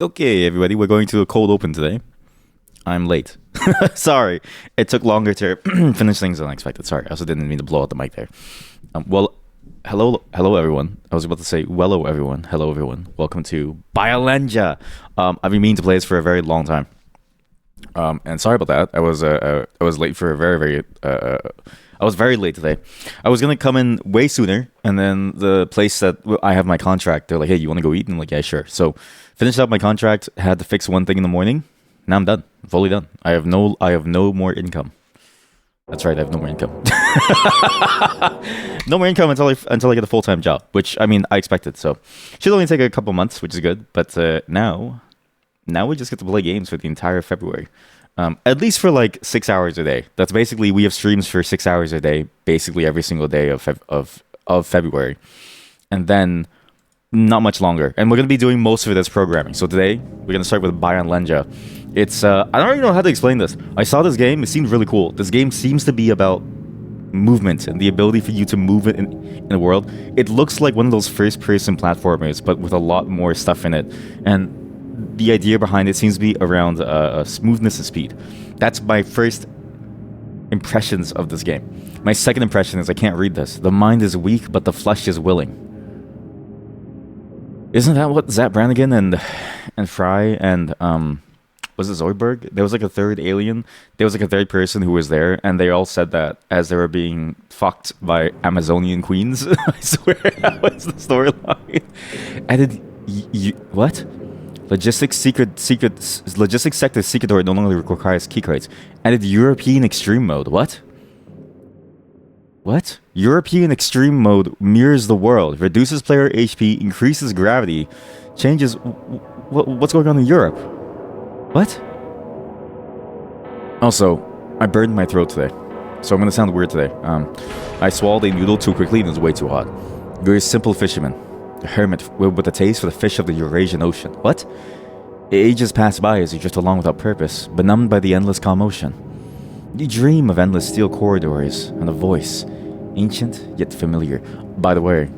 Okay, everybody, we're going to a cold open today. I'm late. Sorry, it took longer to finish things than I expected. Sorry, I also didn't mean to blow out the mic there. Well, hello, everyone. I was about to say, wello, everyone. Hello, everyone. Welcome to BAIONLENJA. I've been meaning to play this for a very long time. And sorry about that. I was late for a I was very late today. I was gonna come in way sooner, and then the place that I have my contract, they're like, "Hey, you want to go eat?" And I'm like, "Yeah, sure." So, finished up my contract. Had to fix one thing in the morning. Now I'm done, fully done. I have no more income. That's right, I have no more income. No more income until I get a full-time job, which I mean I expected. So, should only take a couple months, which is good. But now we just get to play games for the entire February. At least for like 6 hours a day. That's basically, we have streams for 6 hours a day, basically every single day of February, and then not much longer. And we're gonna be doing most of it as programming. So today we're gonna start with BAIONLENJA. It's I don't really know how to explain this. I saw this game. It seemed really cool. This game seems to be about movement and the ability for you to move it in the world. It looks like one of those first-person platformers, but with a lot more stuff in it. And the idea behind it seems to be around smoothness and speed. That's my first impressions of this game. My second impression is I can't read this. The mind is weak, but the flesh is willing. Isn't that what Zap Brannigan and Fry and was it Zoidberg? There was like a third alien. There was like a third person who was there, and they all said that as they were being fucked by Amazonian queens. I swear, that was the storyline. And what? Logistics sector secret door no longer requires key cards. Added European extreme mode. What? What? European extreme mode mirrors the world, reduces player HP, increases gravity, changes. What's going on in Europe? What? Also, I burned my throat today, so I'm gonna sound weird today. I swallowed a noodle too quickly and it was way too hot. You're a simple fisherman. A hermit with a taste for the fish of the Eurasian ocean. What? Ages pass by as you drift along without purpose, benumbed by the endless commotion. You dream of endless steel corridors and a voice, ancient yet familiar. By the way,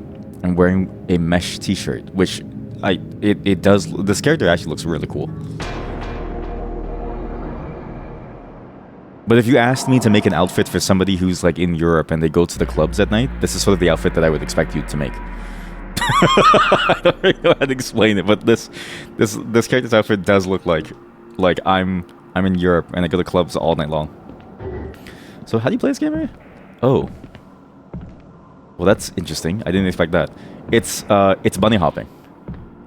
I'm wearing a mesh t-shirt, which it does. This character actually looks really cool. But if you asked me to make an outfit for somebody who's like in Europe and they go to the clubs at night, this is sort of the outfit that I would expect you to make. I don't really know how to explain it, but this character's outfit does look like I'm in Europe and I go to clubs all night long. So how do you play this game, right? Oh, well, that's interesting. I didn't expect that. It's bunny hopping.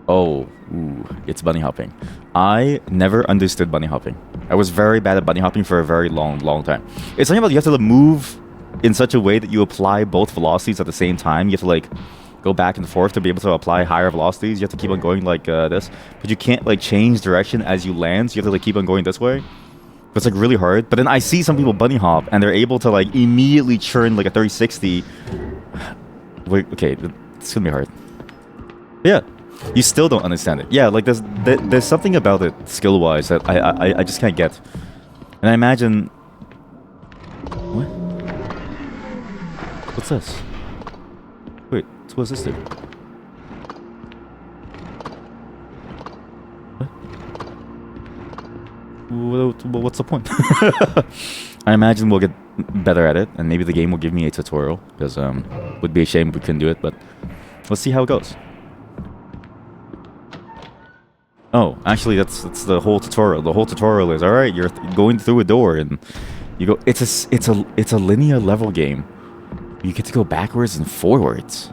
Oh, ooh, it's bunny hopping. I never understood bunny hopping. I was very bad at bunny hopping for a very long time. It's something about you have to move in such a way that you apply both velocities at the same time. You have to like go back and forth to be able to apply higher velocities. You have to keep on going like this, but you can't like change direction as you land. So you have to like keep on going this way. But it's like really hard. But then I see some people bunny hop and they're able to like immediately churn like a 3060. Wait, okay, it's gonna be hard. Yeah, you still don't understand it. Yeah, like there's something about it skill wise that I just can't get. And I imagine what? What's this? Wait, so what's this do? What? What's the point? I imagine we'll get better at it, and maybe the game will give me a tutorial, because would be a shame if we couldn't do it, but let's see how it goes. Oh, actually, that's the whole tutorial. The whole tutorial is, all right, you're going through a door, and you go. It's a linear level game. You get to go backwards and forwards.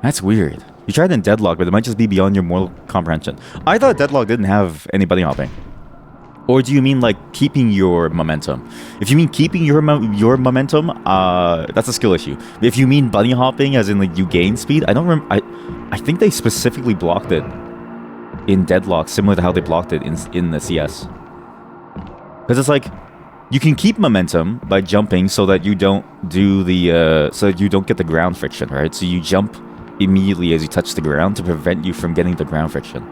That's weird. You tried in Deadlock, but it might just be beyond your mortal comprehension. I thought Deadlock didn't have any bunny hopping. Or do you mean like keeping your momentum? If you mean keeping your momentum, that's a skill issue. If you mean bunny hopping, as in like you gain speed, I don't remember. I think they specifically blocked it in Deadlock, similar to how they blocked it in the CS. Because it's like you can keep momentum by jumping so that you don't do the so that you don't get the ground friction, right? So you jump immediately as you touch the ground to prevent you from getting the ground friction.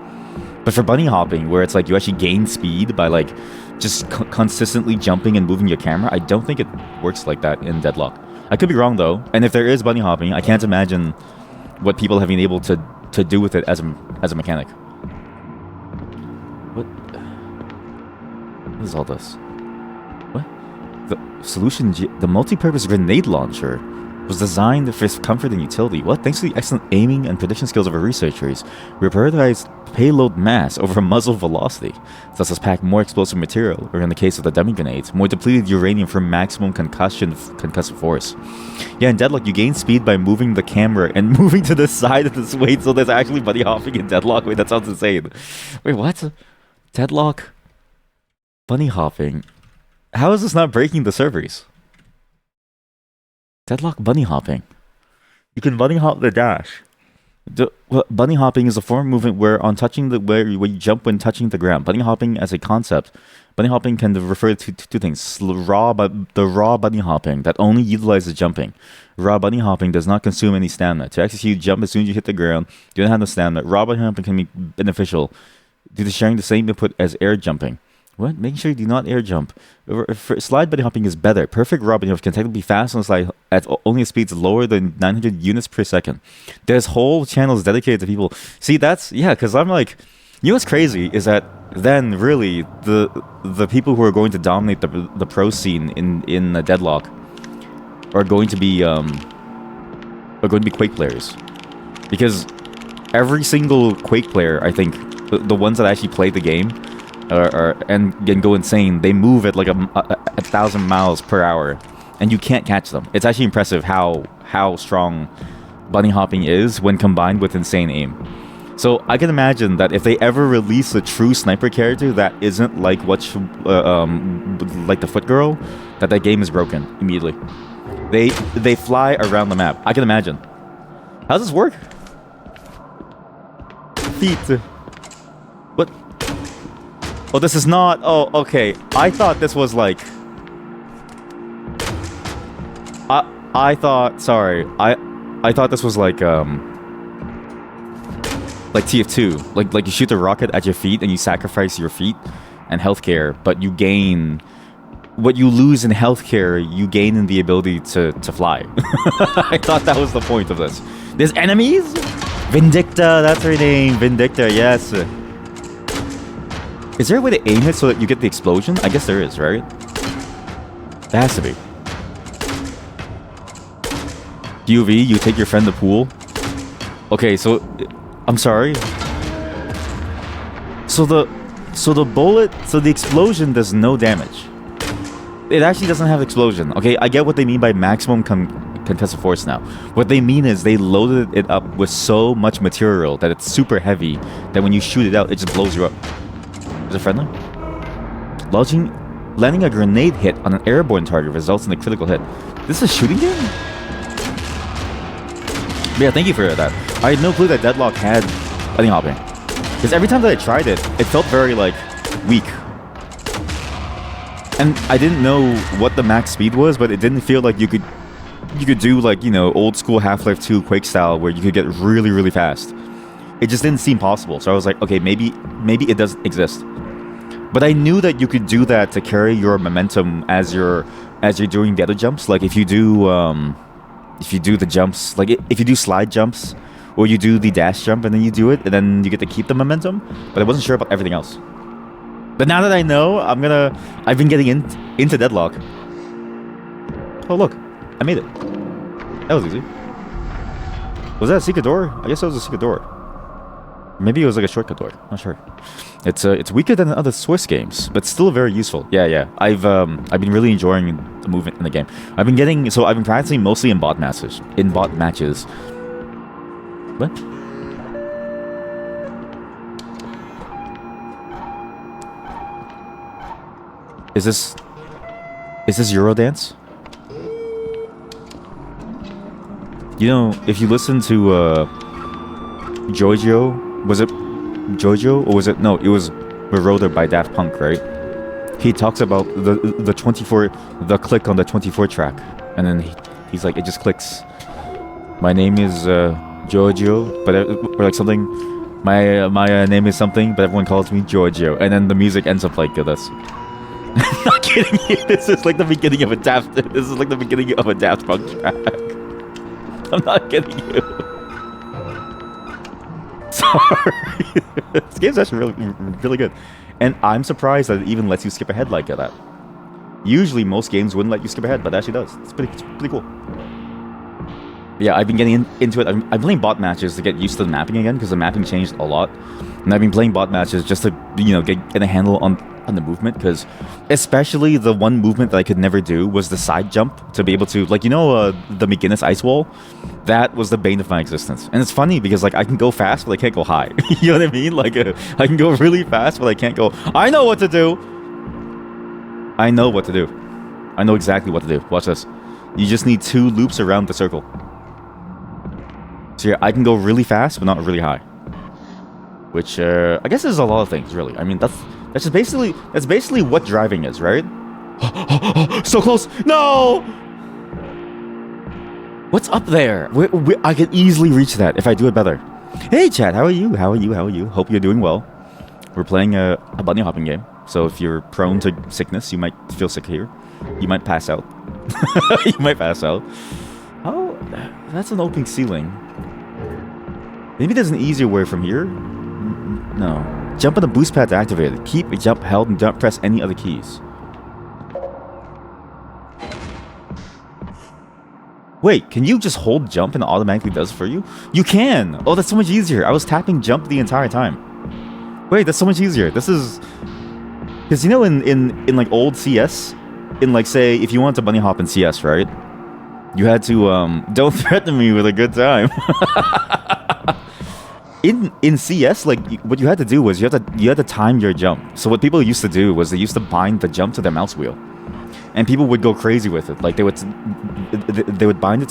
But for bunny hopping, where it's like you actually gain speed by like just consistently jumping and moving your camera, I don't think it works like that in Deadlock. I could be wrong though, and if there is bunny hopping, I can't imagine what people have been able to do with it as a mechanic. What? What is all this? What? The solution, the multi-purpose grenade launcher was designed for comfort and utility. What? Thanks to the excellent aiming and prediction skills of our researchers, we prioritized payload mass over muzzle velocity. Thus, us pack more explosive material, or in the case of the dummy grenades, more depleted uranium for maximum concussive force. Yeah, in Deadlock, you gain speed by moving the camera and moving to the side of this. Wait, so there's actually buddy hopping in Deadlock? Wait, that sounds insane. Wait, what? Deadlock? Bunny hopping? How is this not breaking the servers? Deadlock bunny hopping. You can bunny hop the dash. Bunny hopping is a form of movement where where you jump when touching the ground. Bunny hopping as a concept. Bunny hopping can refer to two things. The raw bunny hopping that only utilizes jumping. Raw bunny hopping does not consume any stamina. To execute, jump as soon as you hit the ground. You don't have no stamina. Raw bunny hopping can be beneficial due to sharing the same input as air jumping. What? Making sure you do not air jump. Slide bunny hopping is better. Perfect raw bunny hopping can technically be fast on slide at only speeds lower than 900 units per second. There's whole channels dedicated to people. See, that's, yeah, because I'm like, you know what's crazy is that then really the people who are going to dominate the pro scene in Deadlock are going to be Quake players, because every single Quake player, I think, the ones that actually play the game and go insane, they move at like a 1,000 miles per hour, and you can't catch them. It's actually impressive how strong bunny hopping is when combined with insane aim. So I can imagine that if they ever release a true sniper character that isn't like like the Foot Girl, that game is broken immediately. They fly around the map. I can imagine. How does this work? Feet. What? Oh, this is not... Oh, okay. I thought this was like... I thought... Sorry. I thought this was like TF2. Like you shoot the rocket at your feet and you sacrifice your feet and healthcare, but you gain... What you lose in healthcare, you gain in the ability to fly. I thought that was the point of this. There's enemies? Vindicta, that's her name. Vindicta, yes. Is there a way to aim it so that you get the explosion? I guess there is, right? There has to be. UV, you take your friend to pool. Okay, so... I'm sorry. So the explosion does no damage. It actually doesn't have explosion. Okay, I get what they mean by maximum concussive force now. What they mean is they loaded it up with so much material that it's super heavy that when you shoot it out, it just blows you up. Is it friendly? Landing a grenade hit on an airborne target results in a critical hit. This is a shooting game? But yeah, thank you for that. I had no clue that Deadlock had bunny hopping. Because every time that I tried it, it felt very, like, weak. And I didn't know what the max speed was, but it didn't feel like you could do, like, you know, old school Half-Life 2 Quake style where you could get really, really fast. It just didn't seem possible. So I was like, okay, maybe it doesn't exist. But I knew that you could do that to carry your momentum as you're doing the other jumps. Like if you do the jumps, like if you do slide jumps, or you do the dash jump and then you do it, and then you get to keep the momentum. But I wasn't sure about everything else. But now that I know, I've been getting into Deadlock. Oh look, I made it. That was easy. Was that a secret door? I guess that was a secret door. Maybe it was like a shortcut door. Not sure. It's weaker than other Swiss games, but still very useful. Yeah. I've been really enjoying the movement in the game. I've been practicing mostly in bot matches. What? Is this Eurodance? You know, if you listen to Jojo, was it Jojo or was it, no, it was Marauder by Daft Punk, right? He talks about the click on the 24 track, and then he's like, it just clicks. My name is Jojo, but or like something. My name is something, but everyone calls me Giorgio, and then the music ends up like this. I'm not kidding you. This is like the beginning of a Daft Punk track. I'm not kidding you. Sorry. This game's actually really good. And I'm surprised that it even lets you skip ahead like that. Usually, most games wouldn't let you skip ahead, but it actually does. It's pretty cool. Yeah, I've been getting into it. I'm playing bot matches to get used to the mapping again, because the mapping changed a lot. And I've been playing bot matches just to, you know, get a handle on the movement, because especially the one movement that I could never do was the side jump, to be able to, like, you know, the McGinnis ice wall? That was the bane of my existence. And it's funny because, like, I can go fast, but I can't go high. You know what I mean? Like, I can go really fast, but I can't go... I know what to do! I know what to do. I know exactly what to do. Watch this. You just need 2 loops around the circle. So yeah, I can go really fast, but not really high. Which, I guess there's a lot of things, really. I mean, that's just basically what driving is, right? So close! No! What's up there? I could easily reach that if I do it better. Hey, chat, how are you? How are you? How are you? Hope you're doing well. We're playing a bunny hopping game. So if you're prone to sickness, you might feel sick here. You might pass out. You might pass out. Oh, that's an open ceiling. Maybe there's an easier way from here? No. Jump on the boost pad to activate it. Keep jump held and don't press any other keys. Wait, can you just hold jump and it automatically does it for you? You can! Oh, that's so much easier. I was tapping jump the entire time. Wait, that's so much easier. This is... Because, you know, in like old CS, in like, say, if you wanted to bunny hop in CS, right? You had to, don't threaten me with a good time. In CS, like, what you had to do was you had to time your jump. So what people used to do was they used to bind the jump to their mouse wheel, and people would go crazy with it. Like they would bind it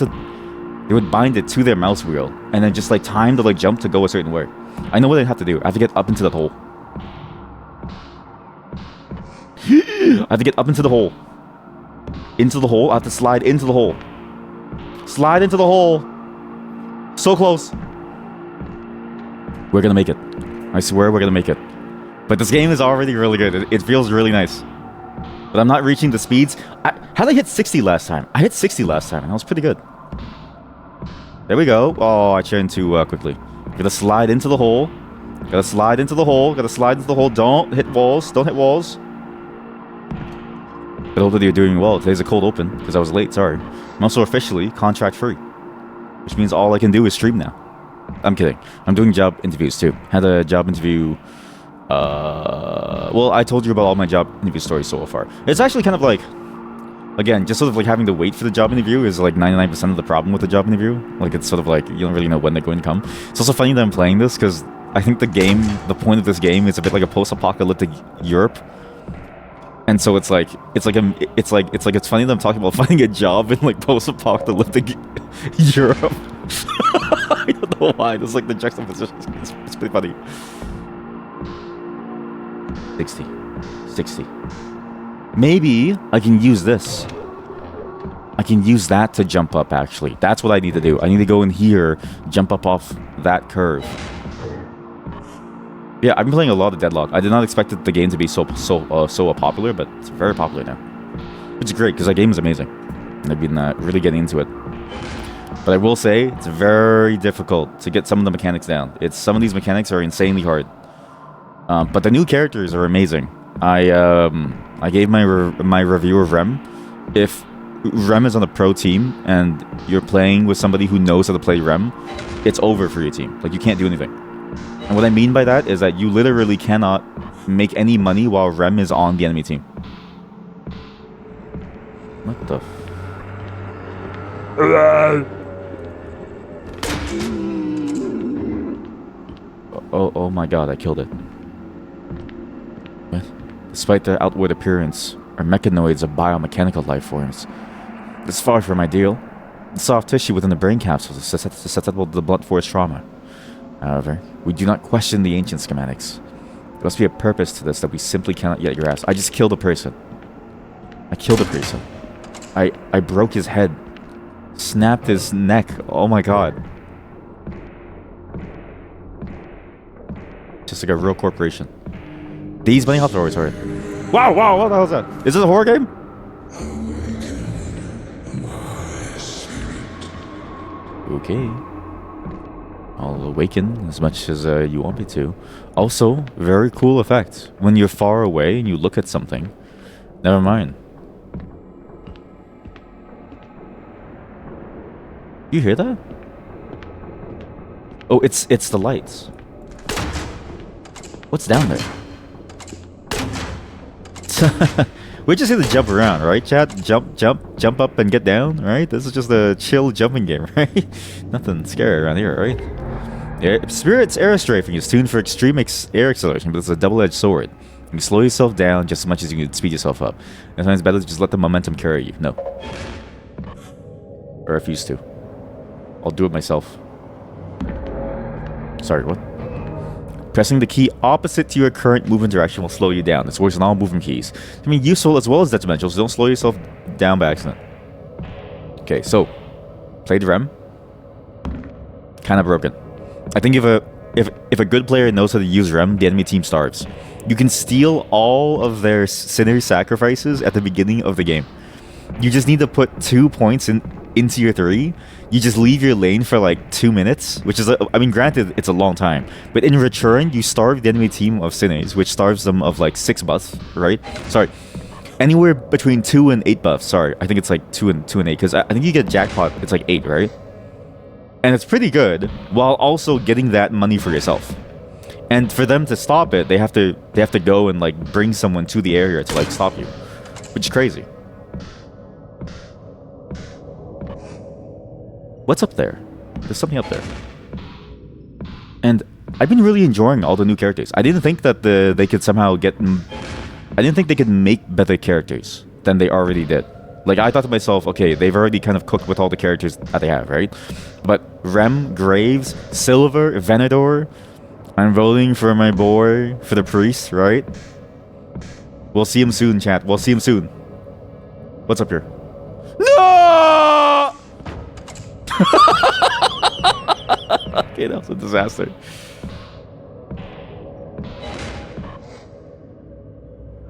to their mouse wheel, and then just like time the like jump to go a certain way. I know what I have to do. I have to get up into that hole. I have to get up into the hole. Into the hole. I have to slide into the hole. Slide into the hole. So close. We're gonna make it. I swear we're gonna make it. But this game is already really good. It feels really nice. But I'm not reaching the speeds. How did I hit 60 last time? I hit 60 last time, and that was pretty good. There we go. Oh, I turned too quickly. Gotta slide into the hole. Gotta slide into the hole. Gotta slide into the hole. Don't hit walls. Don't hit walls. But hopefully you're doing well. Today's a cold open, because I was late, sorry. I'm also officially contract free, which means all I can do is stream now. I'm kidding. I'm doing job interviews too. Had a job interview. Well, I told you about all my job interview stories so far. It's actually kind of like, again, just sort of like having to wait for the job interview is like 99% of the problem with the job interview. Like, it's sort of like, you don't really know when they're going to come. It's also funny that I'm playing this, because I think the point of this game is a bit like a post-apocalyptic Europe. And so it's funny that I'm talking about finding a job in like post-apocalyptic Europe. I don't know why. This is like the juxtaposition. It's pretty funny. 60. Maybe I can use this. I can use that to jump up, actually. That's what I need to do. I need to go in here, jump up off that curve. Yeah, I've been playing a lot of Deadlock. I did not expect the game to be so popular, but it's very popular now. Which is great, because that game is amazing. And I've been really getting into it. But I will say, it's very difficult to get some of the mechanics down. Some of these mechanics are insanely hard. But the new characters are amazing. I gave my review of Rem. If Rem is on a pro team, and you're playing with somebody who knows how to play Rem, it's over for your team. Like, you can't do anything. And what I mean by that is that you literally cannot make any money while Rem is on the enemy team. What the Oh my god, I killed it. What? Despite their outward appearance, our mechanoids are biomechanical life forms. It's far from ideal. The soft tissue within the brain capsules is susceptible to the blunt force trauma. However, we do not question the ancient schematics. There must be a purpose to this that we simply cannot yet grasp. I just killed a person. I killed a person. I broke his head. Snapped his neck. Oh my god. Just like a real corporation. These bunny hops are always hard. Wow, what the hell is that? Is this a horror game? Okay. I'll awaken as much as you want me to. Also, very cool effect. When you're far away and you look at something. Never mind. You hear that? Oh, it's the lights. What's down there? We're just here to jump around, right, chat? Jump up and get down, right? This is just a chill jumping game, right? Nothing scary around here, right? Spirit's air strafing is tuned for extreme air acceleration, but it's a double-edged sword. You can slow yourself down just as much as you can speed yourself up. And sometimes it's better to just let the momentum carry you. No. I refuse to. I'll do it myself. Sorry, what? Pressing the key opposite to your current movement direction will slow you down. This works on all movement keys. I mean, useful as well as detrimental, so don't slow yourself down by accident. Okay, so played Rem. Kind of broken. I think if a good player knows how to use Rem, the enemy team starves. You can steal all of their sinner sacrifices at the beginning of the game. You just need to put 2 points into your 3. You just leave your lane for like 2 minutes, which is, I mean, granted, it's a long time. But in return, you starve the enemy team of sinners, which starves them of like 6 buffs, right? Sorry. Anywhere between 2 and 8 buffs. Sorry, I think it's like 2 and 8, because I think you get jackpot, it's like 8, right? And it's pretty good, while also getting that money for yourself. And for them to stop it, they have to go and like bring someone to the area to like stop you, which is crazy. What's up there? There's something up there. And I've been really enjoying all the new characters. I didn't think that they could somehow get... I didn't think they could make better characters than they already did. Like, I thought to myself, okay, they've already kind of cooked with all the characters that they have, right? But Rem, Graves, Silver, Venador... I'm voting for my boy, for the priest, right? We'll see him soon, chat. We'll see him soon. What's up here? No! Okay, that was a disaster.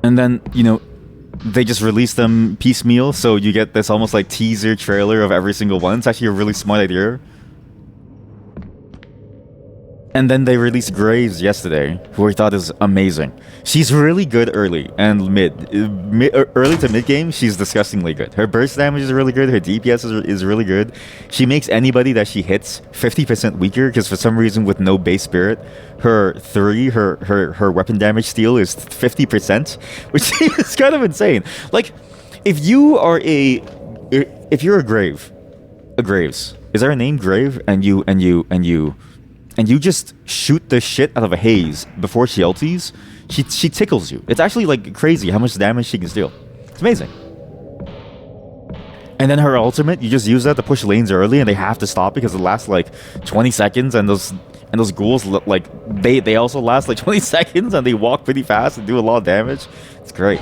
And then, you know, they just released them piecemeal, so you get this almost like teaser trailer of every single one. It's actually a really smart idea. And then they released Graves yesterday, who I thought is amazing. She's really good early and early to mid game, she's disgustingly good. Her burst damage is really good, her DPS is really good. She makes anybody that she hits 50% weaker, because for some reason with no base spirit, her weapon damage steal is 50%, which is kind of insane. Like, if you're a Graves, is there a name Grave, and you just shoot the shit out of a haze before she ulties, she tickles you. It's actually like crazy how much damage she can steal. It's amazing. And then her ultimate, you just use that to push lanes early, and they have to stop because it lasts like 20 seconds, and those ghouls like they also last like 20 seconds, and they walk pretty fast and do a lot of damage. It's great.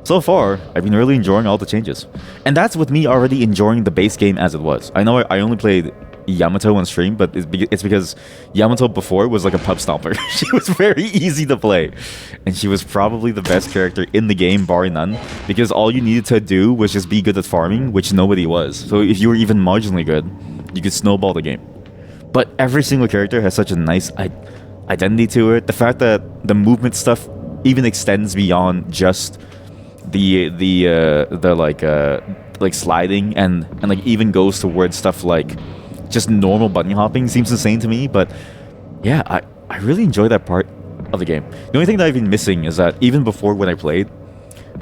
So far, I've been really enjoying all the changes. And that's with me already enjoying the base game as it was. I know I only played Yamato on stream, but it's because Yamato before was like a pub stomper. She was very easy to play, and she was probably the best character in the game, bar none, because all you needed to do was just be good at farming, which nobody was. So if you were even marginally good, you could snowball the game. But every single character has such a nice identity to it. The fact that the movement stuff even extends beyond just the sliding and like even goes towards stuff like just normal bunny hopping seems insane to me. But yeah, I really enjoy that part of the game. The only thing that I've been missing is that even before, when I played,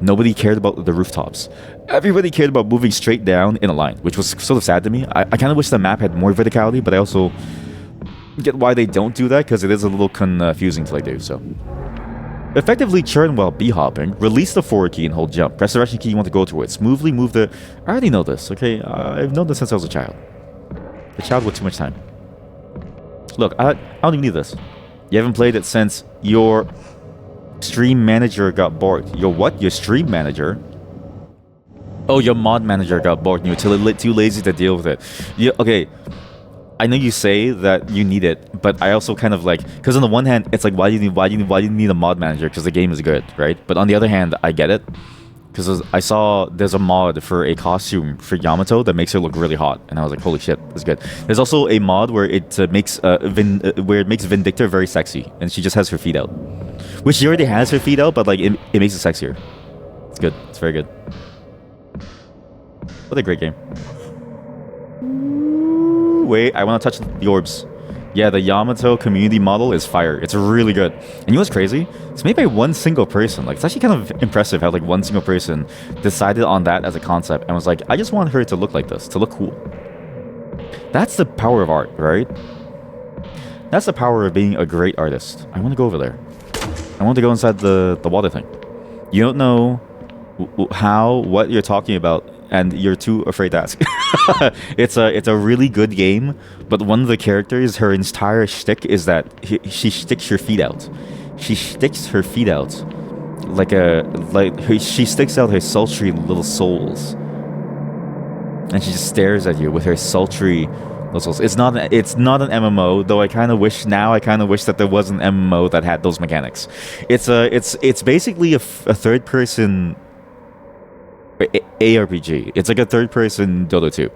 nobody cared about the rooftops. Everybody cared about moving straight down in a line, which was sort of sad to me. I kind of wish the map had more verticality, but I also get why they don't do that, because it is a little confusing to like do. So effectively churn while b-hopping. Release the forward key and hold jump. Press the direction key you want to go towards. Smoothly move the... I already know this, okay? I've known this since I was a child. A child with too much time. Look, I don't even need this. You haven't played it since your stream manager got bored. Your what? Your stream manager? Oh, your mod manager got bored and you were too lazy to deal with it. Yeah, okay. I know you say that you need it, but I also kind of like... Because on the one hand, it's like, why do you need a mod manager? Because the game is good, right? But on the other hand, I get it. Because I saw there's a mod for a costume for Yamato that makes her look really hot, and I was like, holy shit, that's good. There's also a mod where it makes Vindicta very sexy, and she just has her feet out, which she already has her feet out, but like it makes it sexier. It's good. It's very good. What a great game. Ooh, wait, I want to touch the orbs. Yeah, the Yamato community model is fire. It's really good. And you know what's crazy? It's made by one single person. Like, it's actually kind of impressive how like one single person decided on that as a concept and was like, I just want her to look like this, to look cool. That's the power of art, right? That's the power of being a great artist. I want to go over there. I want to go inside the water thing. You don't know what you're talking about, and you're too afraid to ask. It's a really good game, but one of the characters, her entire shtick is that she sticks her feet out. She sticks her feet out she sticks out her sultry little soles, and she just stares at you with her sultry little soles. It's not an MMO, though. I kind of wish that there was an MMO that had those mechanics. It's basically a third person ARPG. It's like a third-person Dota 2.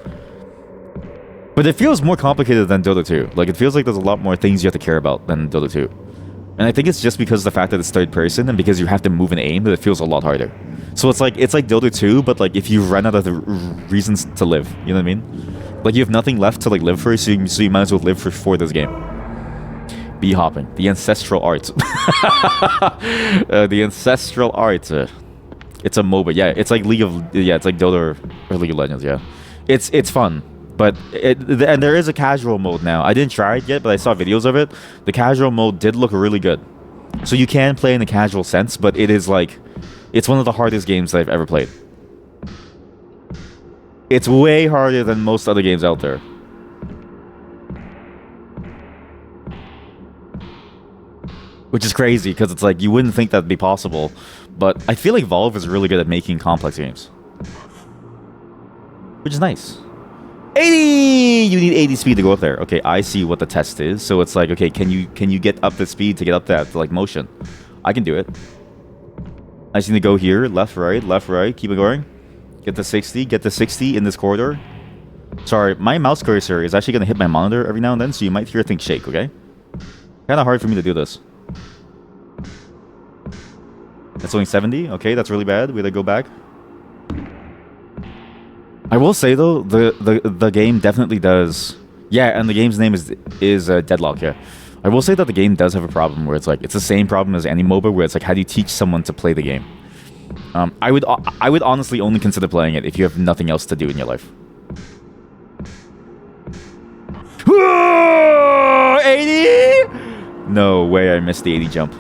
But it feels more complicated than Dota 2. Like, it feels like there's a lot more things you have to care about than Dota 2. And I think it's just because of the fact that it's third-person and because you have to move and aim that it feels a lot harder. So it's like Dota 2, but like if you run out of the reasons to live. You know what I mean? Like, you have nothing left to like live for, so you might as well live for this game. Bee hopping. The ancestral art. The ancestral art. It's a MOBA, yeah. It's like it's like Dota or League of Legends, yeah. It's fun, but and there is a casual mode now. I didn't try it yet, but I saw videos of it. The casual mode did look really good, so you can play in a casual sense. But it is like, it's one of the hardest games that I've ever played. It's way harder than most other games out there. Which is crazy, because it's like, you wouldn't think that'd be possible. But I feel like Valve is really good at making complex games. Which is nice. 80! You need 80 speed to go up there. Okay, I see what the test is. So it's like, okay, can you get up the speed to get up that like motion? I can do it. I just need to go here, left, right, keep it going. Get to 60 in this corridor. Sorry, my mouse cursor is actually going to hit my monitor every now and then, so you might hear things shake, okay? Kind of hard for me to do this. That's only 70. Okay, that's really bad. We gotta go back. I will say though, the game definitely does. Yeah, and the game's name is Deadlock. Yeah, I will say that the game does have a problem where it's like, it's the same problem as any MOBA, where it's like, how do you teach someone to play the game? I would honestly only consider playing it if you have nothing else to do in your life. 80? No way, I missed the 80 jump.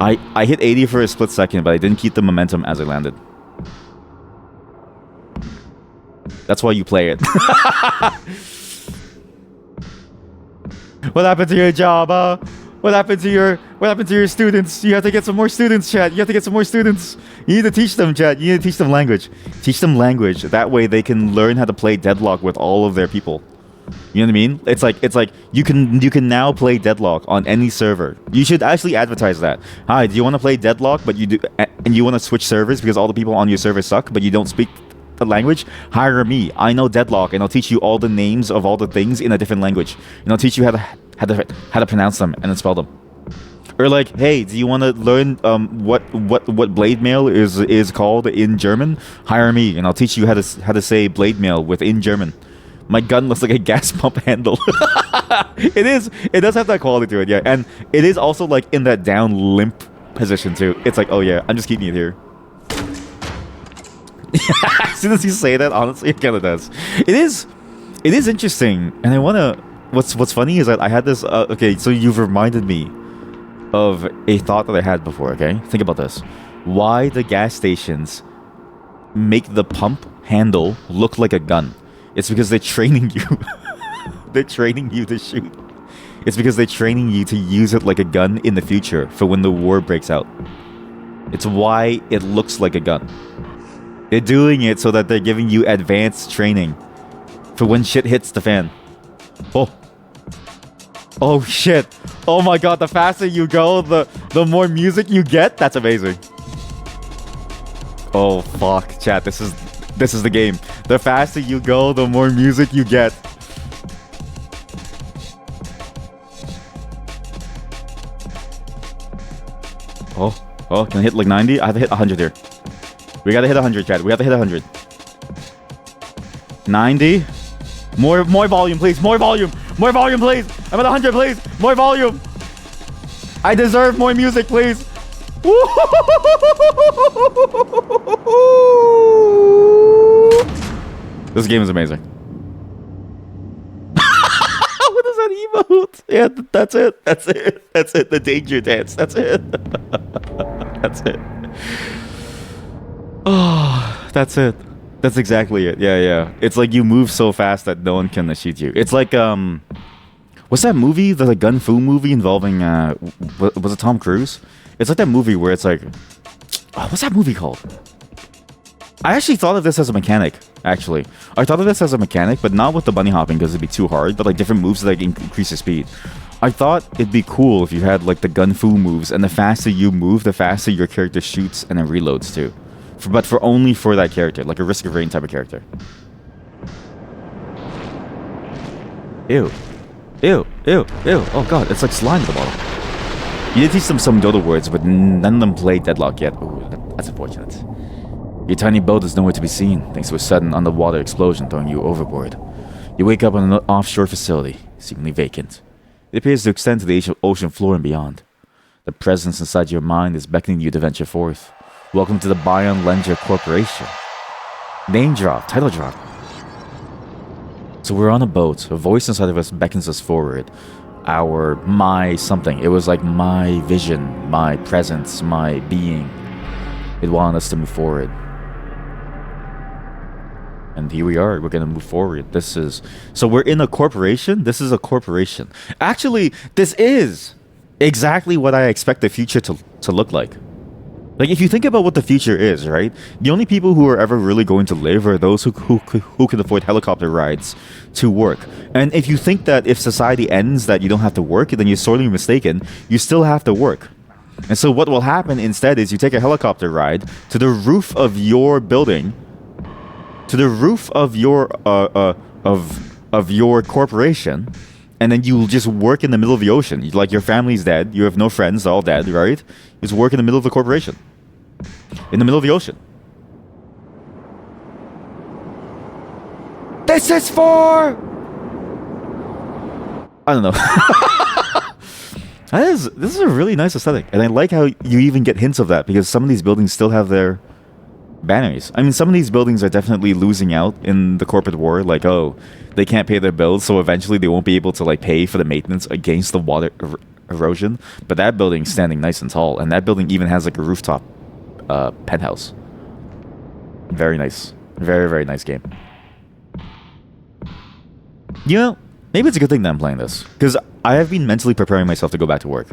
I hit 80 for a split second, but I didn't keep the momentum as I landed. That's why you play it. What happened to your job, huh? What happened to your students? You have to get some more students, chat. You have to get some more students. You need to teach them, chat. You need to teach them language. Teach them language. That way they can learn how to play Deadlock with all of their people. You know what I mean? It's like you can now play Deadlock on any server. You should actually advertise that. Hi, do you want to play Deadlock, but you want to switch servers because all the people on your server suck, but you don't speak the language? Hire me. I know Deadlock, and I'll teach you all the names of all the things in a different language, and I'll teach you how to pronounce them and then spell them. Or like, hey, do you want to learn what blade mail is called in German? Hire me, and I'll teach you how to say blade mail within German. My gun looks like a gas pump handle. It does have that quality to it, yeah. And it is also like in that down limp position too. It's like, oh yeah, I'm just keeping it here. As soon as you say that, honestly, it kind of does. It is interesting, and I wanna. What's funny is that I had this. Okay, so you've reminded me of a thought that I had before. Okay, think about this. Why the gas stations make the pump handle look like a gun? It's because they're training you. They're training you to shoot. It's because they're training you to use it like a gun in the future for when the war breaks out. It's why it looks like a gun. They're doing it so that they're giving you advanced training for when shit hits the fan. Oh. Oh shit. Oh my god, the faster you go, the more music you get. That's amazing. Oh fuck, chat. This is the game. The faster you go, the more music you get. Oh, can I hit like 90? I have to hit 100 here. We gotta hit 100, chat. We have to hit 100. 90. More volume, please. More volume, please. I'm at 100, please. More volume. I deserve more music, please. This game is amazing. What is that emote? Yeah, that's it. The danger dance. That's it. That's it. Oh, that's it. That's exactly it. Yeah. It's like you move so fast that no one can shoot you. It's like what's that movie? The like gun fu movie involving was it Tom Cruise? It's like that movie where it's like, oh, what's that movie called? I actually thought of this as a mechanic. Actually, I thought of this as a mechanic, but not with the bunny hopping because it'd be too hard. But like different moves that like increase your speed. I thought it'd be cool if you had like the gun fu moves, and the faster you move, the faster your character shoots and then reloads too. But only for that character, like a Risk of Rain type of character. Ew. Oh god, it's like slime at the bottom. You did teach them some Dota words, but none of them played Deadlock yet. Ooh, that's unfortunate. Your tiny boat is nowhere to be seen, thanks to a sudden underwater explosion throwing you overboard. You wake up on an offshore facility, seemingly vacant. It appears to extend to the ocean floor and beyond. The presence inside your mind is beckoning you to venture forth. Welcome to the BAIONLENJA Corporation. Name drop, title drop. So we're on a boat. A voice inside of us beckons us forward. My something. It was like my vision, my presence, my being. It wanted us to move forward. And here we are. We're going to move forward. So we're in a corporation. This is a corporation. Actually, this is exactly what I expect the future to look like. Like, if you think about what the future is, right? The only people who are ever really going to live are those who can afford helicopter rides to work. And if you think that if society ends that you don't have to work, then you're sorely mistaken. You still have to work. And so what will happen instead is you take a helicopter ride to the roof of your building, to the roof of your of your corporation, and then you will just work in the middle of the ocean. Like, your family's dead, you have no friends, they're all dead, right? You just work in the middle of the corporation, in the middle of the ocean. This is for... I don't know. This is a really nice aesthetic, and I like how you even get hints of that, because some of these buildings still have their banners. I mean, some of these buildings are definitely losing out in the corporate war. Like, oh, they can't pay their bills, so eventually they won't be able to like pay for the maintenance against the water erosion. But that building's standing nice and tall, and that building even has like a rooftop penthouse. Very nice. Very, very nice game. You know, maybe it's a good thing that I'm playing this, because I have been mentally preparing myself to go back to work.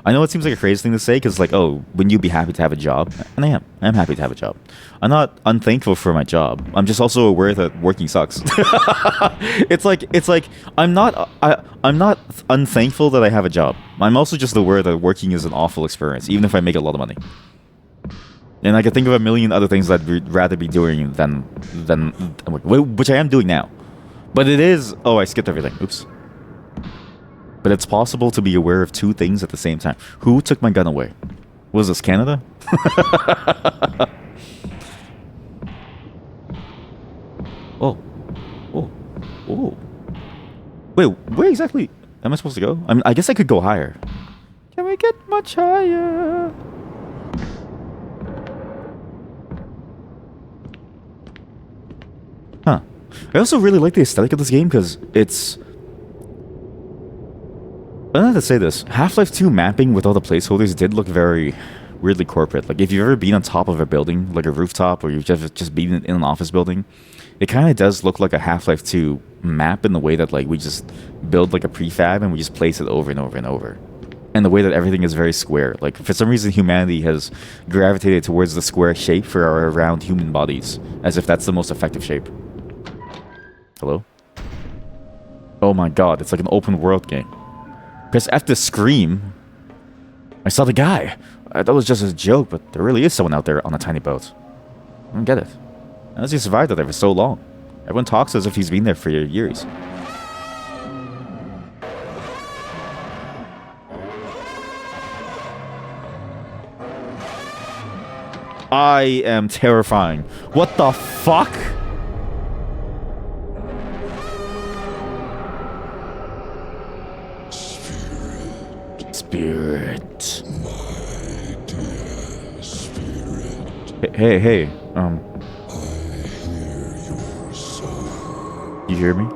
I know it seems like a crazy thing to say, because like, oh, wouldn't you be happy to have a job? And I am. I'm happy to have a job. I'm not unthankful for my job. I'm just also aware that working sucks. It's like I'm not unthankful that I have a job. I'm also just aware that working is an awful experience, even if I make a lot of money. And I can think of a million other things that I'd rather be doing than which I am doing now. But it is... Oh, I skipped everything. Oops. But it's possible to be aware of two things at the same time. Who took my gun away? Was this Canada? Oh. Wait, where exactly am I supposed to go? I guess I could go higher. Can we get much higher? Huh. I also really like the aesthetic of this game because it's... I don't know how to say this. Half-Life 2 mapping with all the placeholders did look very weirdly corporate. Like, if you've ever been on top of a building, like a rooftop, or you've just been in an office building, it kind of does look like a Half-Life 2 map in the way that, like, we just build, like, a prefab and we just place it over and over and over. And the way that everything is very square. Like, for some reason, humanity has gravitated towards the square shape for our round human bodies, as if that's the most effective shape. Hello? Oh my god, it's like an open world game. Press F to scream. I saw the guy. I thought it was just a joke, but there really is someone out there on a tiny boat. I don't get it. How does he survive there for so long? Everyone talks as if he's been there for years. I am terrifying. What the fuck? Spirit. My dear spirit. Hey. I hear your soul. You hear me?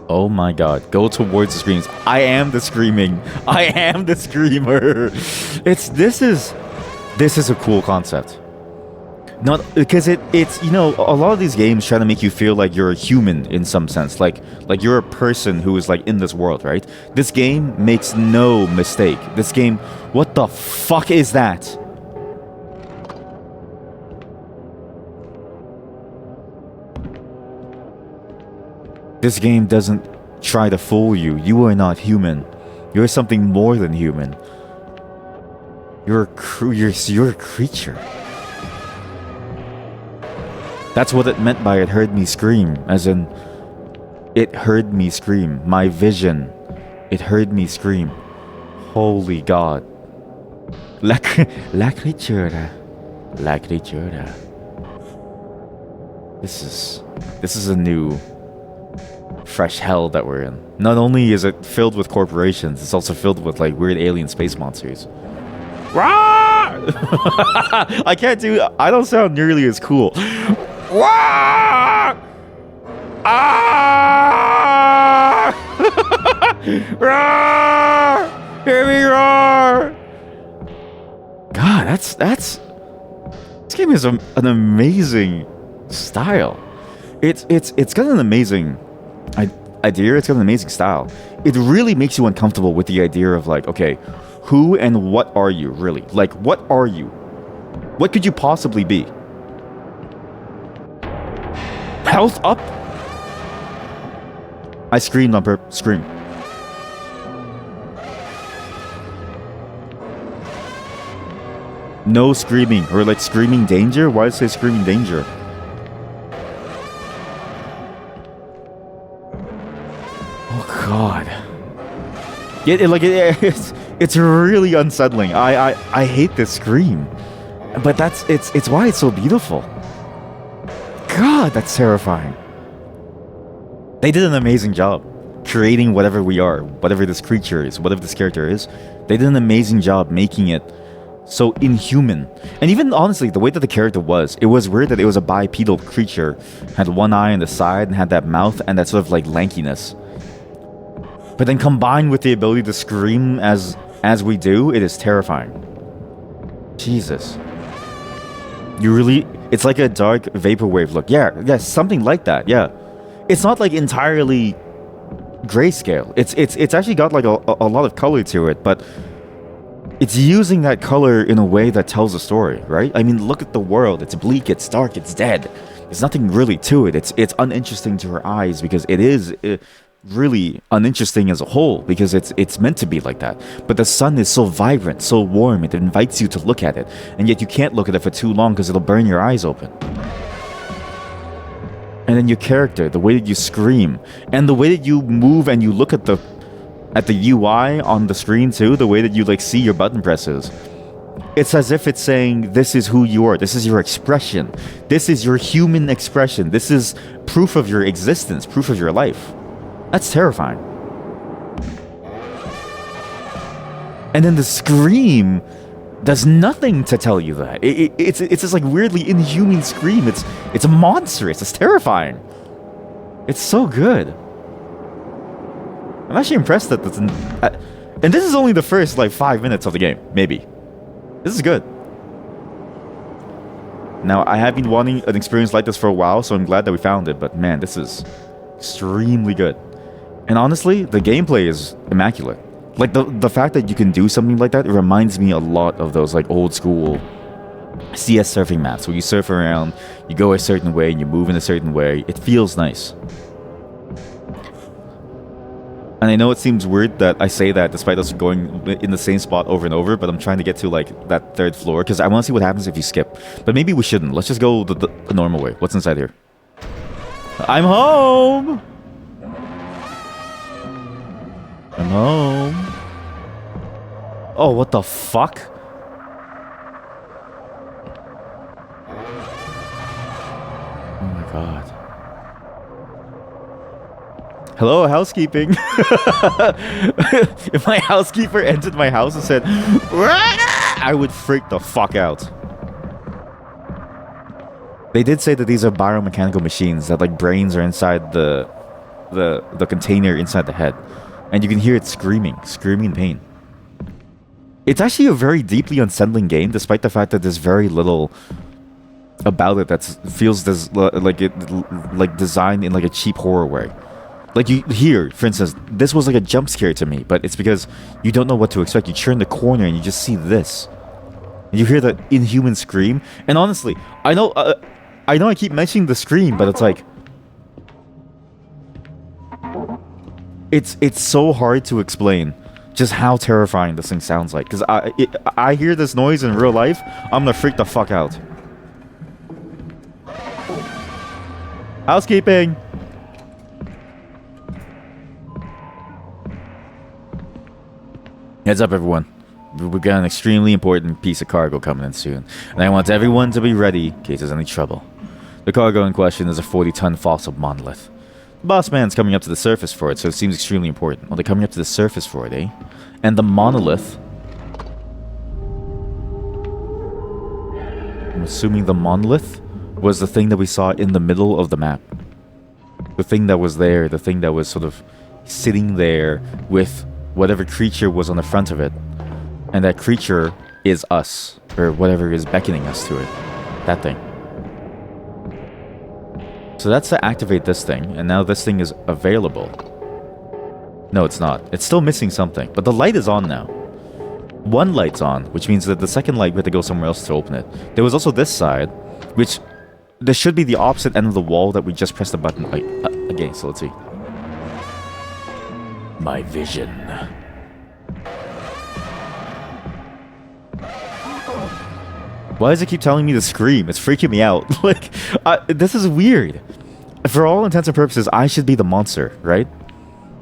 Oh my god. Go towards the screams. I am the screaming. I am the screamer. This is a cool concept. Not because it's you know, a lot of these games try to make you feel like you're a human in some sense, like you're a person who is like in this world, right? This game makes no mistake. This game, what the fuck is that? This game doesn't try to fool you. You are not human. You're something more than human. You're a creature. That's what it meant by it heard me scream, as in, it heard me scream. My vision, it heard me scream. Holy God. La criatura. La criatura. This is a new, fresh hell that we're in. Not only is it filled with corporations, it's also filled with like weird alien space monsters. I can't do. I don't sound nearly as cool. Hear me roar! God, that's. This game is an amazing style. It's got an amazing idea. It's got an amazing style. It really makes you uncomfortable with the idea of like, okay, who and what are you really? Like, what are you? What could you possibly be? Health up? I screamed on purpose. Scream. No screaming. Or like screaming danger? Why does it say screaming danger? Oh god. It's really unsettling. I hate this scream. But it's why it's so beautiful. God, that's terrifying. They did an amazing job creating whatever we are, whatever this creature is, whatever this character is. They did an amazing job making it so inhuman. And even honestly, the way that the character was, it was weird that it was a bipedal creature, had one eye on the side and had that mouth and that sort of like lankiness. But then combined with the ability to scream as we do, it is terrifying. Jesus. It's like a dark vaporwave look. Yeah, something like that. Yeah, it's not like entirely grayscale. It's actually got like a lot of color to it, but it's using that color in a way that tells a story, right? I mean, look at the world. It's bleak. It's dark. It's dead. There's nothing really to it. It's uninteresting to her eyes because it is really uninteresting as a whole because it's meant to be like that. But the sun is so vibrant, so warm, it invites you to look at it, and yet you can't look at it for too long because it'll burn your eyes open. And then your character, the way that you scream, and the way that you move and you look at the UI on the screen too, the way that you like see your button presses. It's as if it's saying, this is who you are, this is your expression, this is your human expression, this is proof of your existence, proof of your life. That's terrifying. And then the scream does nothing to tell you that. It's this like weirdly inhuman scream. It's monstrous. It's terrifying. It's so good. I'm actually impressed that this, and this is only the first like 5 minutes of the game. Maybe this is good. Now I have been wanting an experience like this for a while, so I'm glad that we found it. But man, this is extremely good. And honestly, the gameplay is immaculate. Like the fact that you can do something like that, it reminds me a lot of those like old school CS surfing maps where you surf around, you go a certain way and you move in a certain way. It feels nice. And I know it seems weird that I say that despite us going in the same spot over and over, but I'm trying to get to like that third floor because I want to see what happens if you skip. But maybe we shouldn't. Let's just go the normal way. What's inside here? I'm home! I'm home. Oh, what the fuck? Oh my god. Hello, housekeeping. If my housekeeper entered my house and said, "Rah!" I would freak the fuck out. They did say that these are biomechanical machines, that like brains are inside the container inside the head. And you can hear it screaming in pain. It's actually a very deeply unsettling game, despite the fact that there's very little about it that feels like designed in like a cheap horror way. Like you here, for instance, this was like a jump scare to me, but it's because you don't know what to expect. You turn the corner and you just see this. And you hear the inhuman scream. And honestly, I know I keep mentioning the scream, but it's like it's so hard to explain just how terrifying this thing sounds like. Because I hear this noise in real life, I'm gonna freak the fuck out. Housekeeping! Heads up, everyone. We've got an extremely important piece of cargo coming in soon, and I want everyone to be ready in case there's any trouble. The cargo in question is a 40-ton fossil monolith. The boss man's coming up to the surface for it, so it seems extremely important. Well, they're coming up to the surface for it, eh? And the monolith... I'm assuming the monolith was the thing that we saw in the middle of the map. The thing that was there, the thing that was sort of sitting there with whatever creature was on the front of it. And that creature is us, or whatever is beckoning us to it. That thing. So that's to activate this thing, and now this thing is available. No, it's not. It's still missing something, but the light is on now. One light's on, which means that the second light we have to go somewhere else to open it. There was also this side, which... There should be the opposite end of the wall that we just pressed the button against, so let's see. My vision. Why does it keep telling me to scream? It's freaking me out. Like, this is weird. For all intents and purposes, I should be the monster, right?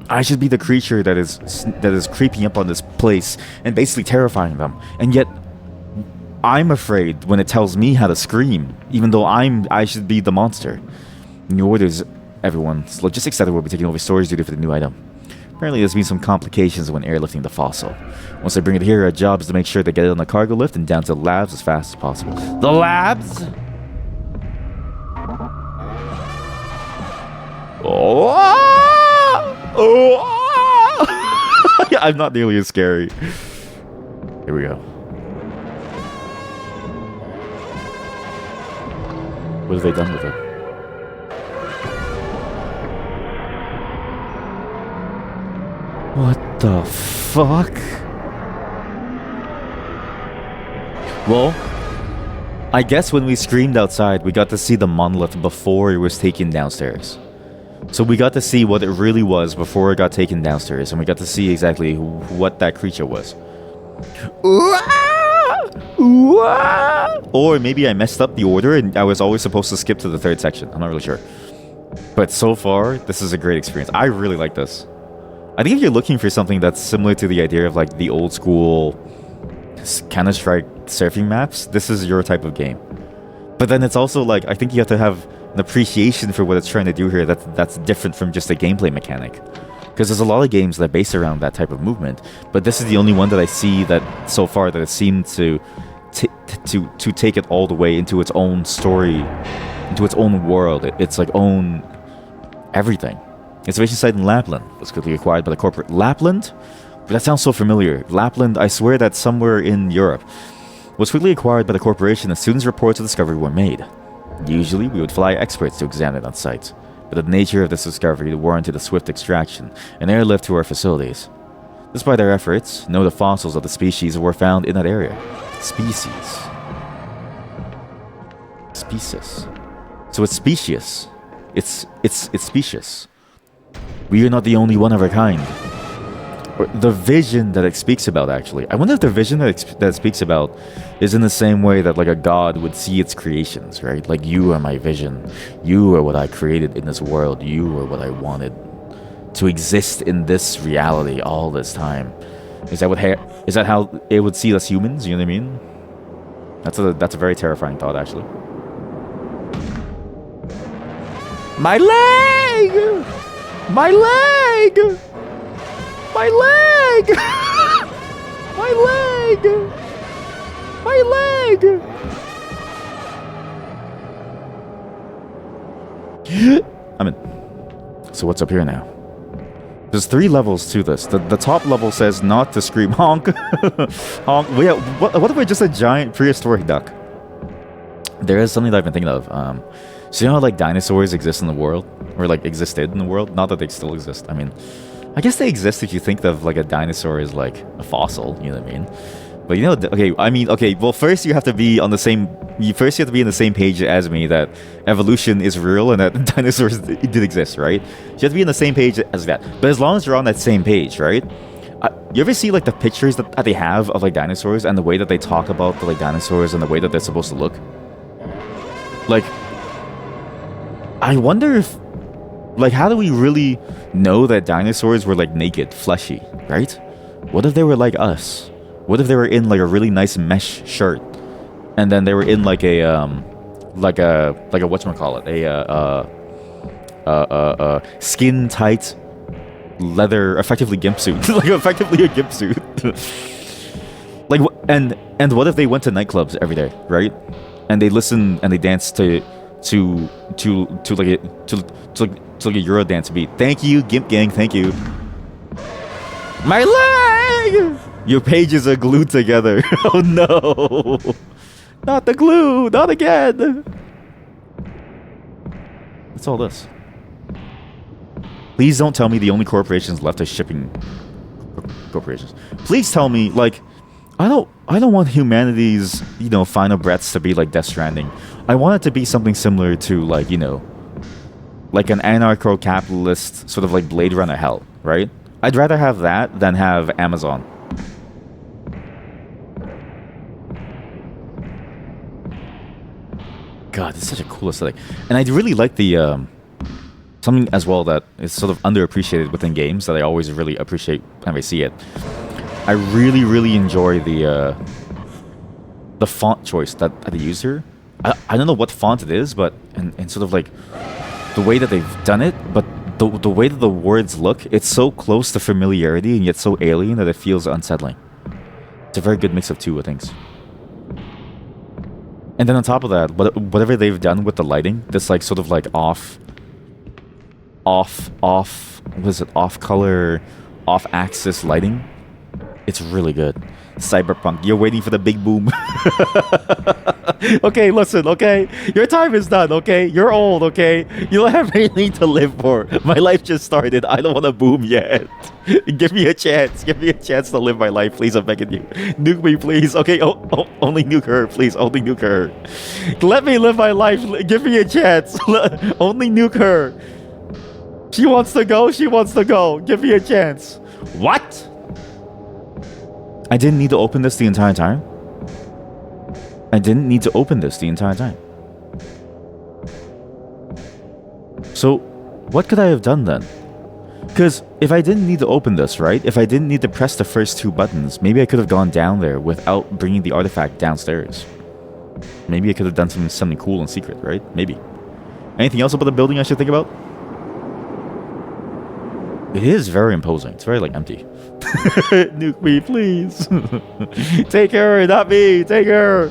I should be the creature that is creeping up on this place and basically terrifying them. And yet, I'm afraid when it tells me how to scream, even though I should be the monster. New orders, everyone. Logistics Center will be taking over storage duty for the new item. Apparently there's been some complications when airlifting the fossil. Once they bring it here, our job is to make sure they get it on the cargo lift and down to the labs as fast as possible. The labs? Oh! Oh! I'm not nearly as scary. Here we go. What have they done with it? What the fuck? Well, I guess when we screamed outside, we got to see the monolith before it was taken downstairs. So we got to see what it really was before it got taken downstairs, and we got to see exactly what that creature was. Or maybe I messed up the order and I was always supposed to skip to the third section. I'm not really sure. But so far, this is a great experience. I really like this. I think if you're looking for something that's similar to the idea of like the old school Counter-Strike surfing maps, this is your type of game. But then it's also like, I think you have to have an appreciation for what it's trying to do here that's different from just a gameplay mechanic. Because there's a lot of games that are based around that type of movement, but this is the only one that I see that so far that it seemed to take it all the way into its own story, into its own world. It's like own everything. Excavation site in Lapland was quickly acquired by the corporate Lapland. But that sounds so familiar. Lapland, I swear that's somewhere in Europe. Was quickly acquired by the corporation as soon as reports of discovery were made. Usually, we would fly experts to examine it on site, but the nature of this discovery warranted a swift extraction and airlift to our facilities. Despite our efforts, no of the fossils of the species were found in that area. Species. So it's specious. It's specious. We are not the only one of our kind. or the vision that it speaks about, actually. I wonder if the vision that it speaks about is in the same way that like a god would see its creations, right? Like, you are my vision. You are what I created in this world. You are what I wanted to exist in this reality all this time. Is that how it would see us humans? You know what I mean? That's a very terrifying thought, actually. My leg! My leg! My leg! My leg! My leg! I'm in. So what's up here now? There's 3 levels to this. The top level says not to scream honk. Honk. Well, yeah, what if we're just a giant prehistoric duck? There is something that I've been thinking of. So you know how like dinosaurs exist in the world? Or like existed in the world? Not that they still exist. I mean, I guess they exist if you think of like a dinosaur as like a fossil, you know what I mean? But you know, okay, well first you have to be on the same first you have to be in the same page as me that evolution is real and that dinosaurs did exist, right? So you have to be on the same page as that. But as long as you're on that same page, right? You ever see like the pictures that they have of like dinosaurs and the way that they talk about the like dinosaurs and the way that they're supposed to look? Like, I wonder if, like, how do we really know that dinosaurs were like naked, fleshy, right? What if they were like us? What if they were in like a really nice mesh shirt, and then they were in like a whatchamacallit, a skin tight leather, effectively gimp suit, like effectively a gimp suit. Like, and what if they went to nightclubs every day, right? And they listen and they dance to like a Euro dance beat. Thank you, Gimp Gang. Thank you. My leg! Your pages are glued together. Oh no! Not the glue! Not again! What's all this? Please don't tell me the only corporations left are shipping corporations. Please tell me, like, I don't want humanity's, you know, final breaths to be like Death Stranding. I want it to be something similar to, like, you know, like an anarcho-capitalist sort of like Blade Runner hell, right? I'd rather have that than have Amazon. God, it's such a cool aesthetic. And I really like the, something as well that is sort of underappreciated within games that I always really appreciate when I see it. I really, really enjoy the font choice that they use here. I don't know what font it is, but and sort of like the way that they've done it, but the way that the words look, it's so close to familiarity and yet so alien that it feels unsettling. It's a very good mix of two things. And then on top of that, whatever they've done with the lighting, this like sort of like off color, off axis lighting, it's really good. Cyberpunk, you're waiting for the big boom. Okay, listen, okay? Your time is done, okay? You're old, okay? You don't have anything to live for. My life just started. I don't want to boom yet. Give me a chance. Give me a chance to live my life, please. I'm begging you. Nuke me, please. Okay, only nuke her, please. Only nuke her. Let me live my life. Give me a chance. Only nuke her. She wants to go. She wants to go. Give me a chance. What? I didn't need to open this the entire time? I didn't need to open this the entire time. So, what could I have done then? Because if I didn't need to open this, right? If I didn't need to press the first two buttons, maybe I could have gone down there without bringing the artifact downstairs. Maybe I could have done something cool in secret, right? Maybe. Anything else about the building I should think about? It is very imposing. It's very, like, empty. Nuke me, please. Take her, not me. Take her.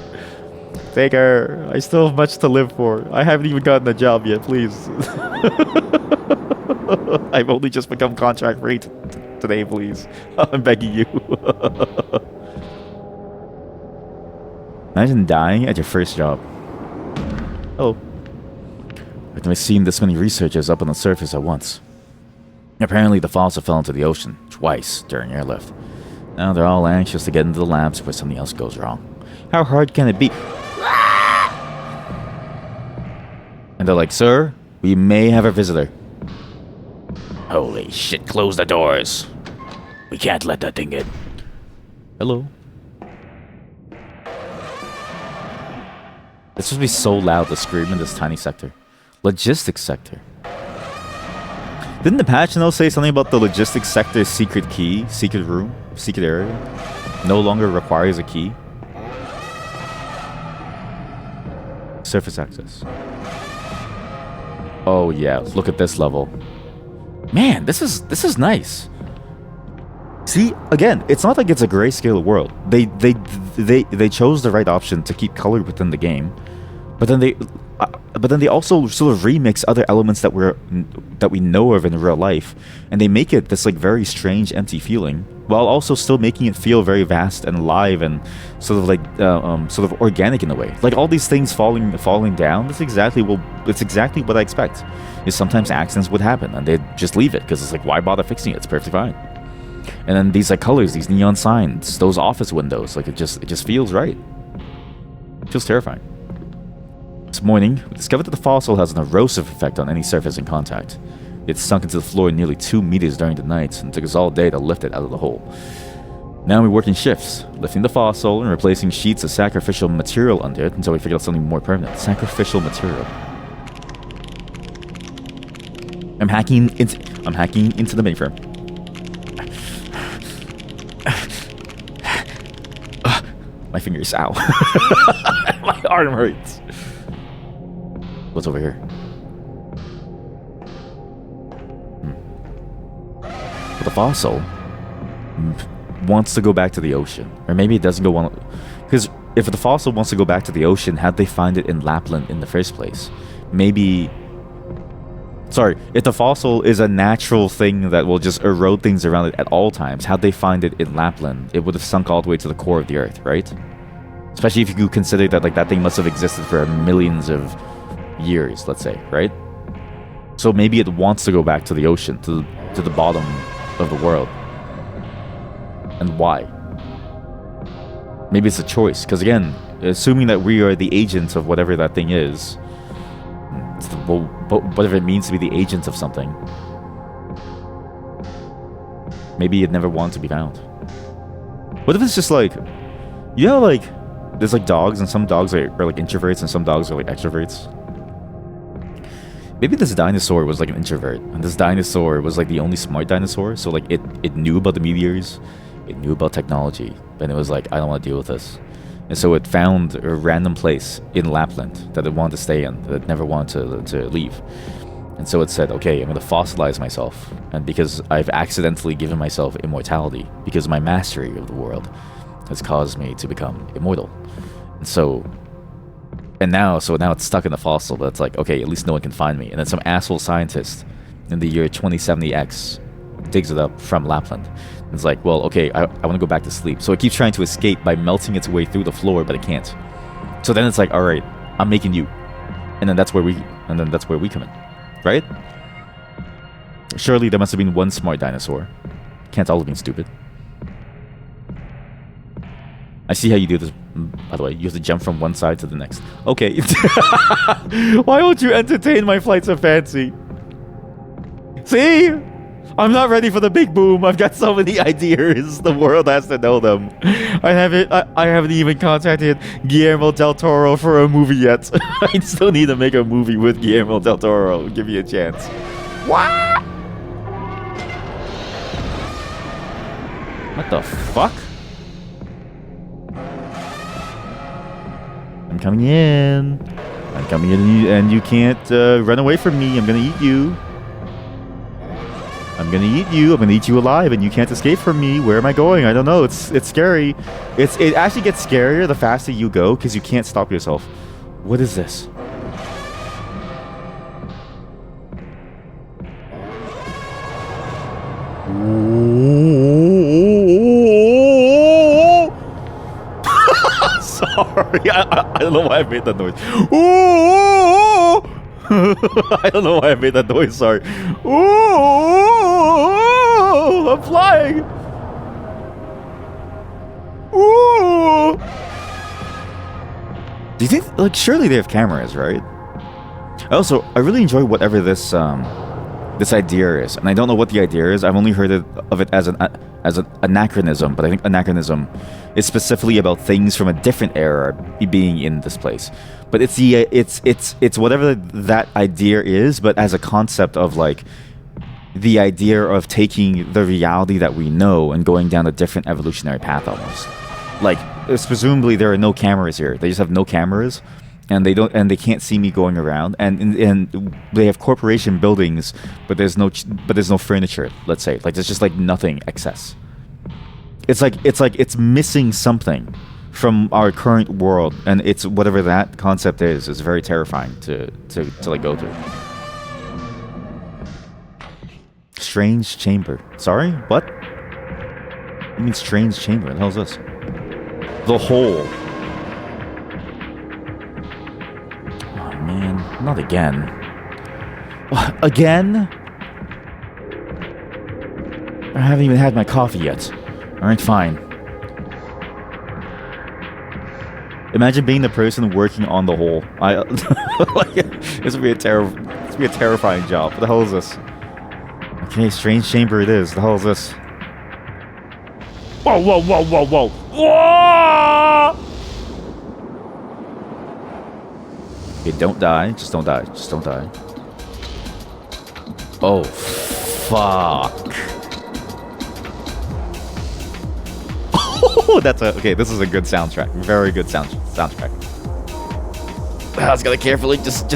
Take her. I still have much to live for. I haven't even gotten a job yet, please. I've only just become contract rate today, please. I'm begging you. Imagine dying at your first job. Oh. I've never seen this many researchers up on the surface at once. Apparently the fossil fell into the ocean twice during airlift. Now they're all anxious to get into the labs where something else goes wrong. How hard can it be? And they're like, sir, we may have a visitor. Holy shit, close the doors. We can't let that thing in. Hello. It's supposed to be so loud to scream in this tiny sector. Logistics sector. Didn't the patch note say something about the logistics sector's secret key, secret room, secret area? No longer requires a key. Surface access. Oh yeah, look at this level. Man, this is nice. See, again, it's not like it's a grayscale world. They chose the right option to keep color within the game, but then they also sort of remix other elements that we know of in real life, and they make it this like very strange, empty feeling, while also still making it feel very vast and alive and sort of like sort of organic in a way. Like all these things falling down. That's exactly what I expect. Is sometimes accidents would happen and they'd just leave it because it's like, why bother fixing it? It's perfectly fine. And then these like colors, these neon signs, those office windows, like it just feels right. It feels terrifying. This morning, we discovered that the fossil has an erosive effect on any surface in contact. It sunk into the floor nearly 2 meters during the night and took us all day to lift it out of the hole. Now we work in shifts, lifting the fossil and replacing sheets of sacrificial material under it until we figure out something more permanent. Sacrificial material. I'm hacking into the mainframe. My fingers, ow. My arm hurts. What's over here? But the fossil wants to go back to the ocean. Or maybe it doesn't go on. Because if the fossil wants to go back to the ocean, how'd they find it in Lapland in the first place? Maybe... Sorry, if the fossil is a natural thing that will just erode things around it at all times, how'd they find it in Lapland? It would have sunk all the way to the core of the earth, right? Especially if you consider that like that thing must have existed for millions of years, let's say, right? So maybe it wants to go back to the ocean, to the bottom of the world. And why? Maybe it's a choice, because again, assuming that we are the agents of whatever that thing is, whatever it means to be the agent of something, maybe it never wanted to be found. What if it's just like, you know, like there's like dogs, and some dogs are like introverts and some dogs are like extroverts. Maybe this dinosaur was like an introvert, and this dinosaur was like the only smart dinosaur, so like it knew about the meteors, it knew about technology, and it was like, I don't want to deal with this. And so it found a random place in Lapland that it wanted to stay in, that it never wanted to leave. And so it said, okay, I'm going to fossilize myself. And because I've accidentally given myself immortality, because my mastery of the world has caused me to become immortal. And now it's stuck in the fossil, but it's like, okay, at least no one can find me. And then some asshole scientist in the year 2070X digs it up from Lapland. It's like, well, okay, I want to go back to sleep. So it keeps trying to escape by melting its way through the floor, but it can't. So then it's like, all right, I'm making you. And then that's where we come in. Right? Surely there must have been one smart dinosaur. Can't all have been stupid. I see how you do this. By the way, you have to jump from one side to the next. Okay. Why won't you entertain my flights of fancy? See? I'm not ready for the big boom. I've got so many ideas. The world has to know them. I haven't even contacted Guillermo del Toro for a movie yet. I still need to make a movie with Guillermo del Toro. Give me a chance. What? What the fuck? I'm coming in. I'm coming in, and you can't run away from me. I'm gonna eat you. I'm gonna eat you. I'm gonna eat you alive, and you can't escape from me. Where am I going? I don't know. It's scary. It actually gets scarier the faster you go because you can't stop yourself. What is this? Sorry, I don't know why I made that noise. I don't know why I made that noise. Sorry. Ooh, I'm flying. Ooh. Do you think, like, surely they have cameras, right? Also, I really enjoy whatever this idea is, and I don't know what the idea is. I've only heard of it as as an anachronism, but I think anachronism is specifically about things from a different era being in this place. But it's it's whatever that idea is, but as a concept of like the idea of taking the reality that we know and going down a different evolutionary path almost. Like, it's presumably there are no cameras here. They just have no cameras, and they can't see me going around. And they have corporation buildings, but there's no furniture. Let's say, like, there's just like nothing excess. It's like it's missing something from our current world, and it's whatever that concept is very terrifying to like go through. Strange chamber. Sorry? What? You mean strange chamber? What the hell is this? The hole. Oh man, not again. Again? I haven't even had my coffee yet. Alright, fine. Imagine being the person working on the hole. This would be a terrifying job. What the hell is this? Okay, strange chamber it is. The hell is this? Whoa, whoa, whoa, whoa, whoa. Whoa! Okay, don't die. Just don't die. Just don't die. Oh, fuck. Oh, that's a... Okay, this is a good soundtrack. Very good soundtrack. I just gotta carefully... Just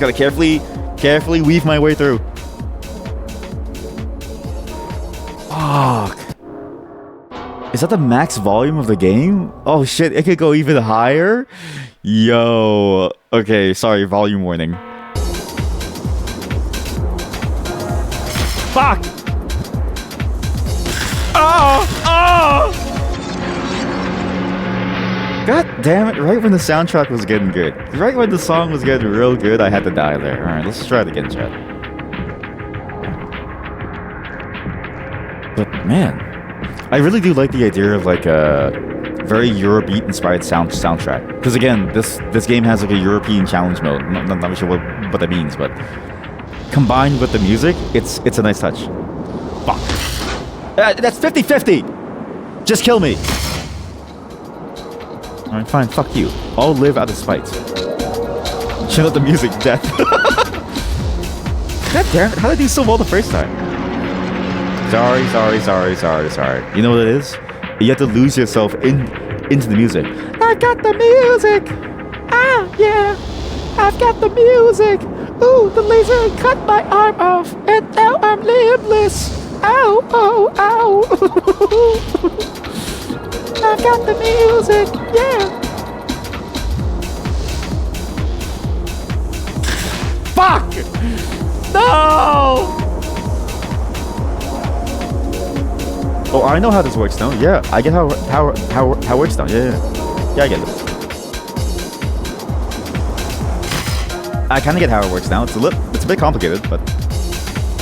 gotta carefully weave my way through. Fuck. Is that the max volume of the game? Oh shit, it could go even higher? Yo. Okay, sorry, volume warning. Fuck! Oh! Oh! God damn it, right when the soundtrack was getting good. Right when the song was getting real good, I had to die there. Alright, let's try it again, chat. But man, I really do like the idea of like a very Eurobeat inspired soundtrack. Because again, this game has like a European challenge mode. Not really sure what that means, but combined with the music, it's a nice touch. Fuck. That's 50-50! Just kill me! Alright, fine, fuck you. I'll live out of spite. Shut up the music, death. God damn it, how did I do so well the first time? Sorry. You know what it is? You have to lose yourself into the music. I got the music! Ah, yeah! I've got the music! Ooh, the laser cut my arm off, and now I'm limbless! Ow, oh, ow! I've got the music, yeah! Fuck! No! Oh, I know how this works now. Yeah, I get how it works now. Yeah, I get it. I kind of get how it works now. It's a bit complicated, but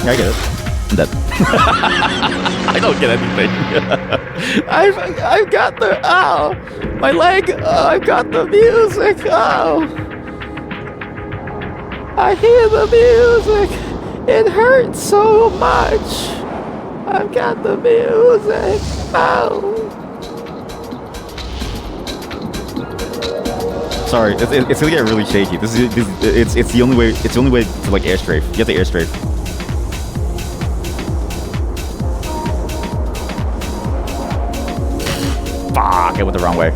yeah, I get it. I'm dead. I don't get anything. I've got the my leg. Oh, I've got the music. Oh, I hear the music. It hurts so much. I've got the music. Oh. Sorry, it's gonna get really shaky. It's the only way. It's the only way to like air strafe. You have to air strafe. Fuck! I went the wrong way.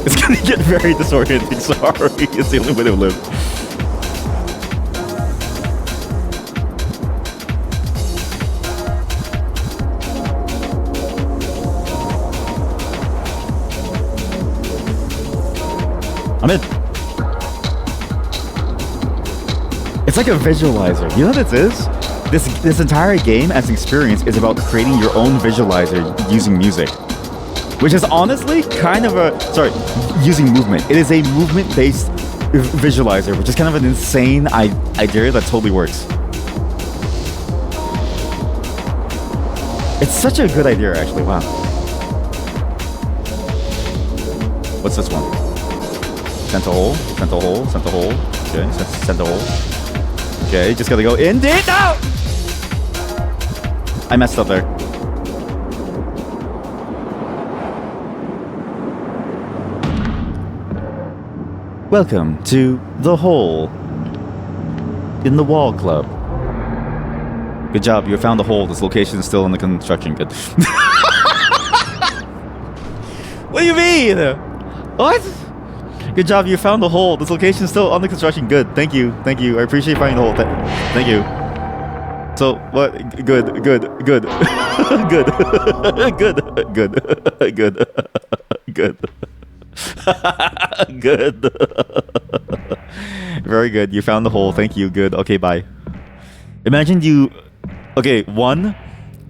It's gonna get very disorienting. Sorry, it's the only way to live. I'm in. It's like a visualizer. You know what this is? This entire game as an experience is about creating your own visualizer using music. Which is honestly kind of using movement. It is a movement-based visualizer, which is kind of an insane idea that totally works. It's such a good idea, actually. Wow. What's this one? Center hole. Okay, center hole. Okay, just gotta go in. No! I messed up there. Welcome to the hole in the wall club. Good job, you found the hole. This location is still under construction. Good. What do you mean? What? Good job, you found the hole. This location is still under construction. Good. Thank you. Thank you. I appreciate finding the hole. Thank you. So, what? Good. Good. Good. Good. Good. Good. Good. Good. Good. Very good. You found the hole. Thank you. Good. Okay, bye. Imagine you... Okay, one...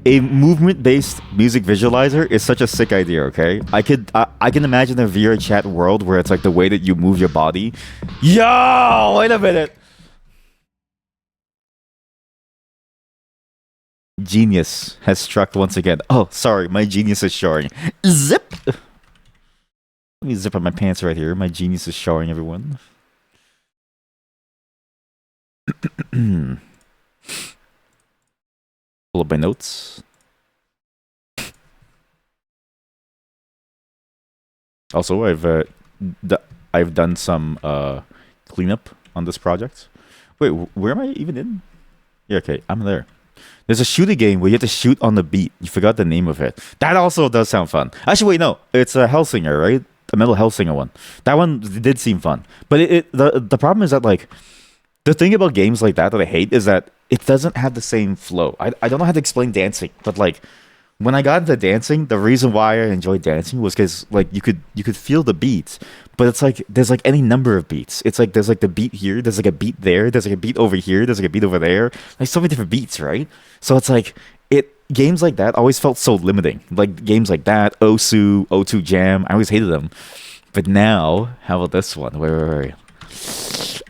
A movement-based music visualizer is such a sick idea, okay? I can imagine a VR chat world where it's like the way that you move your body. Yo! Wait a minute! Genius has struck once again. Oh, sorry, my genius is showing. Zip! Let me zip up my pants right here. My genius is showing, everyone. Pull up my notes. Also, I've done some cleanup on this project. Wait, where am I even in? Yeah, okay, I'm there. There's a shooting game where you have to shoot on the beat. You forgot the name of it. That also does sound fun. Actually, wait, no, it's a Hellsinger, right? A Metal Hellsinger one. That one did seem fun, but the problem is that like the thing about games like that I hate is that it doesn't have the same flow. I don't know how to explain dancing, but like when I got into dancing, the reason why I enjoyed dancing was because like you could feel the beats, but it's like there's like any number of beats. It's like there's like the beat here, there's like a beat there, there's like a beat over here, there's like a beat over there. Like so many different beats, right? So it's like games like that always felt so limiting. Like games like that, Osu, O2 Jam, I always hated them. But now, how about this one? Wait.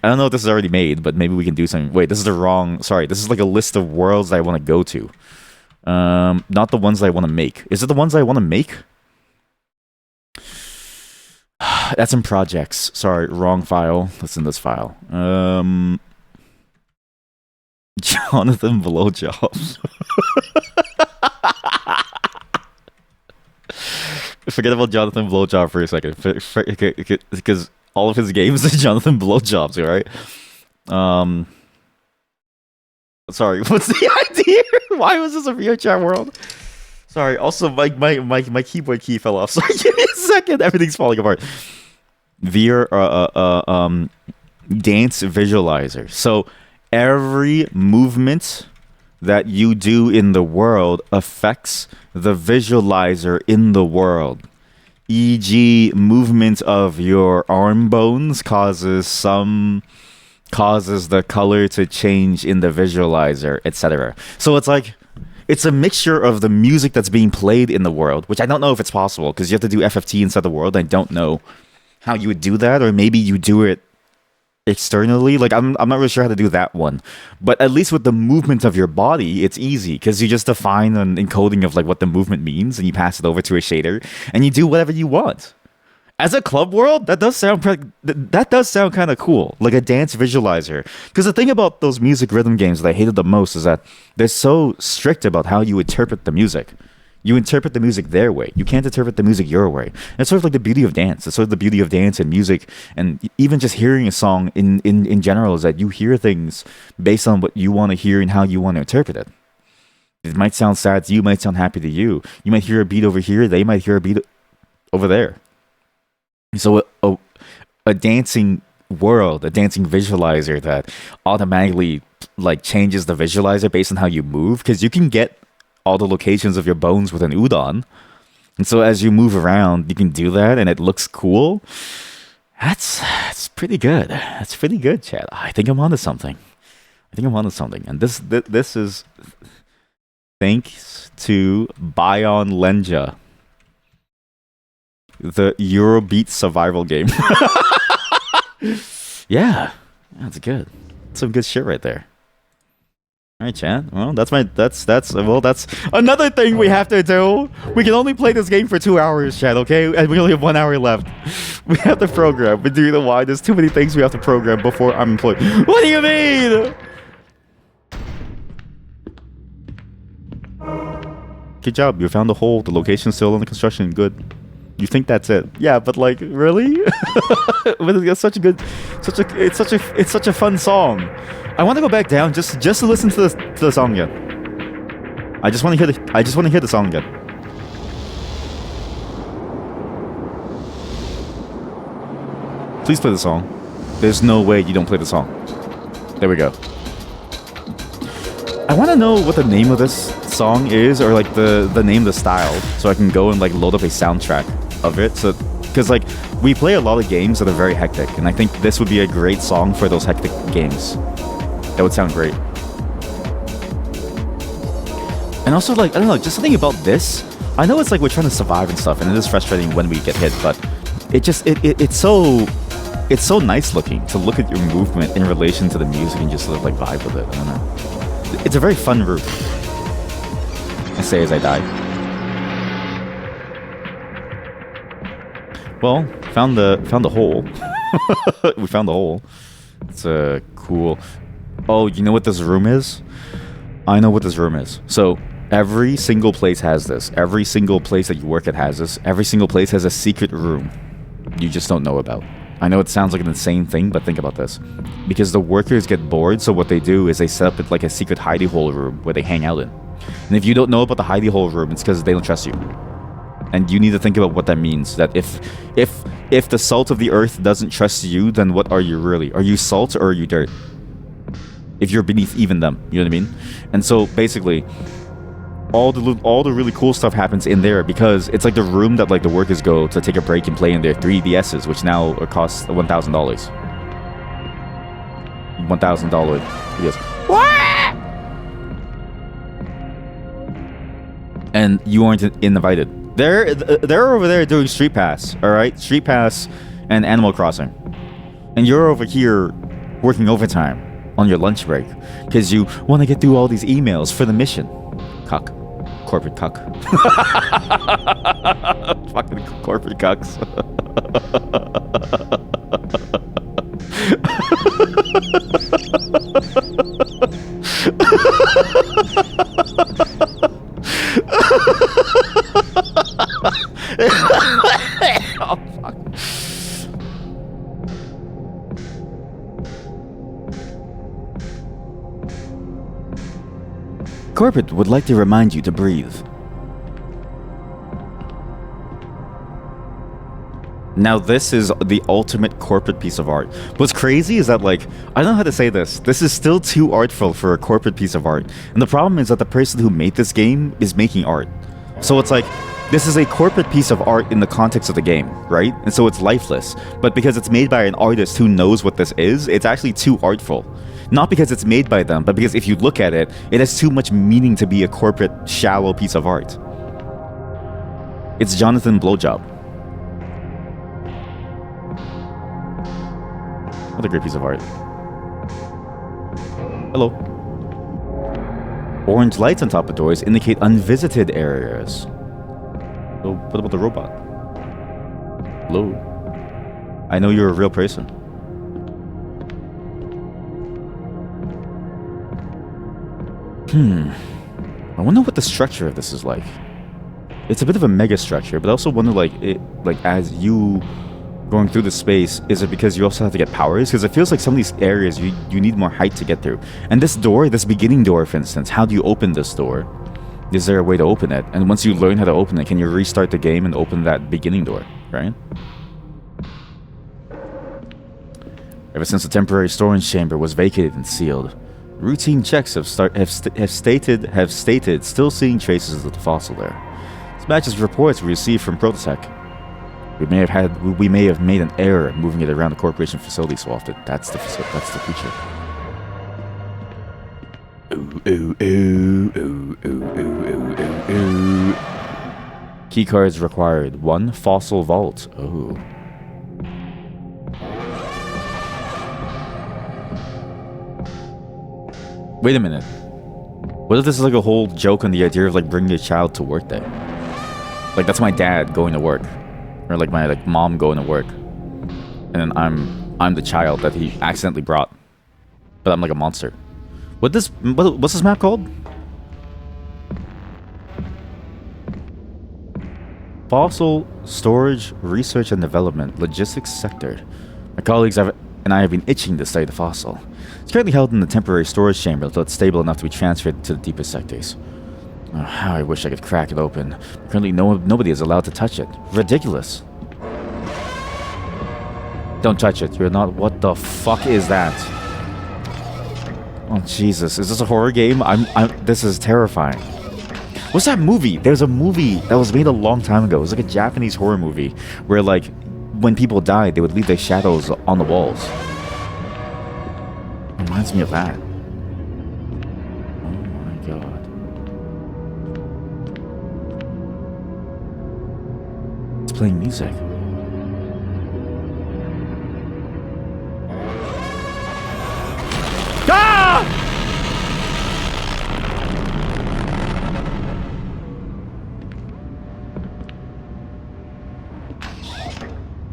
I don't know if this is already made, but maybe we can do something. Wait, this is the wrong... Sorry, this is like a list of worlds that I want to go to. Not the ones that I want to make. Is it the ones I want to make? That's in projects. Sorry, wrong file. That's in this file. Jonathan Blowjobs. Forget about Jonathan Blowjob for a second. Because all of his games are Jonathan Blowjobs, right? Sorry, what's the idea? Why was this a VR chat world? Sorry, also my keyboard key fell off. Sorry, give me a second. Everything's falling apart. VR dance visualizer. So every movement that you do in the world affects the visualizer in the world. E.g., movement of your arm bones causes the color to change in the visualizer, etc. So it's like it's a mixture of the music that's being played in the world, which I don't know if it's possible because you have to do FFT inside the world. I don't know how you would do that, or maybe you do it externally. Like I'm not really sure how to do that one, but at least with the movement of your body it's easy because you just define an encoding of like what the movement means and you pass it over to a shader and you do whatever you want. As a club world, that does sound kind of cool, like a dance visualizer. Because the thing about those music rhythm games that I hated the most is that they're so strict about how you interpret the music. You interpret the music their way. You can't interpret the music your way. It's sort of like the beauty of dance. It's sort of the beauty of dance and music, and even just hearing a song in general is that you hear things based on what you want to hear and how you want to interpret it. It might sound sad to you, might sound happy to you. You might hear a beat over here, they might hear a beat over there. So a dancing world, a dancing visualizer that automatically like changes the visualizer based on how you move, because you can get all the locations of your bones with an udon, and so as you move around you can do that and it looks cool. That's pretty good. That's pretty good, chat. I think I'm onto something. And this is thanks to BAIONLENJA, the Eurobeat survival game. Yeah, that's good. Some good shit right there. All right, chat. Well, that's another thing we have to do. We can only play this game for 2 hours, chat. Okay, and we only have 1 hour left. We have to program. But do you know why? There's too many things we have to program before I'm employed. What do you mean? Good job. You found the hole. The location's still under construction. Good. You think that's it? Yeah, but like, really? But it's such a good, it's such a fun song. I want to go back down just to listen to the song again. I just want to hear the song again. Please play the song. There's no way you don't play the song. There we go. I want to know what the name of this song is, or like the name of the style, so I can go and like load up a soundtrack of it. So, because like we play a lot of games that are very hectic, and I think this would be a great song for those hectic games. That would sound great. And also, like, I don't know, just something about this. I know it's like we're trying to survive and stuff, and it is frustrating when we get hit, but it's so nice looking to look at your movement in relation to the music and just sort of like vibe with it. I don't know. It's a very fun route. I say as I die. Well, found the hole. We found the hole. It's cool. Oh, you know what this room is? I know what this room is. So every single place has this. Every single place that you work at has this. Every single place has a secret room you just don't know about. I know it sounds like an insane thing, but think about this. Because the workers get bored, so what they do is they set up like a secret hidey hole room where they hang out in. And if you don't know about the hidey hole room, it's because they don't trust you. And you need to think about what that means. That if the salt of the earth doesn't trust you, then what are you really? Are you salt or are you dirt? If you're beneath even them, you know what I mean? And so basically, all the really cool stuff happens in there because it's like the room that like the workers go to take a break and play in their 3DSs, which now cost $1,000. $1,000. Yes. And you aren't invited. They're over there doing Street Pass, all right? Street Pass and Animal Crossing, and you're over here working overtime on your lunch break because you want to get through all these emails for the mission. Cuck. Corporate cuck. Fucking corporate cucks. Oh, fuck. Corporate would like to remind you to breathe. Now this is the ultimate corporate piece of art. What's crazy is that, like, I don't know how to say this. This is still too artful for a corporate piece of art. And the problem is that the person who made this game is making art. So it's like, this is a corporate piece of art in the context of the game, right? And so it's lifeless. But because it's made by an artist who knows what this is, it's actually too artful. Not because it's made by them, but because if you look at it, it has too much meaning to be a corporate, shallow piece of art. It's Jonathan Blowjob. What a great piece of art. Hello. Orange lights on top of doors indicate unvisited areas. So what about the robot? Hello. I know you're a real person. I wonder what the structure of this is like. It's a bit of a mega structure, but I also wonder, like, as you going through the space, is it because you also have to get powers? Because it feels like some of these areas you need more height to get through. And this door, this beginning door, for instance, how do you open this door? Is there a way to open it? And once you learn how to open it, can you restart the game and open that beginning door, right? Ever since the temporary storage chamber was vacated and sealed, routine checks have stated still seeing traces of the fossil there. This matches reports we received from Prototech. We may have made an error moving it around the corporation facility so often. That's the future. Ooh, ooh, ooh, ooh, ooh, ooh, ooh, ooh, ooh. Keycards required. 1 fossil vault. Oh. Wait a minute. What if this is like a whole joke on the idea of like bringing your child to work day? Like that's my dad going to work, or like my mom going to work, and then I'm the child that he accidentally brought, but I'm like a monster. What's this map called? Fossil storage, research and development, logistics sector. My colleagues and I have been itching to study the fossil. It's currently held in the temporary storage chamber until it's stable enough to be transferred to the deeper sectors. Oh, how I wish I could crack it open. Currently, nobody is allowed to touch it. Ridiculous. Don't touch it. You're not. What the fuck is that? Oh Jesus! Is this a horror game? This is terrifying. What's that movie? There's a movie that was made a long time ago. It was like a Japanese horror movie where, like, when people died, they would leave their shadows on the walls. Reminds me of that. Oh my god. It's playing music. Ah!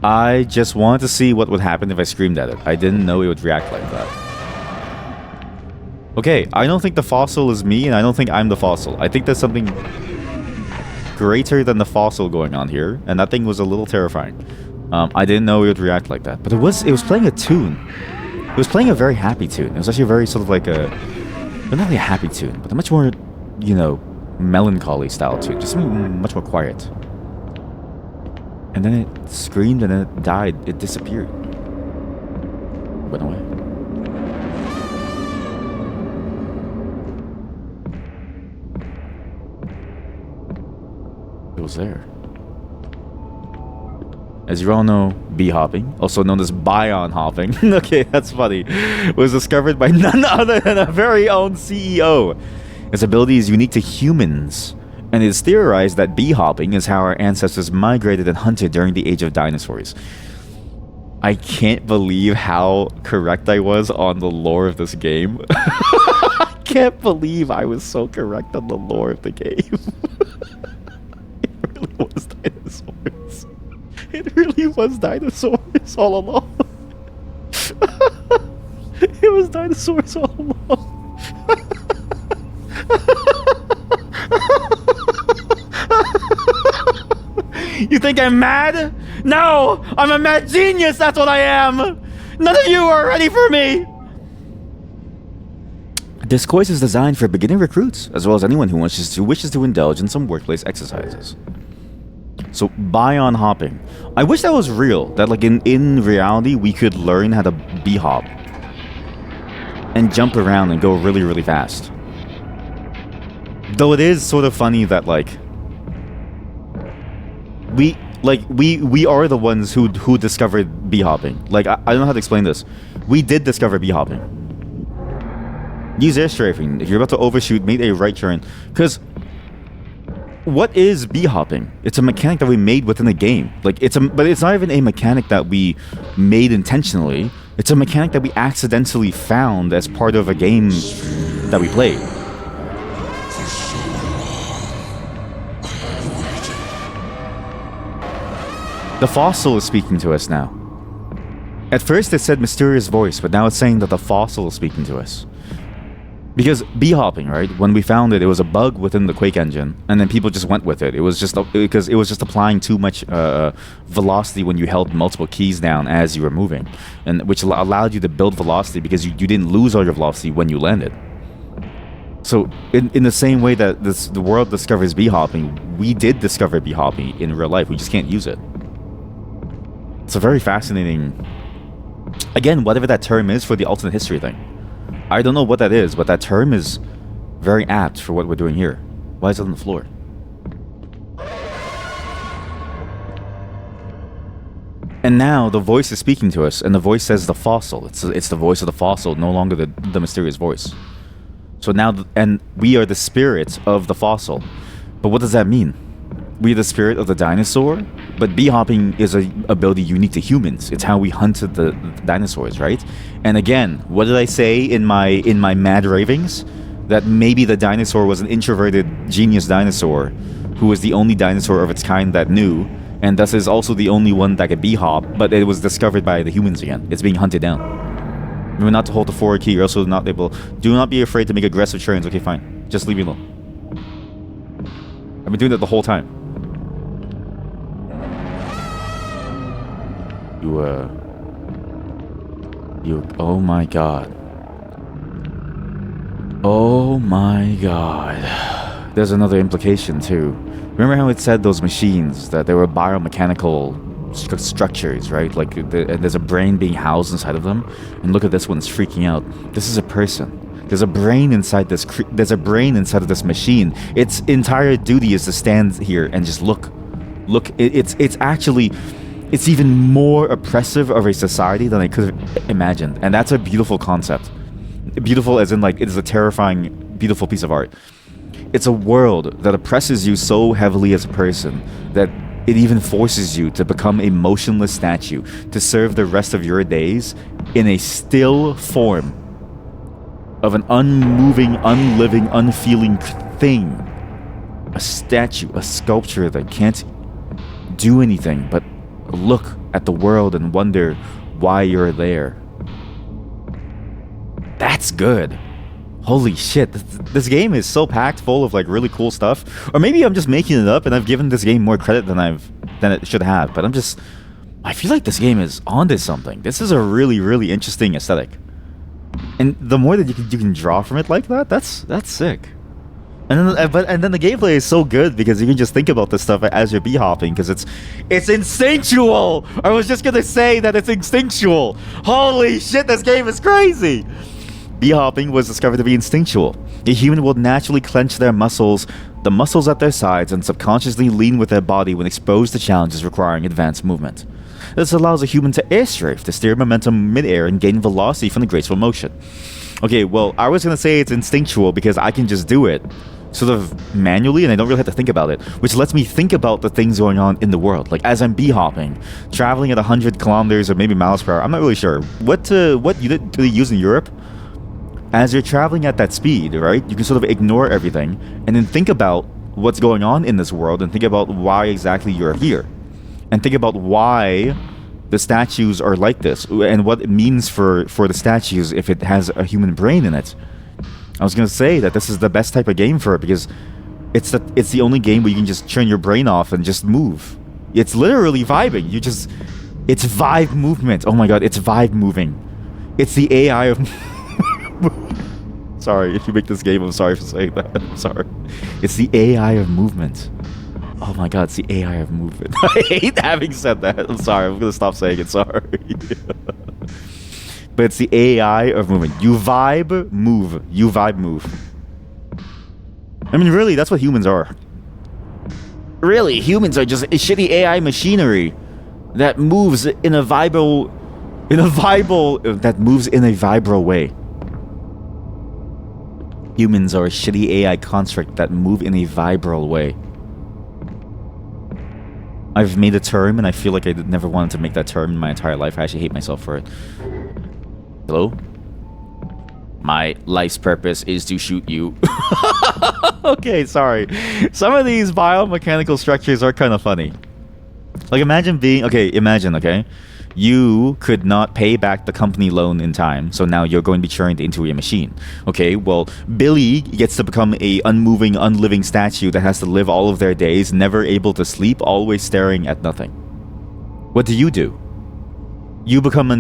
I just wanted to see what would happen if I screamed at it. I didn't know it would react like that. Okay, I don't think the fossil is me, and I don't think I'm the fossil. I think there's something greater than the fossil going on here, and that thing was a little terrifying. I didn't know it would react like that. But it was playing a tune. It was playing a very happy tune. It was actually a very sort of like a... not really a happy tune, but a much more, you know, melancholy style tune. Just something much more quiet. And then it screamed and then it died. It disappeared. It went away. It was there. As you all know, bee hopping, also known as bion hopping, okay, that's funny, was discovered by none other than our very own CEO. Its ability is unique to humans, and it is theorized that bee hopping is how our ancestors migrated and hunted during the age of dinosaurs. I can't believe how correct I was on the lore of this game. I can't believe I was so correct on the lore of the game. It really was dinosaurs. It really was dinosaurs all along. It was dinosaurs all along. You think I'm mad? No! I'm a mad genius, that's what I am! None of you are ready for me! This course is designed for beginning recruits, as well as anyone who wishes to indulge in some workplace exercises. So, bion hopping. I wish that was real, that like in reality we could learn how to bee hop. And jump around and go really, really fast. Though it is sort of funny that like... We are the ones who discovered bee hopping. Like, I don't know how to explain this. We did discover bee hopping. Use air strafing. If you're about to overshoot, make a right turn. Because... what is bee hopping? It's a mechanic that we made within the game. Like but it's not even a mechanic that we made intentionally. It's a mechanic that we accidentally found as part of a game that we played. The fossil is speaking to us now. At first it said mysterious voice, but now it's saying that the fossil is speaking to us. Because bee hopping, right? When we found it, it was a bug within the Quake engine, and then people just went with it. It was just because it was just applying too much velocity when you held multiple keys down as you were moving, and which allowed you to build velocity because you didn't lose all your velocity when you landed. So in the same way that the world discovers bee hopping, we did discover bee hopping in real life. We just can't use it. It's a very fascinating. Again, whatever that term is for the alternate history thing. I don't know what that is, but that term is very apt for what we're doing here. Why is it on the floor? And now the voice is speaking to us, and the voice says the fossil. It's the voice of the fossil, no longer the mysterious voice. So now, and we are the spirit of the fossil. But what does that mean? We are the spirit of the dinosaur? But bee hopping is an ability unique to humans. It's how we hunted the dinosaurs, right? And again, what did I say in my mad ravings? That maybe the dinosaur was an introverted genius dinosaur who was the only dinosaur of its kind that knew, and thus is also the only one that could bee hop, but it was discovered by the humans again. It's being hunted down. Remember not to hold the forward key, you're also not able... Do not be afraid to make aggressive turns. Okay, fine. Just leave me alone. I've been doing that the whole time. You, oh my god. Oh my god. There's another implication too. Remember how it said those machines, that they were biomechanical structures, right? Like there's a brain being housed inside of them. And look at this one, it's freaking out. This is a person. There's a brain inside this. There's a brain inside of this machine. Its entire duty is to stand here and just look. Look. It's actually, it's even more oppressive of a society than I could have imagined. And that's a beautiful concept. Beautiful as in like it is a terrifying, beautiful piece of art. It's a world that oppresses you so heavily as a person that it even forces you to become a motionless statue, to serve the rest of your days in a still form of an unmoving, unliving, unfeeling thing. A statue, a sculpture that can't do anything but look at the world and wonder why you're there. That's good. Holy shit, this game is so packed full of like really cool stuff. Or maybe I'm just making it up and I've given this game more credit than it should have. But I feel like this game is onto something. This is a really, really interesting aesthetic. And the more that you can draw from it like that, that's sick. And then the gameplay is so good because you can just think about this stuff as you're bee-hopping because it's instinctual. I was just gonna say that it's instinctual. Holy shit, this game is crazy. Bee-hopping was discovered to be instinctual. A human will naturally clench their muscles, the muscles at their sides, and subconsciously lean with their body when exposed to challenges requiring advanced movement. This allows a human to airstrafe, to steer momentum mid-air and gain velocity from the graceful motion. Okay, well, I was going to say it's instinctual because I can just do it sort of manually and I don't really have to think about it, which lets me think about the things going on in the world. Like as I'm bee-hopping, traveling at 100 kilometers or maybe miles per hour, I'm not really sure. What unit do they use in Europe? As you're traveling at that speed, right, you can sort of ignore everything and then think about what's going on in this world and think about why exactly you're here. And think about why the statues are like this and what it means for the statues if it has a human brain in it. I was going to say that this is the best type of game for it because it's the only game where you can just turn your brain off and just move. It's literally vibing. It's vibe movement. Oh my god, it's vibe moving. It's the AI of... Sorry, if you make this game, I'm sorry for saying that. I'm sorry. It's the AI of movement. Oh my god, it's the AI of movement. I hate having said that. I'm sorry, I'm gonna stop saying it, sorry. But it's the AI of movement. You vibe, move. You vibe, move. I mean, really, that's what humans are. Really, humans are just a shitty AI machinery that moves in a vibral way. Humans are a shitty AI construct that move in a vibral way. I've made a term and I feel like I never wanted to make that term in my entire life. I actually hate myself for it. Hello? My life's purpose is to shoot you. Okay, sorry. Some of these biomechanical structures are kind of funny. Like imagine, okay? You could not pay back the company loan in time, so now you're going to be turned into a machine. Okay, well, Billy gets to become a unmoving, unliving statue that has to live all of their days, never able to sleep, always staring at nothing. What do? You become a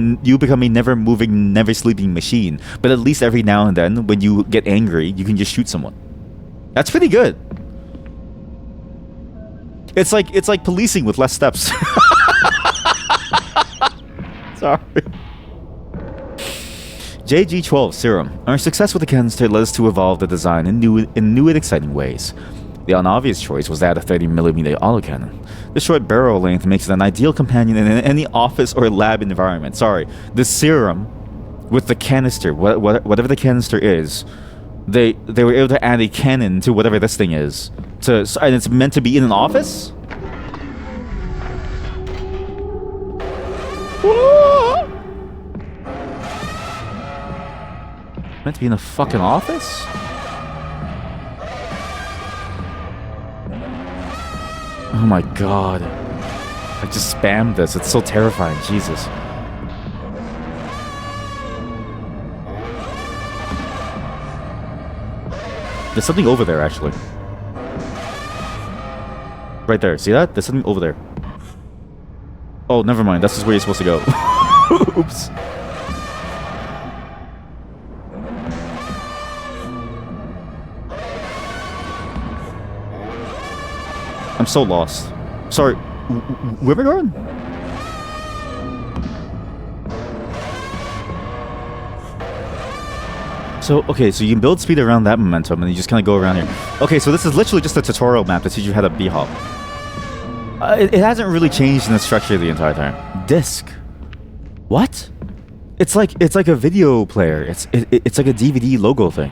never moving, never sleeping machine, but at least every now and then, when you get angry, you can just shoot someone. That's pretty good. It's like policing with less steps. Sorry. JG12 Serum. Our success with the canister led us to evolve the design in new and exciting ways. The unobvious choice was that of 30mm autocannon. The short barrel length makes it an ideal companion in any office or lab environment. Sorry, the serum with the canister, whatever the canister is, they were able to add a cannon to whatever this thing is. And it's meant to be in an office? Meant to be in a fucking office? Oh my god. I just spammed this. It's so terrifying. Jesus. There's something over there, actually. Right there. See that? There's something over there. Oh, never mind. This is where you're supposed to go. Oops. I'm so lost. Sorry. Where am I going? So, okay, so you can build speed around that momentum and you just kind of go around here. Okay, so this is literally just a tutorial map to teach you how to B-hop. It hasn't really changed in the structure the entire time. Disc. What? It's like a video player. It's like a DVD logo thing.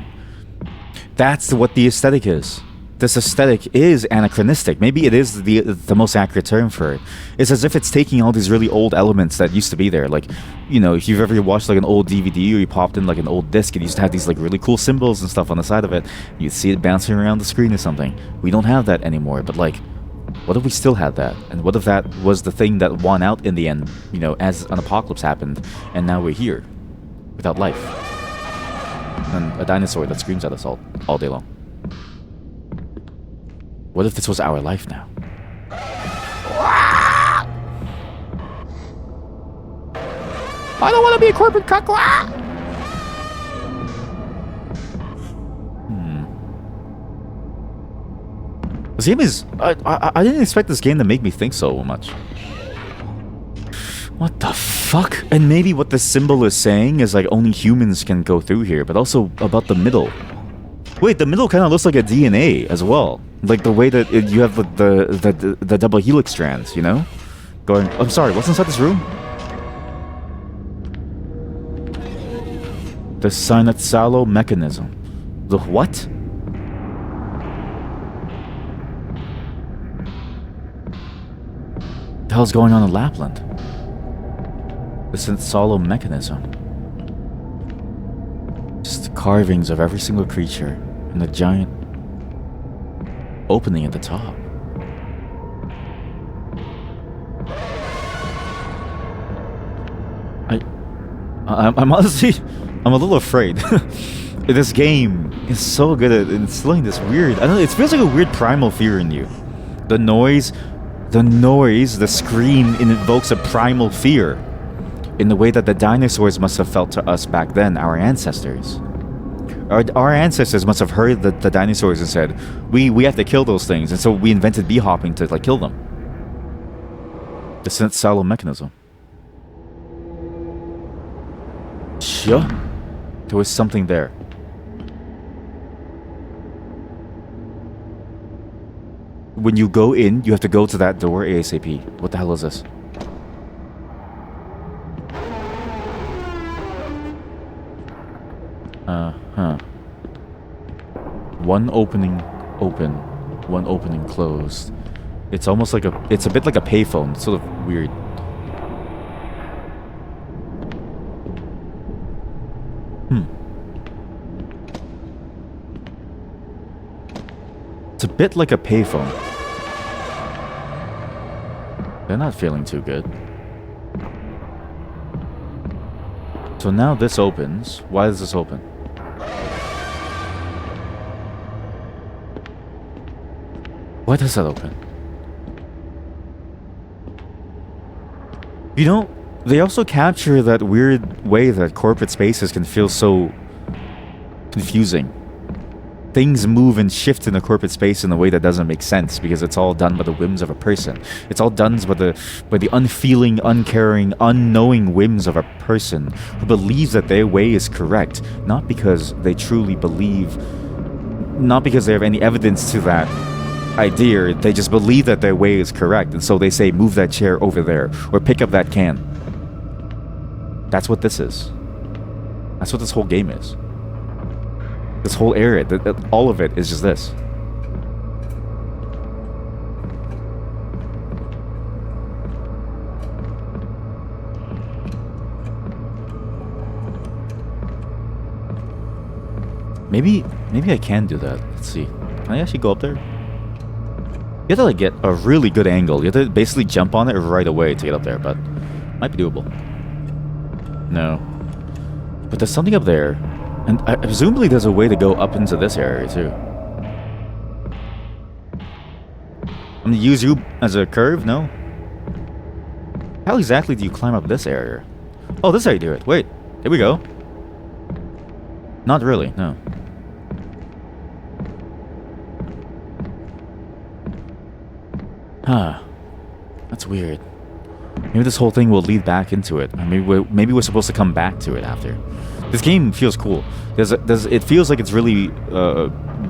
That's what the aesthetic is. This aesthetic is anachronistic. Maybe it is the most accurate term for it. It's as if it's taking all these really old elements that used to be there. Like, you know, if you've ever watched like an old DVD or you popped in like an old disc, it used to have these like really cool symbols and stuff on the side of it. You'd see it bouncing around the screen or something. We don't have that anymore, but like, what if we still had that? And what if that was the thing that won out in the end, you know, as an apocalypse happened, and now we're here, without life. And a dinosaur that screams at us all day long. What if this was our life now? I don't want to be a corporate cuck. This game is... I didn't expect this game to make me think so much. What the fuck? And maybe what the symbol is saying is like only humans can go through here, but also about the middle. Wait, the middle kind of looks like a DNA as well. Like the way that you have the double helix strands, you know? Going... I'm sorry, what's inside this room? The Sinetsalo mechanism. The what? What the hell's going on in Lapland? The Sinetsalo mechanism. Just carvings of every single creature and a giant opening at the top. I'm honestly, I'm a little afraid. This game is so good at instilling this weird, I don't know, it feels like a weird primal fear in you. The noise, the scream invokes a primal fear in the way that the dinosaurs must have felt to us back then, our ancestors. Our ancestors must have heard the dinosaurs and said, we have to kill those things, and so we invented bee-hopping to like kill them. The Sinetsalo mechanism. Sure. There was something there. When you go in, you have to go to that door ASAP. What the hell is this? One opening open, one opening closed. It's almost like it's a bit like a payphone. It's sort of weird. It's a bit like a payphone. They're not feeling too good. So now this opens. Why does this open? Why does that open? You know, they also capture that weird way that corporate spaces can feel so confusing. Things move and shift in a corporate space in a way that doesn't make sense because it's all done by the whims of a person. It's all done by the unfeeling, uncaring, unknowing whims of a person who believes that their way is correct, not because they truly believe, not because they have any evidence to that idea. They just believe that their way is correct, and so they say, move that chair over there, or pick up that can. That's what this is. That's what this whole game is. This whole area, all of it is just this. Maybe I can do that. Let's see. Can I actually go up there? You have to like get a really good angle. You have to basically jump on it right away to get up there, but might be doable. No. But there's something up there. And presumably there's a way to go up into this area too. I'm gonna use you as a curve? No? How exactly do you climb up this area? Oh, this is how you do it. Wait, here we go. Not really, no. Huh. That's weird. Maybe this whole thing will lead back into it. Maybe we're supposed to come back to it after. This game feels cool. It feels like it's really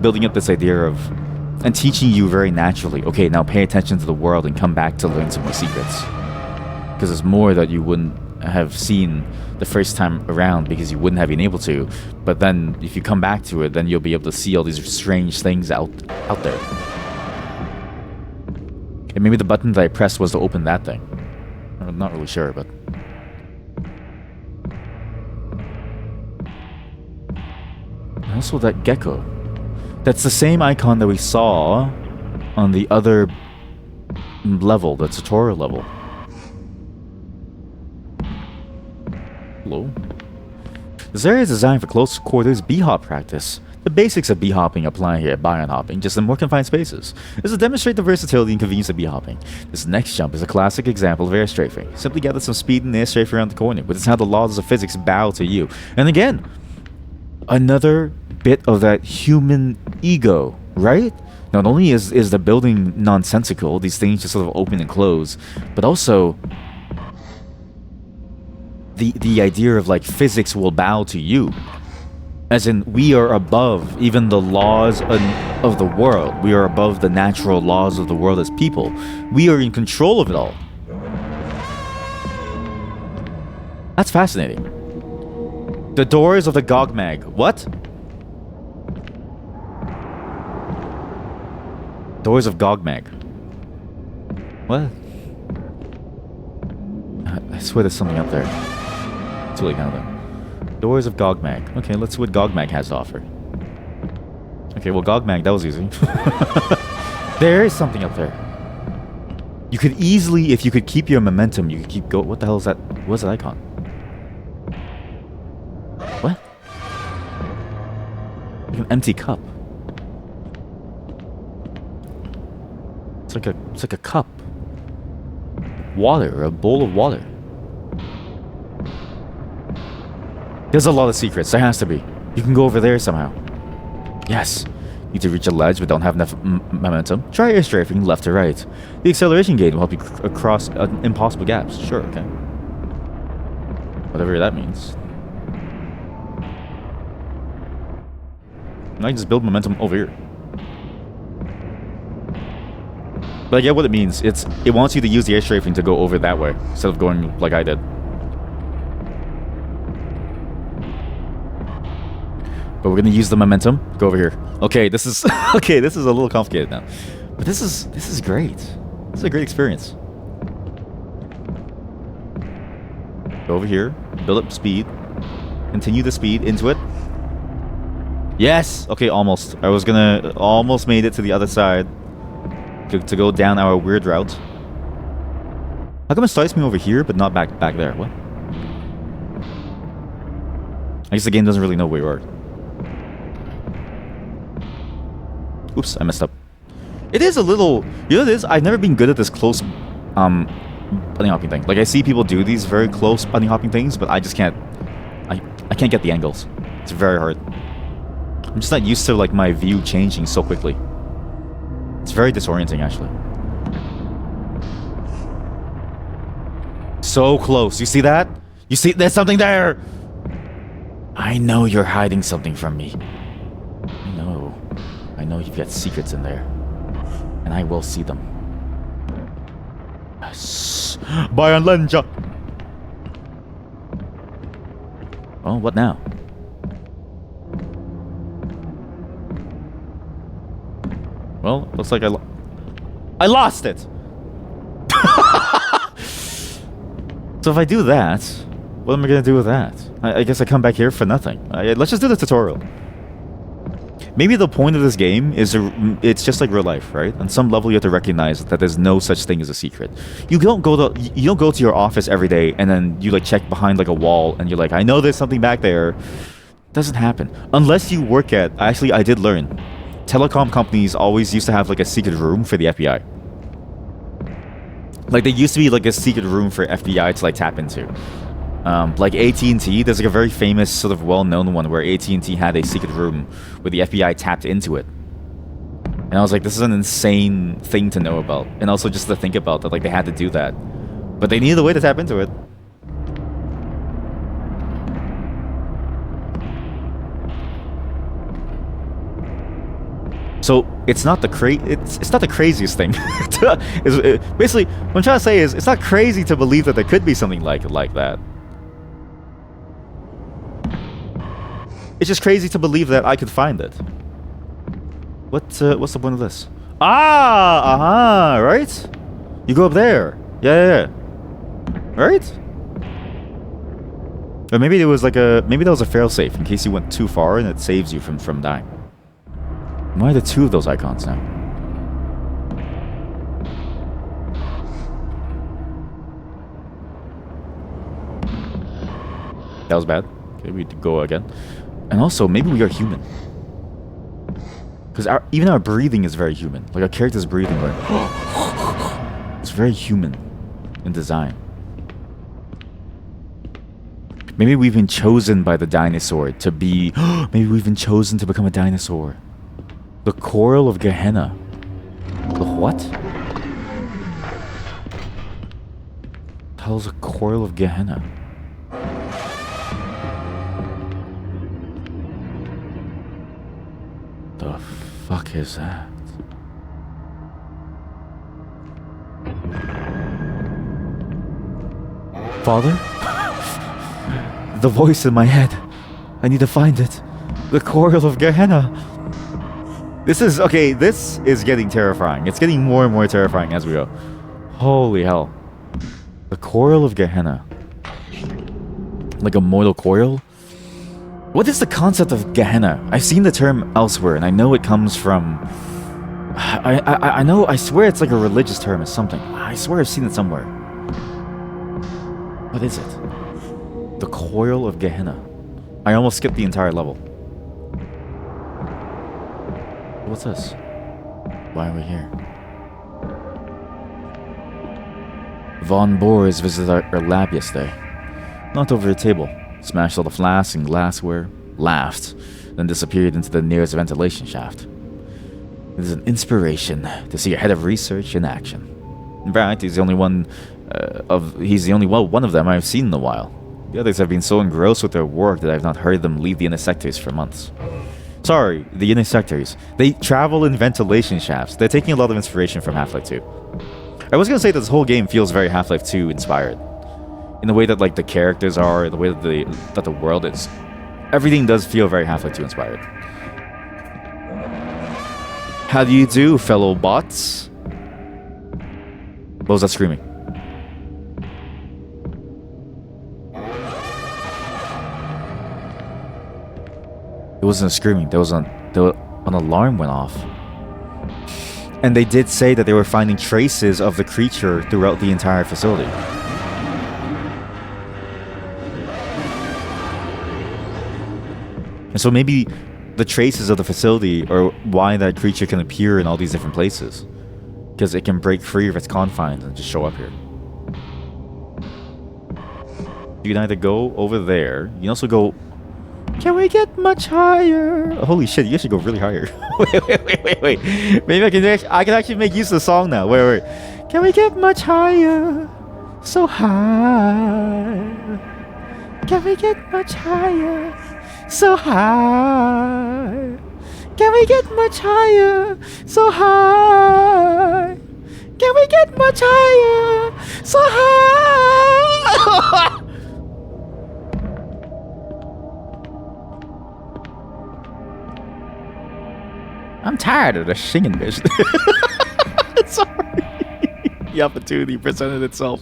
building up this idea of and teaching you very naturally. Okay, now pay attention to the world and come back to learn some more secrets. Because there's more that you wouldn't have seen the first time around because you wouldn't have been able to. But then if you come back to it, then you'll be able to see all these strange things out there. And maybe the button that I pressed was to open that thing. I'm not really sure, but... Also that gecko. That's the same icon that we saw on the other level, the tutorial level. Hello? This area is designed for close quarters b-hop practice. The basics of b-hopping apply here at Bion hopping, just in more confined spaces. This will demonstrate the versatility and convenience of b-hopping. This next jump is a classic example of air strafing. Simply gather some speed and air strafe around the corner, but it's how the laws of physics bow to you. And again, another bit of that human ego, right? Not only is the building nonsensical, these things just sort of open and close, but also the idea of like physics will bow to you. As in, we are above even the laws of the world. We are above the natural laws of the world as people. We are in control of it all. That's fascinating. The doors of the Gogmag. What? Doors of Gogmag. What? I swear there's something up there. It's really kind of there. Doors of Gogmag. Okay, let's see what Gogmag has to offer. Okay, well, Gogmag, that was easy. There is something up there. You could easily, if you could keep your momentum, you could keep going. What the hell is that? What's that icon? What? Like an empty cup. It's like a cup. Water, a bowl of water. There's a lot of secrets. There has to be. You can go over there somehow. Yes. You need to reach a ledge but don't have enough momentum. Try air strafing left to right. The acceleration gain will help you across impossible gaps. Sure, okay. Whatever that means. Now I can just build momentum over here. But I get what it means. It wants you to use the air strafing to go over that way instead of going like I did. But we're gonna use the momentum. Go over here. Okay, this is okay. This is a little complicated now, but this is great. This is a great experience. Go over here. Build up speed. Continue the speed into it. Yes. Okay, almost. I was gonna almost made it to the other side to go down our weird route. How come it starts me over here but not back there? What? I guess the game doesn't really know where we are. Oops, I messed up. It is a little... You know what it is? I've never been good at this close bunny hopping thing. Like, I see people do these very close bunny hopping things, but I just can't... I can't get the angles. It's very hard. I'm just not used to, like, my view changing so quickly. It's very disorienting, actually. So close. You see that? You see... There's something there! I know you're hiding something from me. I know you've got secrets in there. And I will see them. Yes. BAIONLENJA! Well, what now? Well, looks like I lost it! So if I do that, what am I gonna do with that? I guess I come back here for nothing. Let's just do the tutorial. Maybe the point of this game is it's just like real life, right? On some level, you have to recognize that there's no such thing as a secret. You don't go to your office every day and then you like check behind like a wall and you're like, I know there's something back there. It doesn't happen unless you work at. Actually, I did learn. Telecom companies always used to have like a secret room for the FBI. Like there used to be like a secret room for FBI to like tap into. Like AT&T, there's like a very famous sort of well-known one where AT&T had a secret room where the FBI tapped into it. And I was like, this is an insane thing to know about. And also just to think about that, like they had to do that. But they needed a way to tap into it. So it's not the it's not the craziest thing. Basically, what I'm trying to say is it's not crazy to believe that there could be something like that. It's just crazy to believe that I could find it. What's the point of this? Ah, right? You go up there. Yeah. Right? Or maybe there was like maybe that was a failsafe in case you went too far and it saves you from dying. Why are there two of those icons now? That was bad. Okay, we go again. And also, maybe we are human. Because even our breathing is very human. Like our character's breathing, like it's very human in design. Maybe we've been chosen by the dinosaur to be. Maybe we've been chosen to become a dinosaur. The coil of Gehenna. The what? The hell's a coil of Gehenna? The fuck is that? Father? The voice in my head. I need to find it. The coil of Gehenna. This is getting terrifying. It's getting more and more terrifying as we go. Holy hell. The coil of Gehenna. Like a mortal coil? What is the concept of Gehenna? I've seen the term elsewhere, and I know it comes from... I swear it's like a religious term or something. I swear I've seen it somewhere. What is it? The coil of Gehenna. I almost skipped the entire level. What's this? Why are we here? Von Boers visited our lab yesterday. Knocked over the table, smashed all the flasks and glassware, laughed, then disappeared into the nearest ventilation shaft. It is an inspiration to see a head of research in action. In fact, he's the only one of them I've seen in a while. The others have been so engrossed with their work that I've not heard them leave the inner sectors for months. Sorry, the inner sectors. They travel in ventilation shafts. They're taking a lot of inspiration from Half-Life 2. I was gonna say that this whole game feels very Half-Life 2 inspired. In the way that like the characters are, the way that the world is. Everything does feel very Half-Life 2 inspired. How do you do, fellow bots? What was that screaming? It wasn't a screaming. There was an alarm went off. And they did say that they were finding traces of the creature throughout the entire facility. And so maybe the traces of the facility are why that creature can appear in all these different places. Because it can break free of its confines and just show up here. You can either go over there. You can also go... Can we get much higher? Holy shit, you should go really higher. wait. Maybe I can actually make use of the song now. Wait. Can we get much higher? So high. Can we get much higher? So high. Can we get much higher? So high. Can we get much higher? So high. I'm tired of the singing, bitch. Sorry. The opportunity presented itself.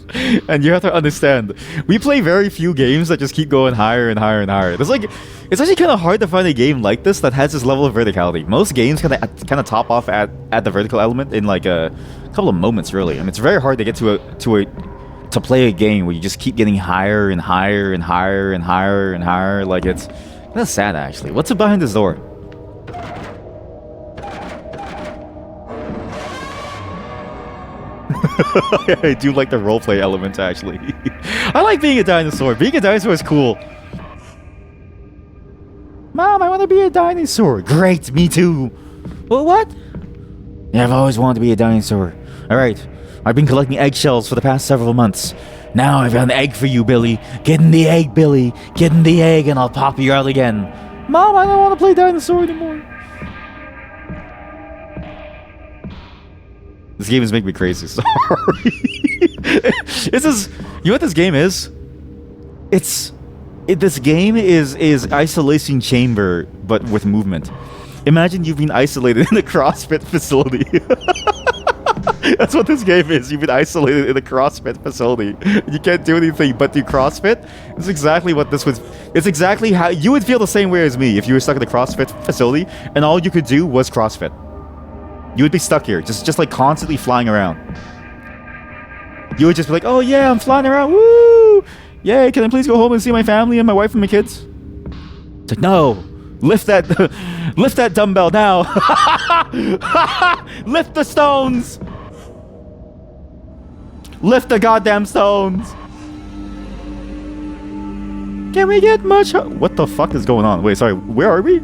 And you have to understand, we play very few games that just keep going higher and higher and higher. It's actually kind of hard to find a game like this that has this level of verticality. Most games kind of top off at the vertical element in like a couple of moments, really. I mean, it's very hard to get to play a game where you just keep getting higher and higher and higher and higher and higher. Like, it's kind of sad, actually. What's behind this door? I do like the roleplay element, actually. I like being a dinosaur. Being a dinosaur is cool. Mom, I want to be a dinosaur. Great, me too. Well, what? Yeah, I've always wanted to be a dinosaur. All right, I've been collecting eggshells for the past several months. Now I found an egg for you, Billy. Get in the egg, Billy. Get in the egg and I'll pop you out again. Mom, I don't want to play dinosaur anymore. This game is making me crazy. Sorry. This is... You know what this game is? This game is Isolation Chamber, but with movement. Imagine you've been isolated in a CrossFit facility. That's what this game is. You've been isolated in a CrossFit facility. You can't do anything but do CrossFit. It's exactly what this was. It's exactly how you would feel the same way as me if you were stuck in a CrossFit facility and all you could do was CrossFit. You would be stuck here, just like constantly flying around. You would just be like, oh yeah, I'm flying around. Woo! Yay, can I please go home and see my family and my wife and my kids? It's like, no. Lift that dumbbell now. Lift the stones. Lift the goddamn stones. Can we get much? What the fuck is going on? Wait, sorry. Where are we?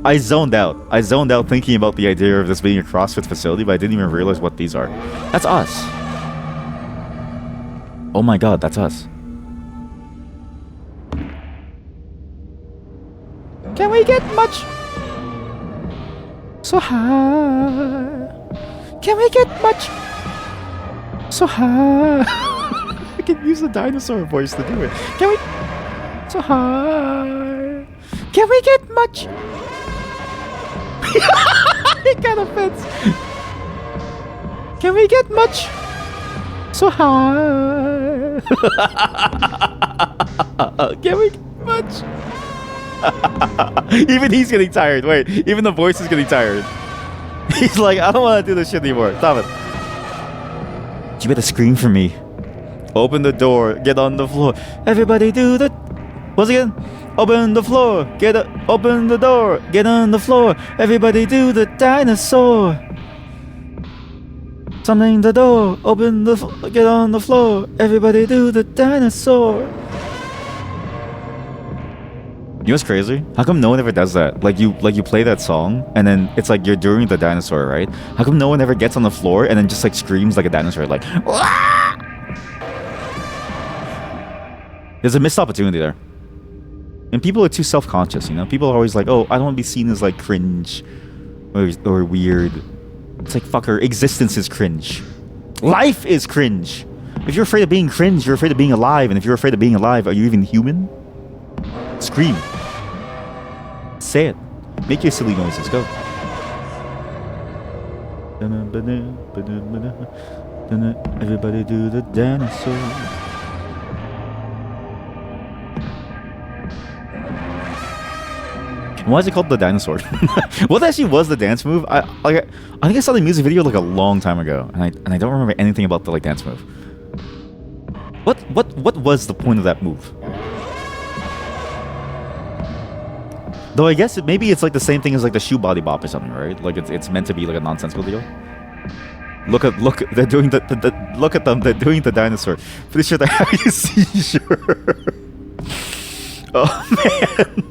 I zoned out. I zoned out thinking about the idea of this being a CrossFit facility, but I didn't even realize what these are. That's us. Oh my god, that's us. Can we get much? So high. Can we get much? So high. I can use the dinosaur voice to do it. Can we? So high. Can we get much? It kind of fits. Can we get much? So high. Can we get much? Even he's getting tired. Wait, even the voice is getting tired. He's like, I don't want to do this shit anymore. Stop it. You better scream for me. Open the door. Get on the floor. Everybody do the... What's it again? Open the floor. Open the door. Get on the floor. Everybody do the dinosaur. Something the door. Open the... Get on the floor. Everybody do the dinosaur. You know what's crazy? How come no one ever does that? Like you play that song and then it's like you're doing the dinosaur, right? How come no one ever gets on the floor and then just like screams like a dinosaur, like Wah! There's a missed opportunity there. And people are too self-conscious, you know? People are always like, oh, I don't want to be seen as like cringe or weird. It's like, fucker, existence is cringe. Life is cringe. If you're afraid of being cringe, you're afraid of being alive. And if you're afraid of being alive, are you even human? Scream. Say it. Make your silly noises. Go. Everybody do the dinosaur. Why is it called the dinosaur? What actually was the dance move? I think I saw the music video like a long time ago, and I don't remember anything about the like dance move. What was the point of that move? Though I guess maybe it's like the same thing as like the shoe body bop or something, right? Like it's meant to be like a nonsensical deal. Look, they're doing look at them, they're doing the dinosaur. Pretty sure they're having a seizure. Oh man.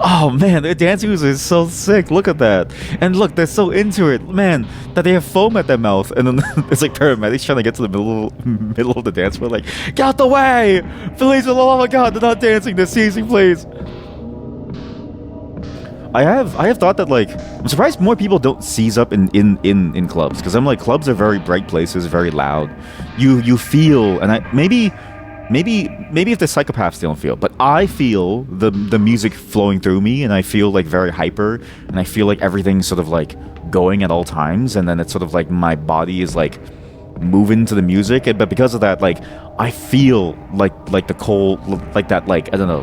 Oh man, their dance moves are so sick. Look at that. And look, they're so into it, man, that they have foam at their mouth. And then it's like paramedics trying to get to the middle of the dance floor, like, get out the way! Please, oh my god, they're not dancing, they're seizing, please. I have thought that, like, I'm surprised more people don't seize up in clubs, because I'm like, clubs are very bright places, very loud. You feel, and maybe if the psychopaths don't feel, but I feel the music flowing through me, and I feel like very hyper, and I feel like everything's sort of like going at all times, and then it's sort of like my body is like moving to the music, but because of that, like I feel like the cold, like that, like I don't know,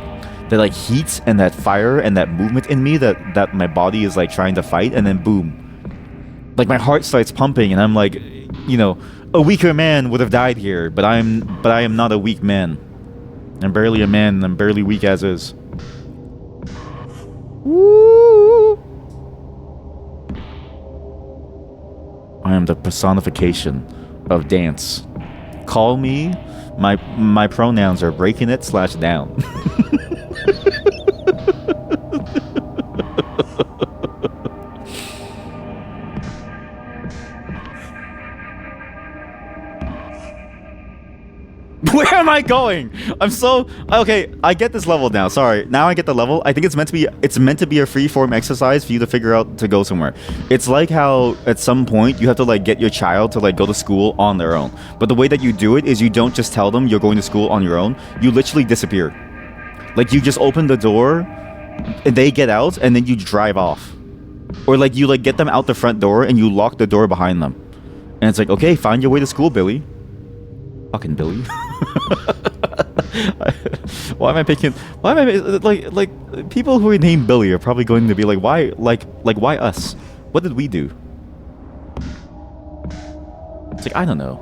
that like heat and that fire and that movement in me that my body is like trying to fight, and then boom, like my heart starts pumping, and I'm like, you know, a weaker man would have died here, but I am not a weak man. I'm barely a man. I'm barely weak as is. Woo! I am the personification of dance. Call me. My pronouns are breaking it / down. Where am I going? I'm so okay. I get this level now. Sorry, now I get the level. I think it's meant to be. It's meant to be a free-form exercise for you to figure out to go somewhere. It's like how at some point you have to like get your child to like go to school on their own. But the way that you do it is you don't just tell them you're going to school on your own. You literally disappear. Like you just open the door, and they get out, and then you drive off, or like you like get them out the front door and you lock the door behind them, and it's like, okay, find your way to school, Billy. Fucking Billy. Why am I picking? Why am I like people who are named Billy are probably going to be like, why why us? What did we do? It's like, I don't know.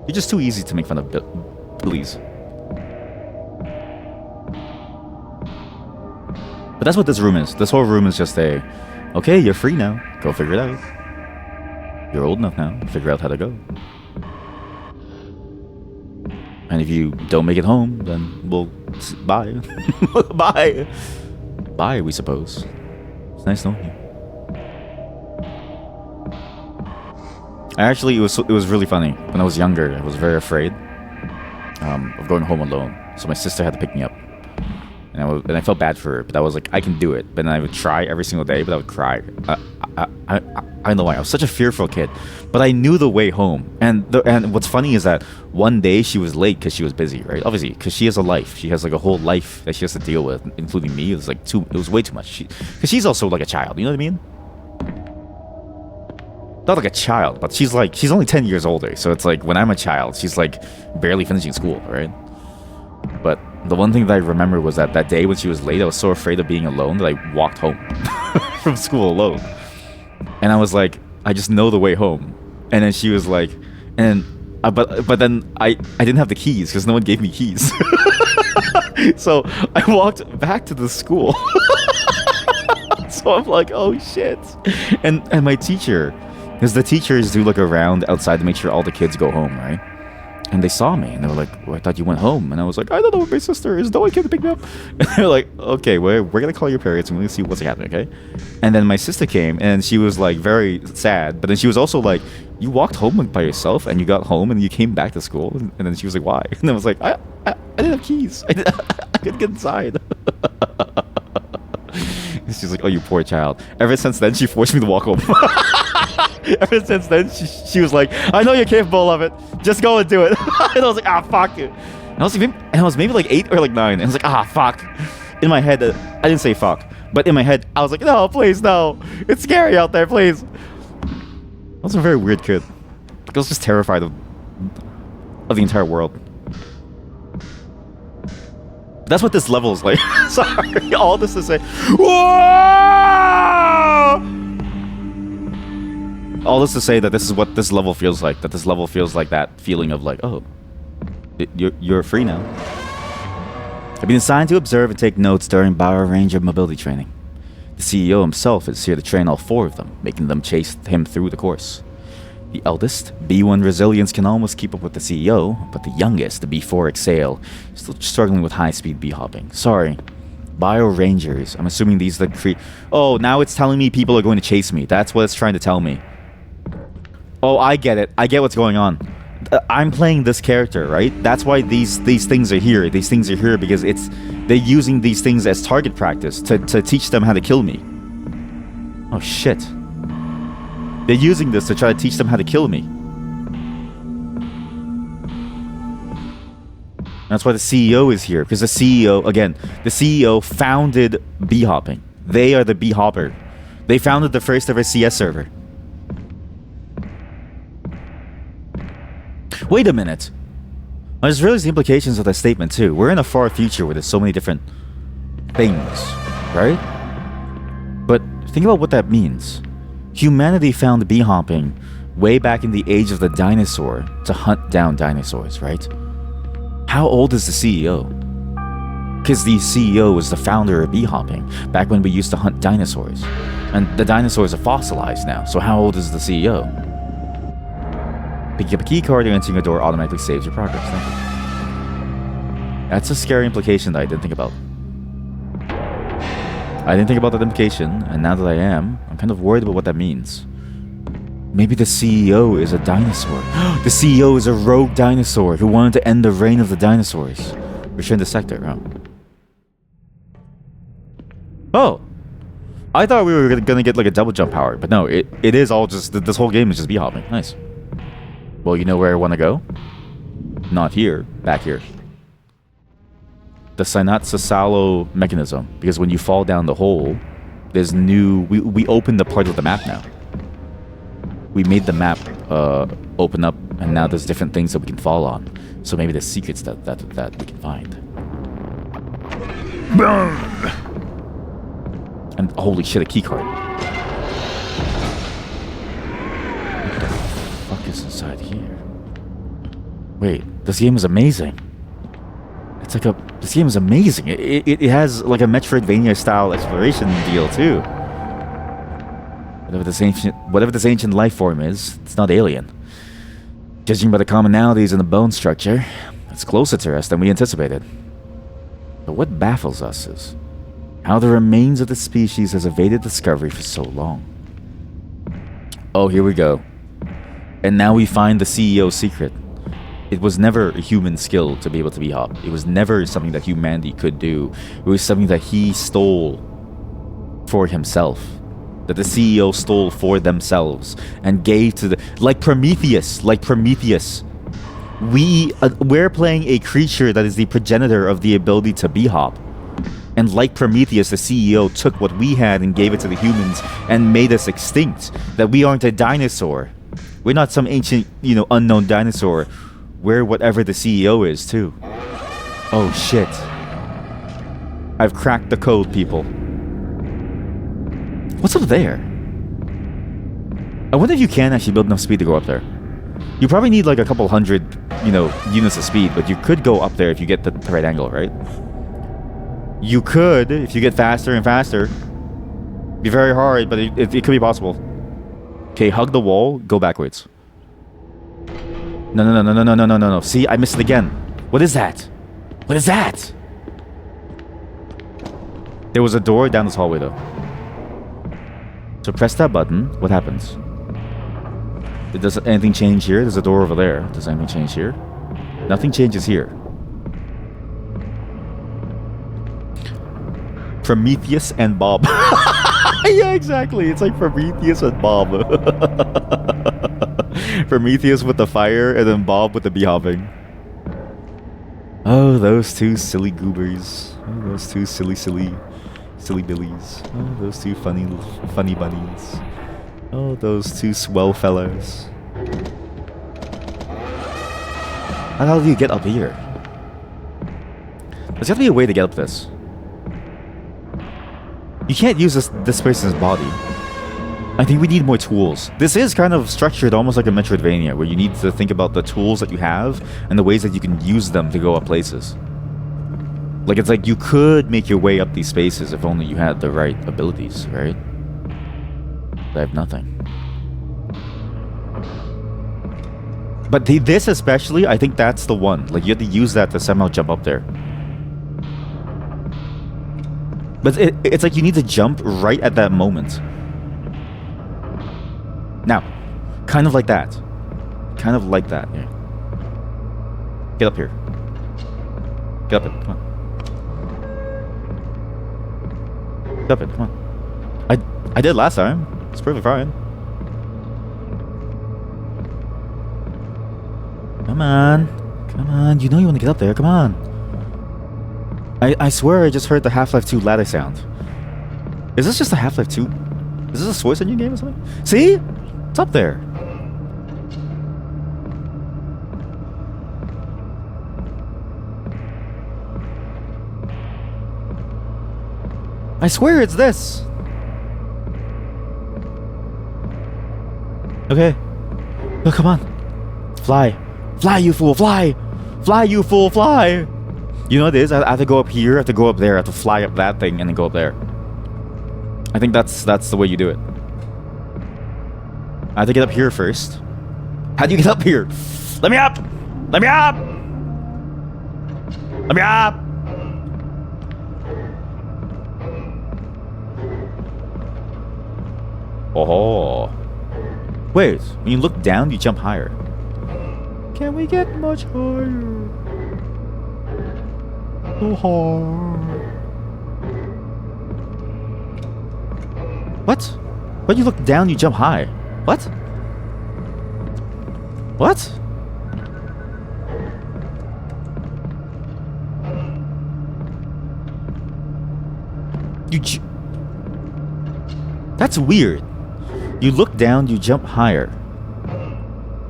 You're just too easy to make fun of, Billies. But that's what this room is. This whole room is just a, okay, you're free now. Go figure it out. You're old enough now. Figure out how to go. And if you don't make it home, then we'll bye. Bye. Bye, we suppose. It's nice knowing you. Actually, it was really funny. When I was younger, I was very afraid of going home alone. So my sister had to pick me up. And I felt bad for her, but I was like, I can do it. But then I would try every single day, but I would cry. I don't know why. I was such a fearful kid, but I knew the way home. And what's funny is that one day she was late because she was busy, right? Obviously, because she has a life. She has like a whole life that she has to deal with, including me. It was like it was way too much. Because she's also like a child. You know what I mean? Not like a child, but she's only 10 years older. So it's like when I'm a child, she's like barely finishing school, right? But the one thing that I remember was that day when she was late, I was so afraid of being alone that I walked home from school alone. And I was like, I just know the way home. And then she was like, but then I didn't have the keys because no one gave me keys. So I walked back to the school. So I'm like, oh shit. And my teacher, because the teachers do look around outside to make sure all the kids go home, right? And they saw me and they were like, well, I thought you went home. And I was like, I don't know where my sister is. No one came to pick me up. And they're like, okay, we're going to call your parents and we're going to see what's happening, okay? And then my sister came and she was like very sad. But then she was also like, you walked home by yourself and you got home and you came back to school. And then she was like, why? And I was like, I didn't have keys. I couldn't get inside. She's like, oh, you poor child. Ever since then, she forced me to walk home. Ever since then, she was like, I know you're capable of it. Just go and do it. And I was like, ah, fuck it. And I was maybe like 8 or like 9. And I was like, ah, fuck. In my head, I didn't say fuck. But in my head, I was like, no, please, no. It's scary out there, please. I was a very weird kid. I was just terrified of the entire world. That's what this level is like. Sorry, all this to say. Whoa! All this to say that this is what this level feels like. That this level feels like that feeling of like, oh, you're free now. I've been assigned to observe and take notes during BAIONLENJA mobility training. The CEO himself is here to train all 4 of them, making them chase him through the course. The eldest, B1 Resilience, can almost keep up with the CEO, but the youngest, the B4 Exhale, is still struggling with high-speed B-hopping. Sorry. BioRangers. I'm assuming these are the Oh, now it's telling me people are going to chase me. That's what it's trying to tell me. Oh, I get it. I get what's going on. I'm playing this character, right? That's why these things are here. These things are here because they're using these things as target practice to teach them how to kill me. Oh, shit. They're using this to try to teach them how to kill me. That's why the CEO is here. Because the CEO, again, the CEO founded B-hopping. They are the B-hopper. They founded the first ever CS server. Wait a minute. I just realized the implications of that statement too. We're in a far future where there's so many different things, right? But think about what that means. Humanity found bee-hopping way back in the age of the dinosaur to hunt down dinosaurs, right? How old is the CEO? Because the CEO was the founder of bee-hopping back when we used to hunt dinosaurs. And the dinosaurs are fossilized now, so how old is the CEO? Picking up a key card and entering a door automatically saves your progress. Thank you. That's a scary implication that I didn't think about. I didn't think about that implication, and now that I am, I'm kind of worried about what that means. Maybe the CEO is a dinosaur. The CEO is a rogue dinosaur who wanted to end the reign of the dinosaurs. Return the sector, huh? Oh! I thought we were gonna get like a double jump power, but no, it is all just, this whole game is just b-hopping. Nice. Well, you know where I want to go? Not here, back here. The Sinat-Sasalo mechanism, because when you fall down the hole, there's new... We opened the part of the map now. We made the map open up, and now there's different things that we can fall on. So maybe there's secrets that we can find. Boom! And holy shit, a keycard. What the fuck is inside here? Wait, this game is amazing. It's like this game is amazing. It has like a Metroidvania style exploration deal too. Whatever this ancient life form is, it's not alien. Judging by the commonalities in the bone structure, it's closer to us than we anticipated. But what baffles us is how the remains of the species has evaded discovery for so long. Oh, here we go. And now we find the CEO's secret. It was never a human skill to be able to b-hop. It was never something that humanity could do. It was something that he stole for himself. That the CEO stole for themselves and gave to the... Like Prometheus. We're playing a creature that is the progenitor of the ability to b-hop. And like Prometheus, the CEO took what we had and gave it to the humans and made us extinct. That we aren't a dinosaur. We're not some ancient, unknown dinosaur. We're whatever the CEO is, too. Oh, shit. I've cracked the code, people. What's up there? I wonder if you can actually build enough speed to go up there. You probably need like a couple hundred, units of speed, but you could go up there if you get the right angle, right? You could, if you get faster and faster. Be very hard, but it could be possible. Okay, hug the wall, go backwards. No. See, I missed it again. What is that? What is that? There was a door down this hallway, though. So press that button. What happens? Does anything change here? There's a door over there. Does anything change here? Nothing changes here. Prometheus and Bob. Yeah, exactly. It's like Prometheus and Bob. Prometheus with the fire, and then Bob with the b-hopping. Oh, those two silly goobers. Oh, those two silly billies. Oh, those two funny bunnies. Oh, those two swell fellows. How the hell do you get up here? There's gotta be a way to get up this. You can't use this person's body. I think we need more tools. This is kind of structured almost like a Metroidvania, where you need to think about the tools that you have and the ways that you can use them to go up places. Like, it's like you could make your way up these spaces if only you had the right abilities, right? But I have nothing. But this especially, I think that's the one. Like, you have to use that to somehow jump up there. But it's like you need to jump right at that moment. Now, kind of like that. Kind of like that, yeah. Get up here. Get up it, come on. Get up it, come on. I did last time. It's perfectly fine. Come on. Come on. You know you want to get up there. Come on. I swear I just heard the Half-Life 2 ladder sound. Is this just a Half-Life 2? Is this a Source Engine game or something? See? It's up there. I swear it's this. Okay. Oh, come on. Fly. Fly, you fool, fly! Fly, you fool, fly! You know what it is? I have to go up here, I have to go up there, I have to fly up that thing and then go up there. I think that's the way you do it. I have to get up here first. How do you get up here? Let me up! Let me up! Let me up! Oh. Wait, when you look down, you jump higher. Can we get much higher? So hard. What? When you look down, you jump high. What? What? That's weird. You look down, you jump higher.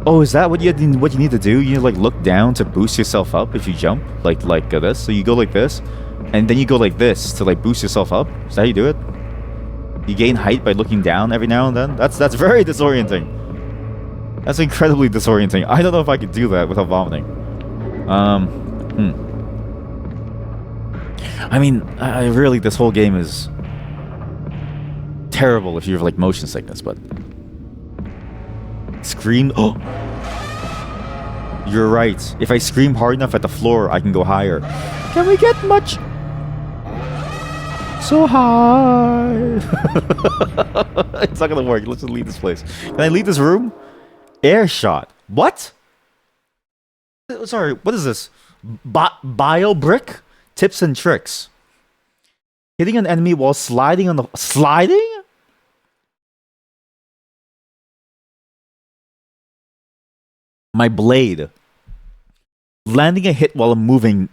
Oh, is that what you need to do? You like look down to boost yourself up if you jump, like this. So you go like this, and then you go like this to like boost yourself up. Is that how you do it? You gain height by looking down every now and then. That's very disorienting. That's incredibly disorienting. I don't know if I could do that without vomiting. I mean, really, this whole game is terrible if you have like motion sickness, but scream. Oh, you're right. If I scream hard enough at the floor, I can go higher. Can we get much? So high. It's not gonna work. Let's just leave this place. Can I leave this room? Air shot. What? Sorry, what is this? Bio brick? Tips and tricks. Hitting an enemy while sliding on the... Sliding? My blade. Landing a hit while moving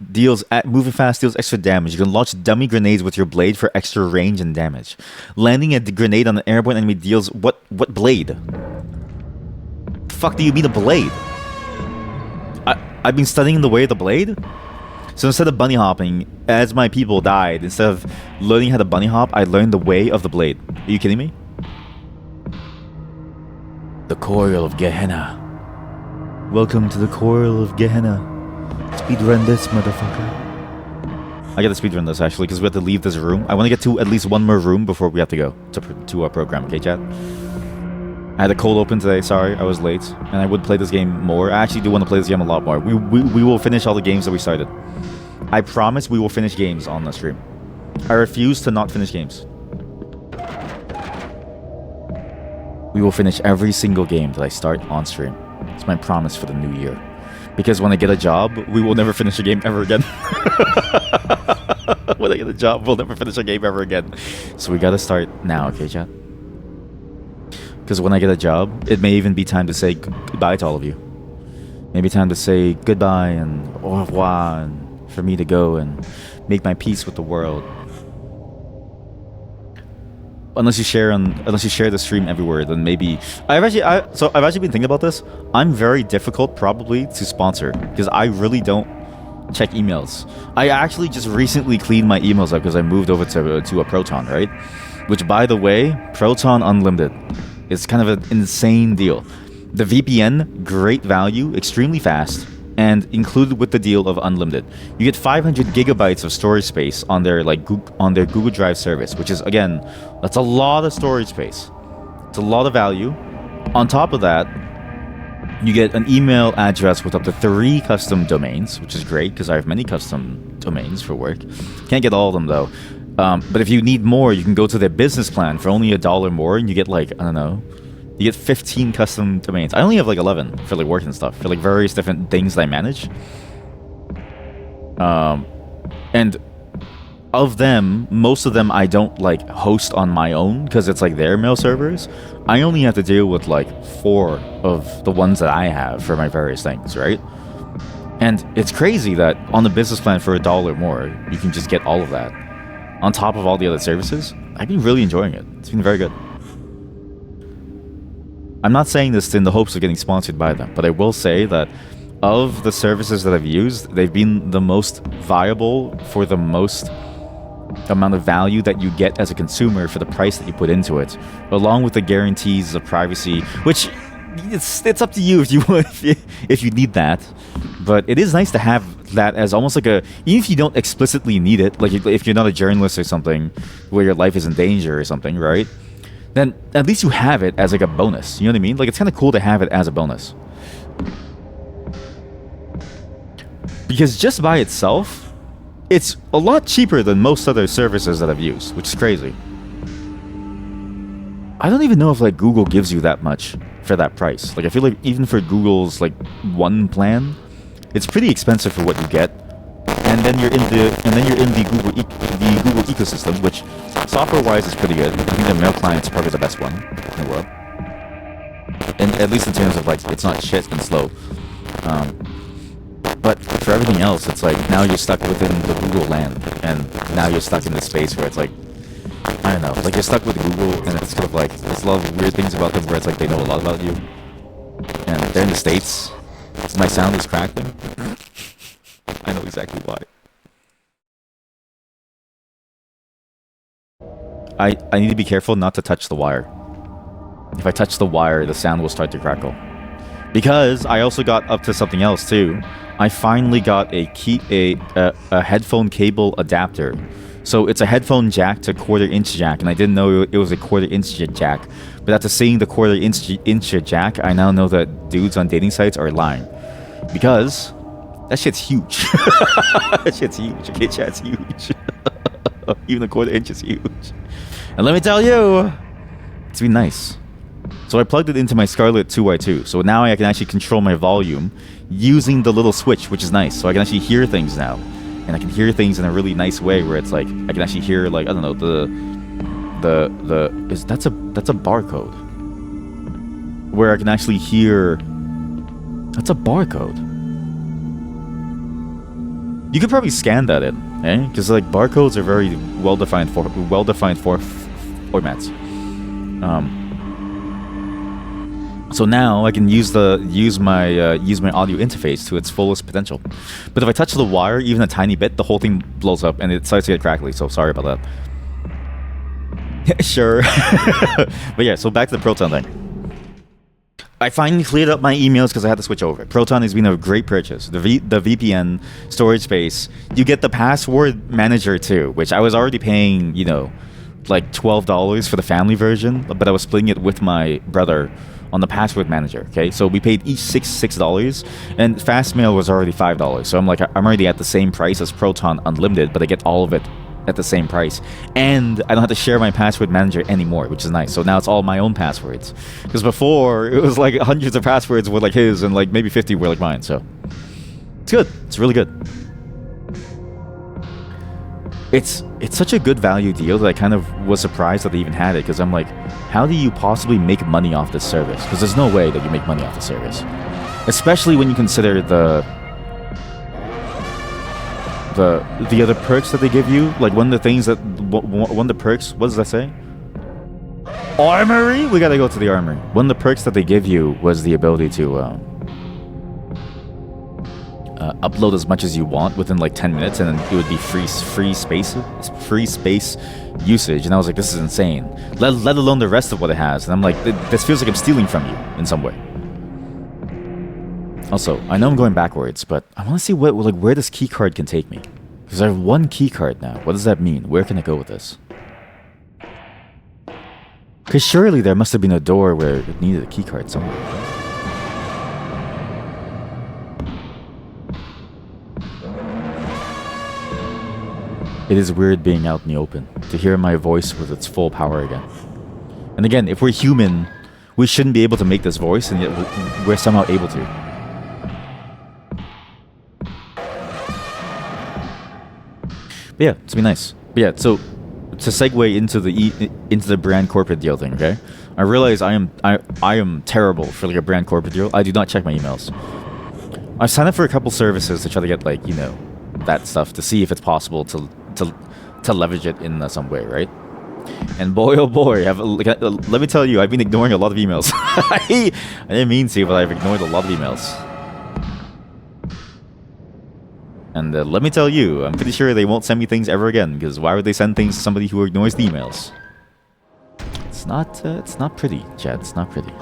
fast deals extra damage. You can launch dummy grenades with your blade for extra range and damage. Landing a grenade on an airborne enemy deals... What blade? The fuck do you mean a blade? I've been studying the way of the blade? So instead of bunny hopping, as my people died, instead of learning how to bunny hop, I learned the way of the blade. Are you kidding me? The coil of Gehenna. Welcome to the coil of Gehenna. Speedrun this, motherfucker. I gotta speedrun this actually, because we have to leave this room. I want to get to at least one more room before we have to go to our program, okay, chat? I had a cold open today, sorry, I was late. And I would play this game more. I actually do want to play this game a lot more. We will finish all the games that we started. I promise we will finish games on the stream. I refuse to not finish games. We will finish every single game that I start on stream. It's my promise for the new year. Because when I get a job, we will never finish a game ever again. When I get a job, we'll never finish a game ever again. So we gotta start now, okay, chat? Because when I get a job, it may even be time to say goodbye to all of you. Maybe time to say goodbye and au revoir, and for me to go and make my peace with the world. Unless you share the stream everywhere, then maybe I've actually been thinking about this. I'm very difficult probably to sponsor because I really don't check emails. I actually just recently cleaned my emails up because I moved over to a Proton, right? Which, by the way, Proton Unlimited. It's kind of an insane deal. The VPN, great value, extremely fast, and included with the deal of unlimited. You get 500 gigabytes of storage space on their Google Drive service, which is, again, that's a lot of storage space. It's a lot of value. On top of that, you get an email address with up to 3 custom domains, which is great because I have many custom domains for work. Can't get all of them though. But if you need more, you can go to their business plan for only $1 more, and you get like, I don't know, you get 15 custom domains. I only have like 11 for like work and stuff, for like various different things that I manage. And of them, most of them I don't like host on my own because it's like their mail servers. I only have to deal with like 4 of the ones that I have for my various things, right? And it's crazy that on the business plan for $1 more, you can just get all of that. On top of all the other services, I've been really enjoying it. It's been very good. I'm not saying this in the hopes of getting sponsored by them, but I will say that of the services that I've used, they've been the most viable for the most amount of value that you get as a consumer for the price that you put into it, along with the guarantees of privacy, which it's up to you if you need that. But it is nice to have that as almost like a, even if you don't explicitly need it, like if you're not a journalist or something where your life is in danger or something, right? Then at least you have it as like a bonus. You know what I mean? Like it's kind of cool to have it as a bonus. Because just by itself, it's a lot cheaper than most other services that I've used, which is crazy. I don't even know if like Google gives you that much for that price. Like I feel like even for Google's like one plan, it's pretty expensive for what you get. And then you're in the Google ecosystem, which software-wise is pretty good. I think the mail client's probably the best one in the world. And at least in terms of like it's not shit and slow. But for everything else, it's like now you're stuck within the Google land, and now you're stuck in this space where it's like, I don't know, like you're stuck with Google, and it's sort of like there's a lot of weird things about them where it's like they know a lot about you, and they're in the States. My sound is crackling. I know exactly why. I need to be careful not to touch the wire. If I touch the wire, the sound will start to crackle. Because I also got up to something else too. I finally got a headphone cable adapter. So it's a headphone jack to quarter-inch jack, and I didn't know it was a quarter-inch jack. But after seeing the quarter-inch jack, I now know that dudes on dating sites are lying. Because that shit's huge. That shit's huge. Okay, chat's huge. Even a quarter-inch is huge. And let me tell you, it's been nice. So I plugged it into my Scarlett 2Y2. So now I can actually control my volume using the little switch, which is nice. So I can actually hear things now. And I can hear things in a really nice way where it's like I can actually hear like I don't know that's a barcode. Where I can actually hear that's a barcode. You could probably scan that in, eh? Because like barcodes are very well-defined formats. So now I can use my audio interface to its fullest potential. But if I touch the wire even a tiny bit, the whole thing blows up and it starts to get crackly. So sorry about that. Sure. But yeah, so back to the Proton thing. I finally cleared up my emails because I had to switch over. Proton has been a great purchase. The VPN storage space. You get the password manager too, which I was already paying, you know, like $12 for the family version, but I was splitting it with my brother on the password manager. Okay, so we paid each $6, and Fastmail was already $5. So I'm like, I'm already at the same price as Proton Unlimited, but I get all of it at the same price, and I don't have to share my password manager anymore, which is nice. So now it's all my own passwords, because before it was like hundreds of passwords were like his and like maybe 50 were like mine. So it's good. It's really good. It's such a good value deal that I kind of was surprised that they even had it, because I'm like, how do you possibly make money off this service? Because there's no way that you make money off the service, especially when you consider the other perks that they give you. Like one of the perks, what does that say? Armory? We gotta go to the armory. One of the perks that they give you was the ability to upload as much as you want within like 10 minutes, and then it would be free space usage. And I was like, this is insane. Let alone the rest of what it has. And I'm like, this feels like I'm stealing from you in some way. Also, I know I'm going backwards, but I want to see where this keycard can take me. Because I have one keycard now. What does that mean? Where can I go with this? Because surely there must have been a door where it needed a keycard somewhere. It is weird being out in the open, to hear my voice with its full power again. And again, if we're human, we shouldn't be able to make this voice, and yet we're somehow able to. But yeah, it's been nice. But yeah, so to segue into the brand corporate deal thing, okay? I realize I am terrible for like a brand corporate deal. I do not check my emails. I've signed up for a couple services to try to get like, you know, that stuff to see if it's possible to leverage it in some way, right? And boy, oh boy, let me tell you, I've been ignoring a lot of emails. I didn't mean to, but I've ignored a lot of emails. And let me tell you, I'm pretty sure they won't send me things ever again, because why would they send things to somebody who ignores the emails? It's not pretty, Chad. It's not pretty.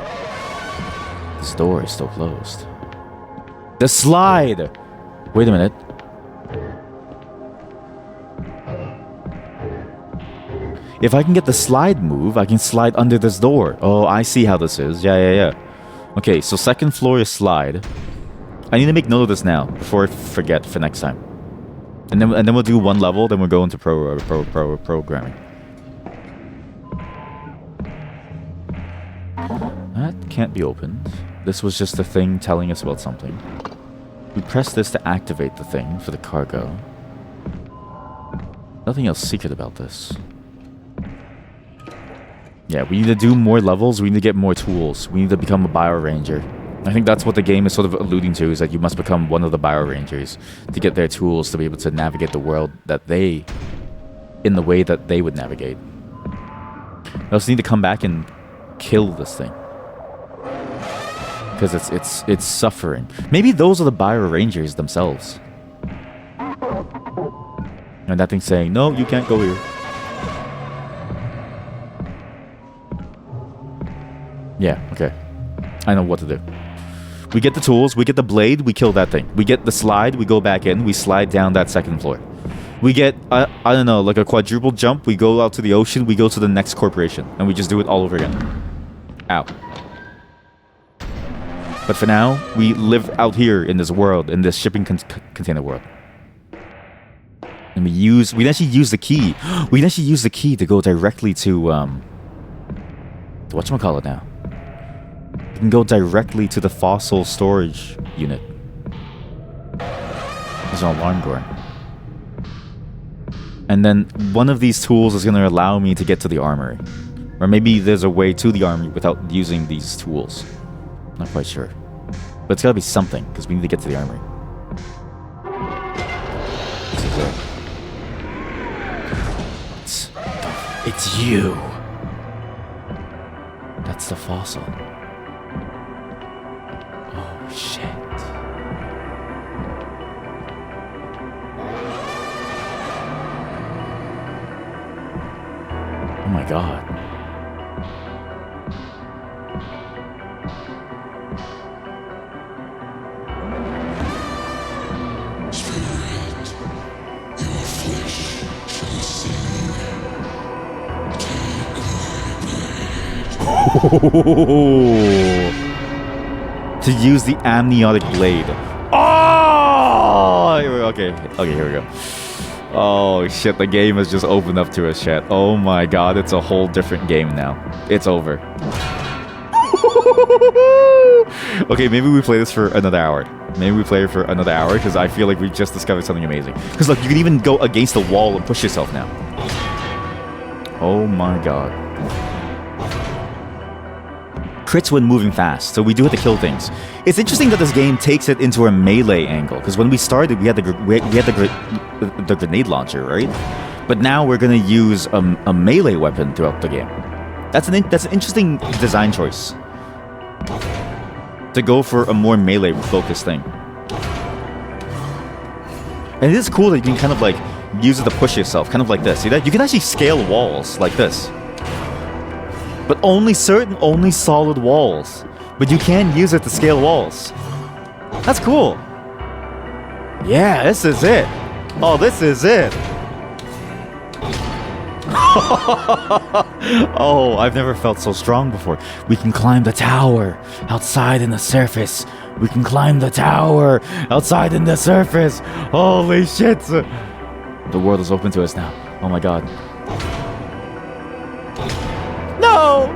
This door is still closed. The slide! Wait a minute. If I can get the slide move, I can slide under this door. Oh, I see how this is. Yeah. Okay, so second floor is slide. I need to make note of this now before I forget for next time. And then we'll do one level, then we'll go into programming. That can't be opened. This was just a thing telling us about something. We press this to activate the thing for the cargo. Nothing else secret about this. Yeah, we need to do more levels. We need to get more tools. We need to become a Bio Ranger. I think that's what the game is sort of alluding to, is that you must become one of the Bio Rangers to get their tools to be able to navigate the world that they... in the way that they would navigate. I also need to come back and kill this thing. Because it's suffering. Maybe those are the Bio Rangers themselves. And that thing's saying, no, you can't go here. Yeah, okay. I know what to do. We get the tools, we get the blade, we kill that thing. We get the slide, we go back in, we slide down that second floor. We get, I don't know, like a quadruple jump, we go out to the ocean, we go to the next corporation. And we just do it all over again. Ow. But for now, we live out here in this world, in this shipping container world. And we actually use the key. We actually use the key to go directly to, whatchamacallit now? We can go directly to the fossil storage unit. There's an alarm going. And then one of these tools is going to allow me to get to the armory. Or maybe there's a way to the armory without using these tools. Not quite sure. But it's gotta be something, because we need to get to the armory. This is it. It's you! That's the fossil. Oh, shit. Oh my god. To use the amniotic blade. Oh! Okay, here we go. Oh shit, the game has just opened up to us, chat. Oh my god, it's a whole different game now. It's over. Okay, maybe we play this for another hour. Maybe we play it for another hour, because I feel like we just discovered something amazing. Because look, you can even go against the wall and push yourself now. Oh my god. Crits when moving fast, so we do have to kill things. It's interesting that this game takes it into a melee angle, because when we started, we had the grenade launcher, right? But now we're gonna use a melee weapon throughout the game. That's an interesting design choice. To go for a more melee focused thing. And it is cool that you can kind of like use it to push yourself, kind of like this. See that? You can actually scale walls like this. But only solid walls. But you can use it to scale walls. That's cool. Yeah, this is it. Oh, this is it. Oh, I've never felt so strong before. We can climb the tower outside in the surface. We can climb the tower outside in the surface. Holy shit. The world is open to us now. Oh my god. No!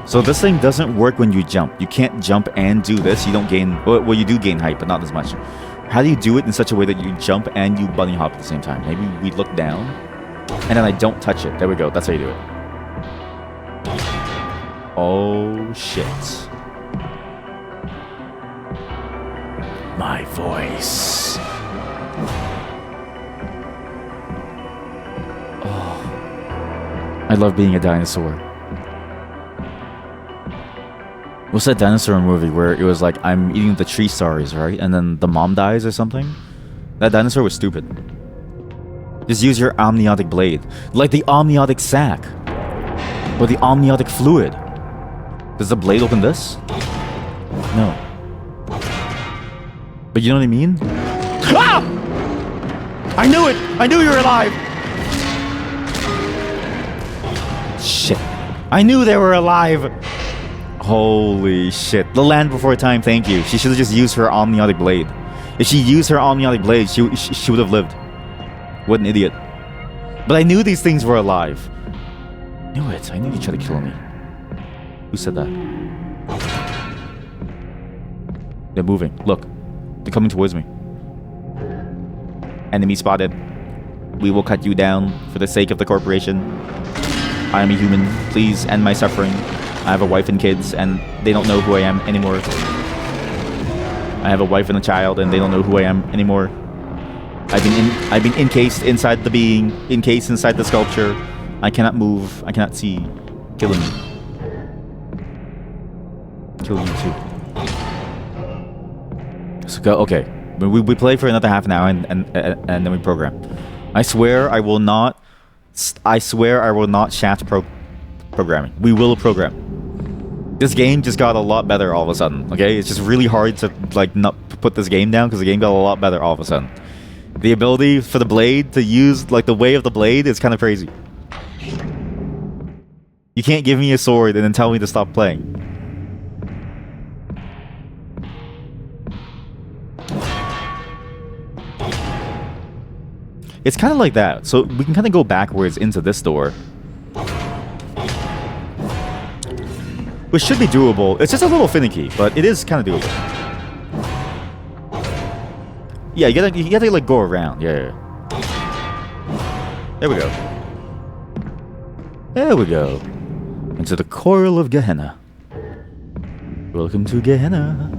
So this thing doesn't work when you jump. You can't jump and do this. You don't gain... Well, you do gain height, but not as much. How do you do it in such a way that you jump and you bunny hop at the same time? Maybe we look down, and then I don't touch it. There we go. That's how you do it. Oh, shit. My voice. Oh. I love being a dinosaur. What's that dinosaur movie where it was like, I'm eating the tree stars, right? And then the mom dies or something? That dinosaur was stupid. Just use your amniotic blade. Like the amniotic sac. Or the amniotic fluid. Does the blade open this? No. But you know what I mean? Ah! I knew it! I knew you were alive! Shit. I knew they were alive! Holy shit. The land before time, thank you. She should have just used her amniotic blade. If she used her amniotic blade, she would have lived. What an idiot. But I knew these things were alive. I knew it. I knew you tried to kill me. Who said that? They're moving. Look. They're coming towards me. Enemy spotted. We will cut you down for the sake of the corporation. I am a human. Please end my suffering. I have a wife and kids, and they don't know who I am anymore. I have a wife and a child, and they don't know who I am anymore. I've been encased inside the being, encased inside the sculpture. I cannot move. I cannot see. Killing me. Kill you too. So go. Okay, we play for another half an hour, and then we program. I swear I will not. I swear I will not shaft programming. We will program. This game just got a lot better all of a sudden. Okay, it's just really hard to like not put this game down because the game got a lot better all of a sudden. The ability for the blade to use like the way of the blade is kind of crazy. You can't give me a sword and then tell me to stop playing. It's kind of like that. So we can kind of go backwards into this door. Which should be doable. It's just a little finicky, but it is kind of doable. Yeah, you gotta like go around. Yeah. There we go. There we go. Into the coil of Gehenna. Welcome to Gehenna.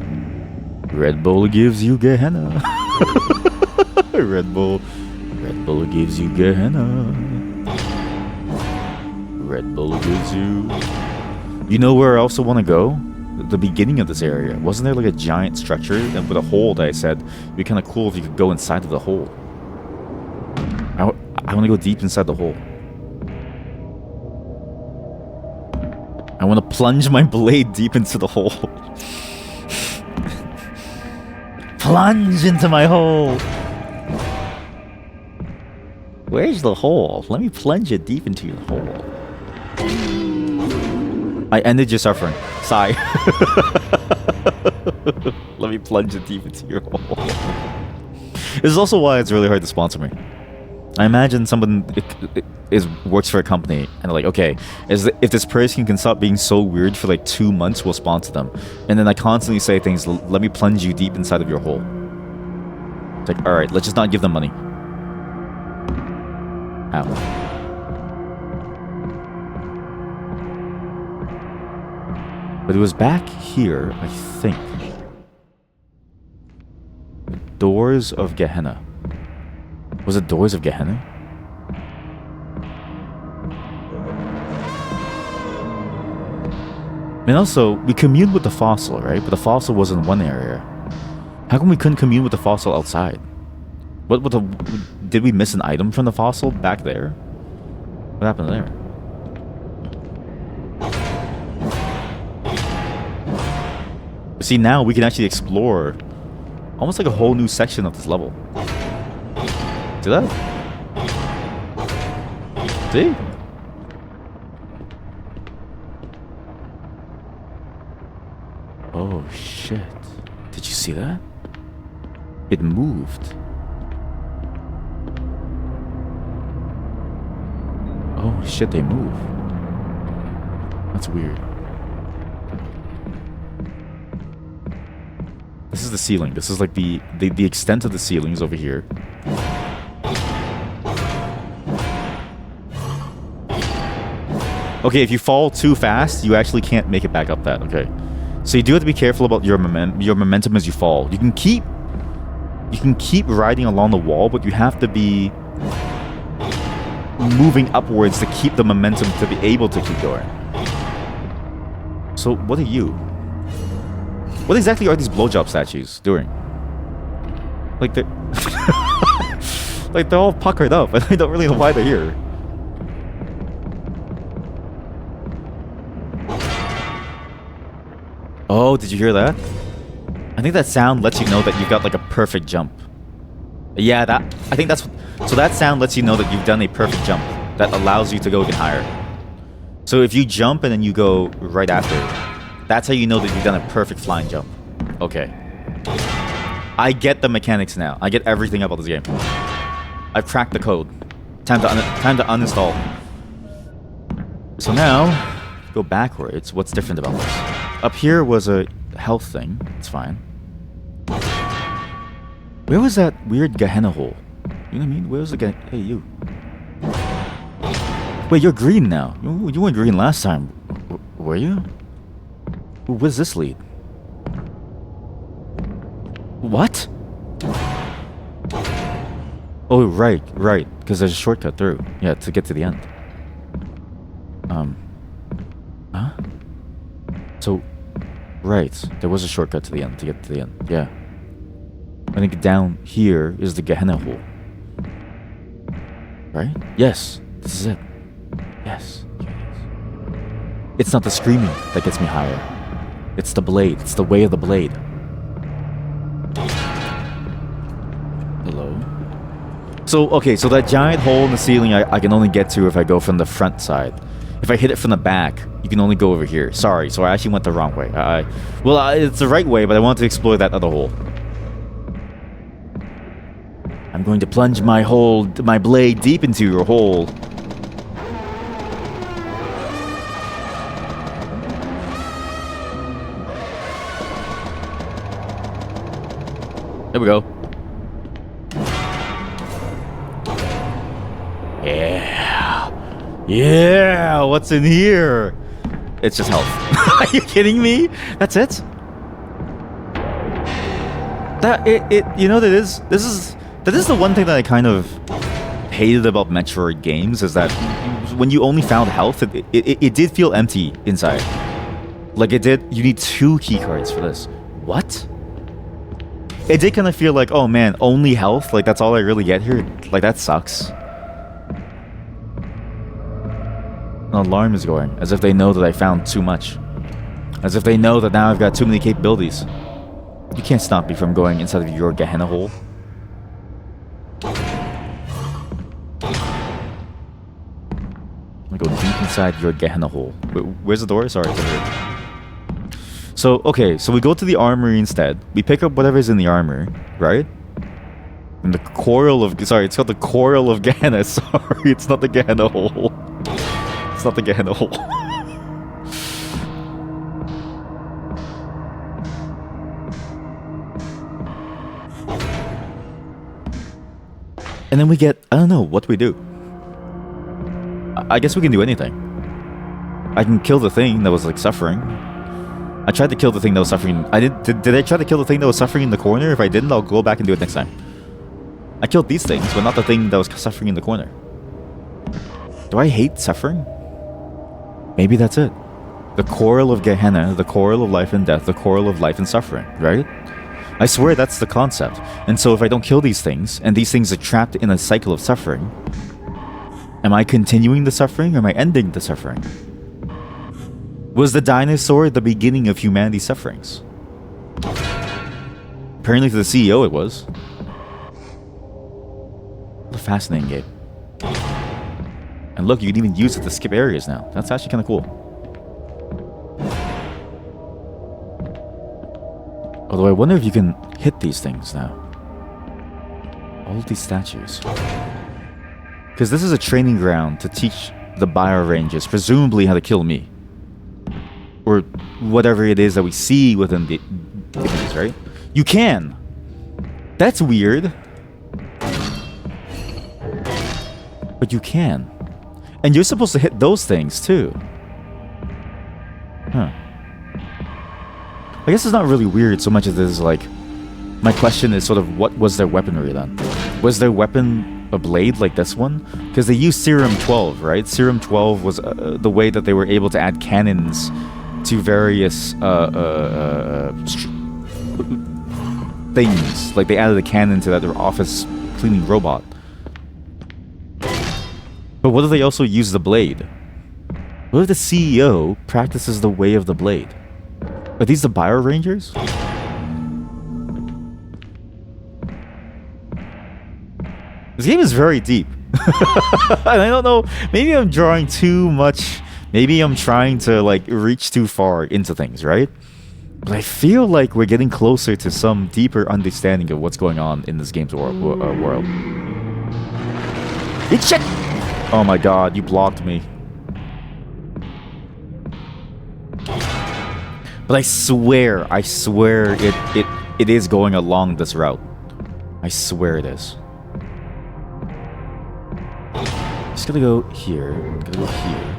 Red Bull gives you Gehenna. Red Bull gives you Gehenna. Red Bull gives you... You know where I also want to go? The beginning of this area. Wasn't there like a giant structure and with a hole that I said it'd be kind of cool if you could go inside of the hole? I want to go deep inside the hole. I want to plunge my blade deep into the hole. Plunge into my hole. Where's the hole? Let me plunge it deep into your hole. I ended your suffering. Sigh. Let me plunge it deep into your hole. This is also why it's really hard to sponsor me. I imagine someone works for a company and they're like, okay, if this person can stop being so weird for like 2 months, we'll sponsor them. And then I constantly say things, let me plunge you deep inside of your hole. It's like, alright, let's just not give them money. Ow. But it was back here, I think. The Doors of Gehenna. Was it Doors of Gehenna? And also, we communed with the fossil, right? But the fossil was in one area. How come we couldn't commune with the fossil outside? Did we miss an item from the fossil back there? What happened there? See, now we can actually explore almost like a whole new section of this level. See that? See? Oh shit. Did you see that? It moved. Oh shit, they move. That's weird. This is the ceiling. This is like the extent of the ceilings over here. Okay, if you fall too fast, you actually can't make it back up that. Okay, so you do have to be careful about your momentum as you fall. You can keep riding along the wall, but you have to be moving upwards to keep the momentum to be able to keep going. So what are you? What exactly are these blowjob statues doing? Like they're like they're all puckered up, and I don't really know why they're here. Oh, did you hear that? I think that sound lets you know that you've got like a perfect jump. Yeah, I think that's so that sound lets you know that you've done a perfect jump that allows you to go even higher. So if you jump and then you go right after, That's how you know that you've done a perfect flying jump. Okay. I get the mechanics now. I get everything about this game. I've cracked the code. Time to uninstall. So now, go backwards. What's different about this? Up here was a health thing. It's fine. Where was that weird Gehenna hole? You know what I mean? Where was the Gehenna? Hey, you. Wait, you're green now. You weren't green last time. Were you? Where's this lead? What? Oh, right. Because there's a shortcut through. Yeah, to get to the end. Huh? So, right. There was a shortcut to the end, to get to the end. Yeah. I think down here is the Gehenna hole. Right? Yes. This is it. Yes. It's not the screaming that gets me higher. It's the blade. It's the way of the blade. Hello? So, okay, so that giant hole in the ceiling I can only get to if I go from the front side. If I hit it from the back, you can only go over here. Sorry, so I actually went the wrong way. It's the right way, but I want to explore that other hole. I'm going to plunge my blade deep into your hole. There we go. Yeah, what's in here? It's just health. Are you kidding me? That's it? This is the one thing that I kind of hated about Metroid games, is that when you only found health, it did feel empty inside. Like it did. You need 2 keycards for this. What? It did kind of feel like, oh man, only health? Like that's all I really get here? Like that sucks. An alarm is going, as if they know that I found too much. As if they know that now I've got too many capabilities. You can't stop me from going inside of your Gehenna hole. I'm gonna go deep inside your Gehenna hole. Where's the door? Sorry, it's over here. So, okay, so we go to the armory instead. We pick up whatever's in the armor, right? And the coral of... Sorry, it's called the coral of Gehenna. Sorry, it's not the Gehenna hole. It's not the Gehenna hole. And then we get... I don't know, what do we do? I guess we can do anything. I can kill the thing that was, like, suffering. I tried to kill the thing that was suffering. Did I try to kill the thing that was suffering in the corner? If I didn't, I'll go back and do it next time. I killed these things, but not the thing that was suffering in the corner. Do I hate suffering? Maybe that's it. The coral of Gehenna, the coral of life and death, the coral of life and suffering, right? I swear that's the concept. And so if I don't kill these things, and these things are trapped in a cycle of suffering, am I continuing the suffering, or am I ending the suffering? Was the dinosaur the beginning of humanity's sufferings? Apparently to the CEO it was. What a fascinating game. And look, you can even use it to skip areas now. That's actually kind of cool. Although I wonder if you can hit these things now. All of these statues. Because this is a training ground to teach the Bio Rangers, presumably how to kill me. Or whatever it is that we see within the images, right? You can! That's weird. But you can. And you're supposed to hit those things, too. Huh. I guess it's not really weird so much as it is like... My question is sort of, what was their weaponry then? Was their weapon a blade like this one? Because they used Serum 12, right? Serum 12 was the way that they were able to add cannons to various things. Like they added a cannon to their office cleaning robot. But what if they also use the blade? What if the CEO practices the way of the blade? Are these the Bio Rangers? This game is very deep. And I don't know, maybe I'm drawing too much Maybe I'm trying to like reach too far into things, right? But I feel like we're getting closer to some deeper understanding of what's going on in this game's world. It's shit! Oh my god, you blocked me. But I swear it is going along this route. I swear it is. Just gonna go here. Gonna go here.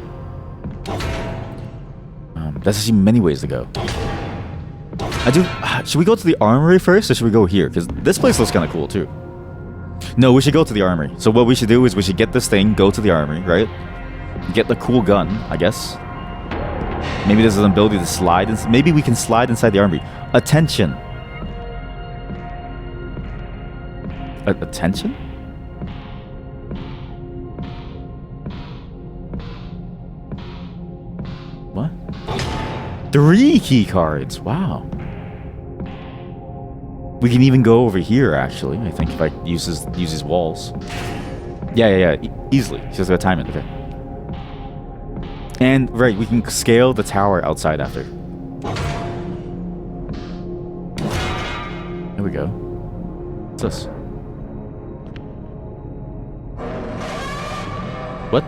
There's actually many ways to go. Should we go to the armory first, or should we go here? Because this place looks kind of cool too. No, we should go to the armory. So what we should do is we should get this thing, go to the armory, right? Get the cool gun, I guess. Maybe there's an ability to slide. Maybe we can slide inside the armory. Attention. Attention? What? 3 key cards. Wow. We can even go over here, actually. I think if I use these walls. Yeah. Easily. Just gotta time it. Okay. And right, we can scale the tower outside after. There we go. What's this? What?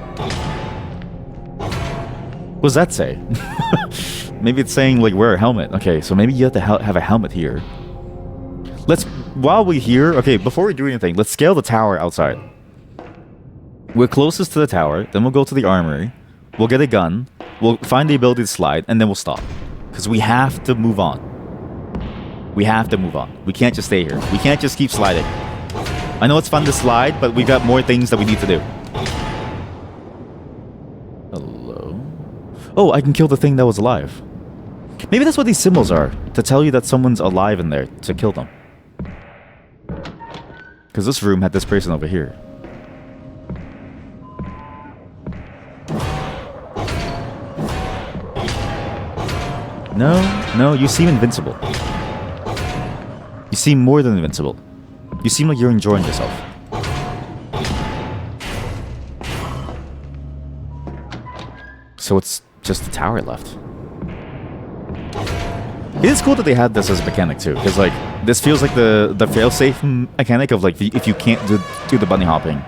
What does that say? Maybe it's saying like wear a helmet. Okay, so maybe you have to have a helmet here. While we're here, okay, before we do anything, let's scale the tower outside. We're closest to the tower, then we'll go to the armory. We'll get a gun. We'll find the ability to slide, and then we'll stop. Because we have to move on. We have to move on. We can't just stay here. We can't just keep sliding. I know it's fun to slide, but we've got more things that we need to do. Hello? Oh, I can kill the thing that was alive. Maybe that's what these symbols are. To tell you that someone's alive in there, to kill them. Because this room had this person over here. No, you seem invincible. You seem more than invincible. You seem like you're enjoying yourself. So it's just the tower left. It is cool that they had this as a mechanic too, because like this feels like the failsafe mechanic of like if you can't do the bunny hopping,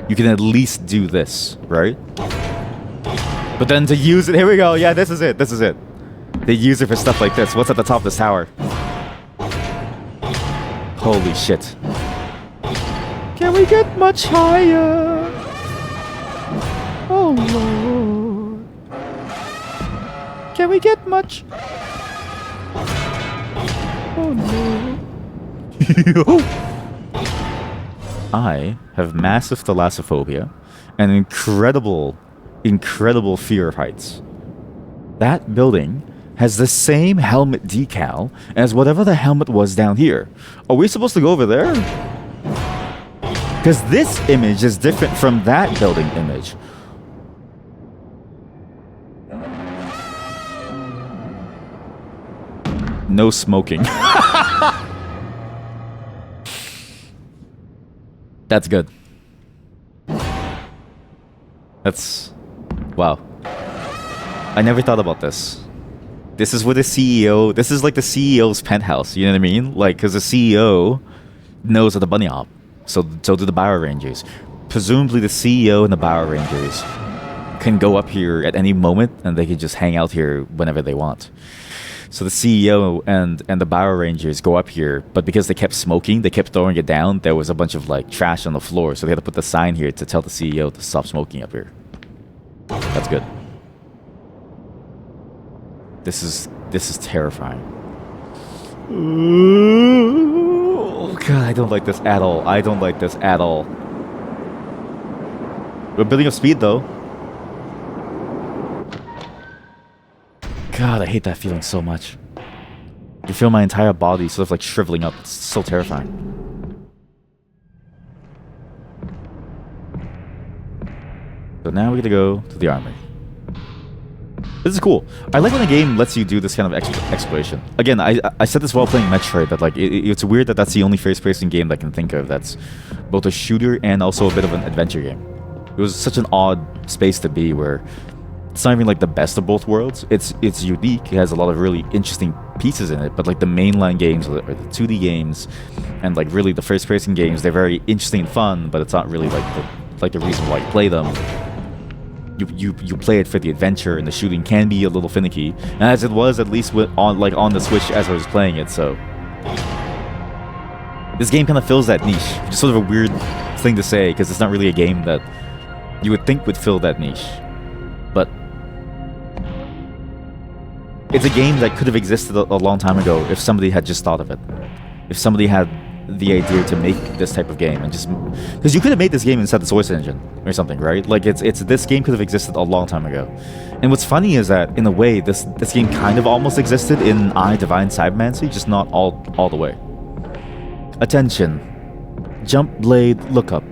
you can at least do this, right? But then to use it, here we go. Yeah, this is it. They use it for stuff like this. What's at the top of this tower? Holy shit. Can we get much higher? Oh Lord. Can we get much? Oh no. I have massive thalassophobia and incredible fear of heights. That building has the same helmet decal as whatever the helmet was down here. Are we supposed to go over there? Because this image is different from that building image. No smoking. That's good. That's... wow. I never thought about this. This is what the CEO... This is like the CEO's penthouse, you know what I mean? Like, because the CEO knows of the bunny hop. So do the Power Rangers. Presumably the CEO and the Power Rangers can go up here at any moment and they can just hang out here whenever they want. So the CEO and the Power Rangers go up here, but because they kept smoking, they kept throwing it down, there was a bunch of like trash on the floor, so they had to put the sign here to tell the CEO to stop smoking up here. That's good. This is terrifying. Oh god, I don't like this at all. I don't like this at all. We're building up speed though. God, I hate that feeling so much. You feel my entire body sort of like shriveling up. It's so terrifying. So now we're gonna go to the armory. This is cool. I like when a game lets you do this kind of exploration. Again, I said this while playing Metroid, that like it's weird that that's the only first-person game that I can think of that's both a shooter and also a bit of an adventure game. It was such an odd space to be where it's not even like the best of both worlds. It's unique. It has a lot of really interesting pieces in it. But like the mainline games or the 2D games, and like really the first-person games, they're very interesting and fun. But it's not really like the reason why you play them. You play it for the adventure, and the shooting can be a little finicky, and as it was at least on the Switch as I was playing it. So this game kind of fills that niche, which is sort of a weird thing to say because it's not really a game that you would think would fill that niche, but it's a game that could have existed a long time ago if somebody had just thought of it. If somebody had the idea to make this type of game, and just because you could have made this game inside the Source engine or something, right? Like it's this game could have existed a long time ago. And what's funny is that in a way this game kind of almost existed in I, Divine Cybermancy, just not all the way. Attention. Jump blade lookup.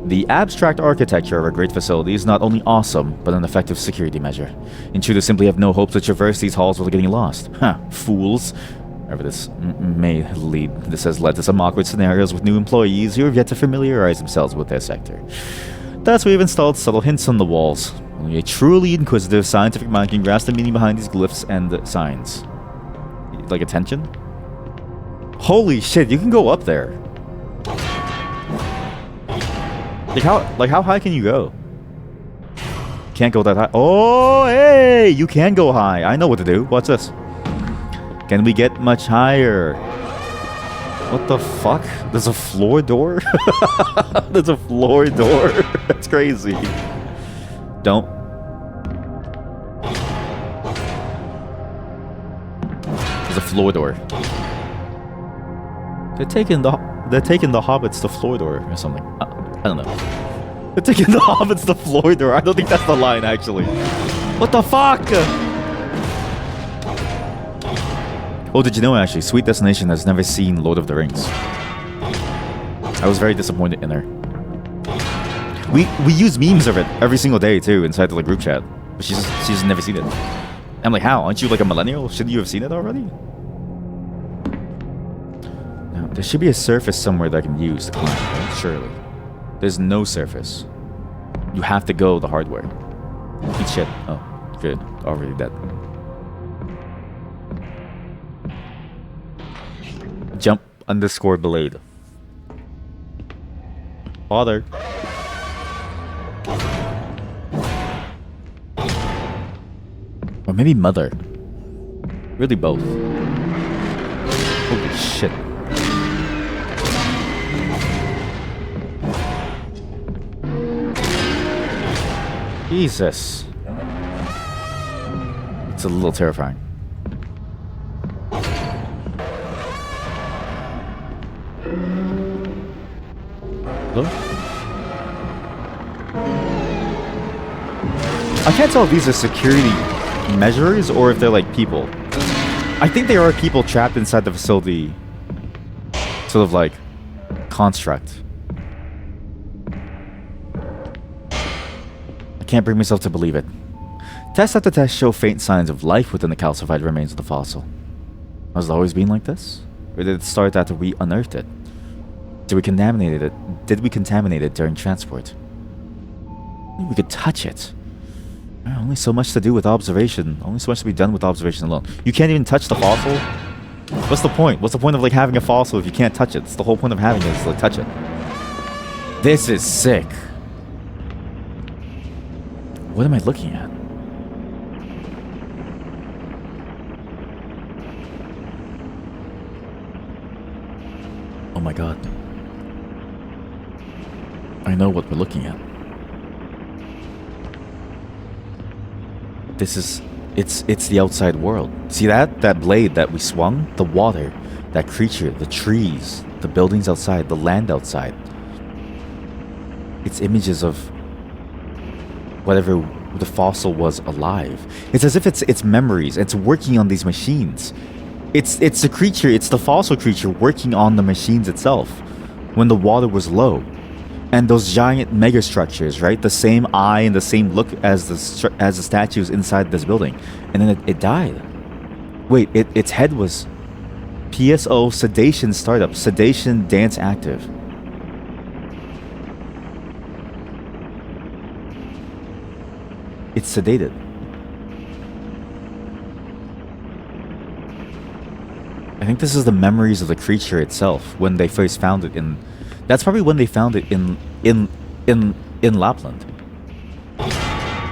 The abstract architecture of a great facility is not only awesome, but an effective security measure. Intruders simply have no hope to traverse these halls without getting lost. Huh, fools. Wherever this may lead, this has led to some awkward scenarios with new employees who have yet to familiarize themselves with their sector. Thus, we have installed subtle hints on the walls. Only a truly inquisitive scientific mind can grasp the meaning behind these glyphs and signs. Like attention? Holy shit, you can go up there. Like how high can you go? Can't go that high. Oh, hey, you can go high. I know what to do. What's this? Can we get much higher? What the fuck? There's a floor door? There's a floor door. That's crazy. Don't. There's a floor door. They're taking the hobbits to floor door or something. I don't know. They're taking the hobbits to floor door. I don't think that's the line actually. What the fuck? Oh, did you know actually, Sweet Destination has never seen Lord of the Rings. I was very disappointed in her. We use memes of it every single day too inside the group chat, but she's never seen it. I'm like, how? Aren't you like a millennial? Shouldn't you have seen it already? Now, there should be a surface somewhere that I can use to climb, right? Surely. There's no surface. You have to go the hard way. Eat shit. Oh, good. Already dead. Jump _ blade. Father. Or maybe mother. Really both. Holy shit. Jesus. It's a little terrifying. Hello? I can't tell if these are security measures or if they're like people. I think they are people trapped inside the facility. Sort of like construct. I can't bring myself to believe it. Test after test show faint signs of life within the calcified remains of the fossil. Has it always been like this? Or did it start after we unearthed it? Did we contaminate it during transport? We could touch it. Only so much to do with observation. Only so much to be done with observation alone. You can't even touch the fossil? What's the point? What's the point of like having a fossil if you can't touch it? It's the whole point of having it is to like touch it. This is sick. What am I looking at? Oh my god. I know what we're looking at. This is... It's the outside world. See that? That blade that we swung? The water. That creature. The trees. The buildings outside. The land outside. It's images of... whatever the fossil was alive. It's as if it's memories. It's working on these machines. It's the creature. It's the fossil creature working on the machines itself. When the water was low. And those giant megastructures, right? The same eye and the same look as the statues inside this building. And then it died. Wait, its head was... PSO sedation startup. Sedation dance active. It's sedated. I think this is the memories of the creature itself when they first found it in. That's probably when they found it in Lapland.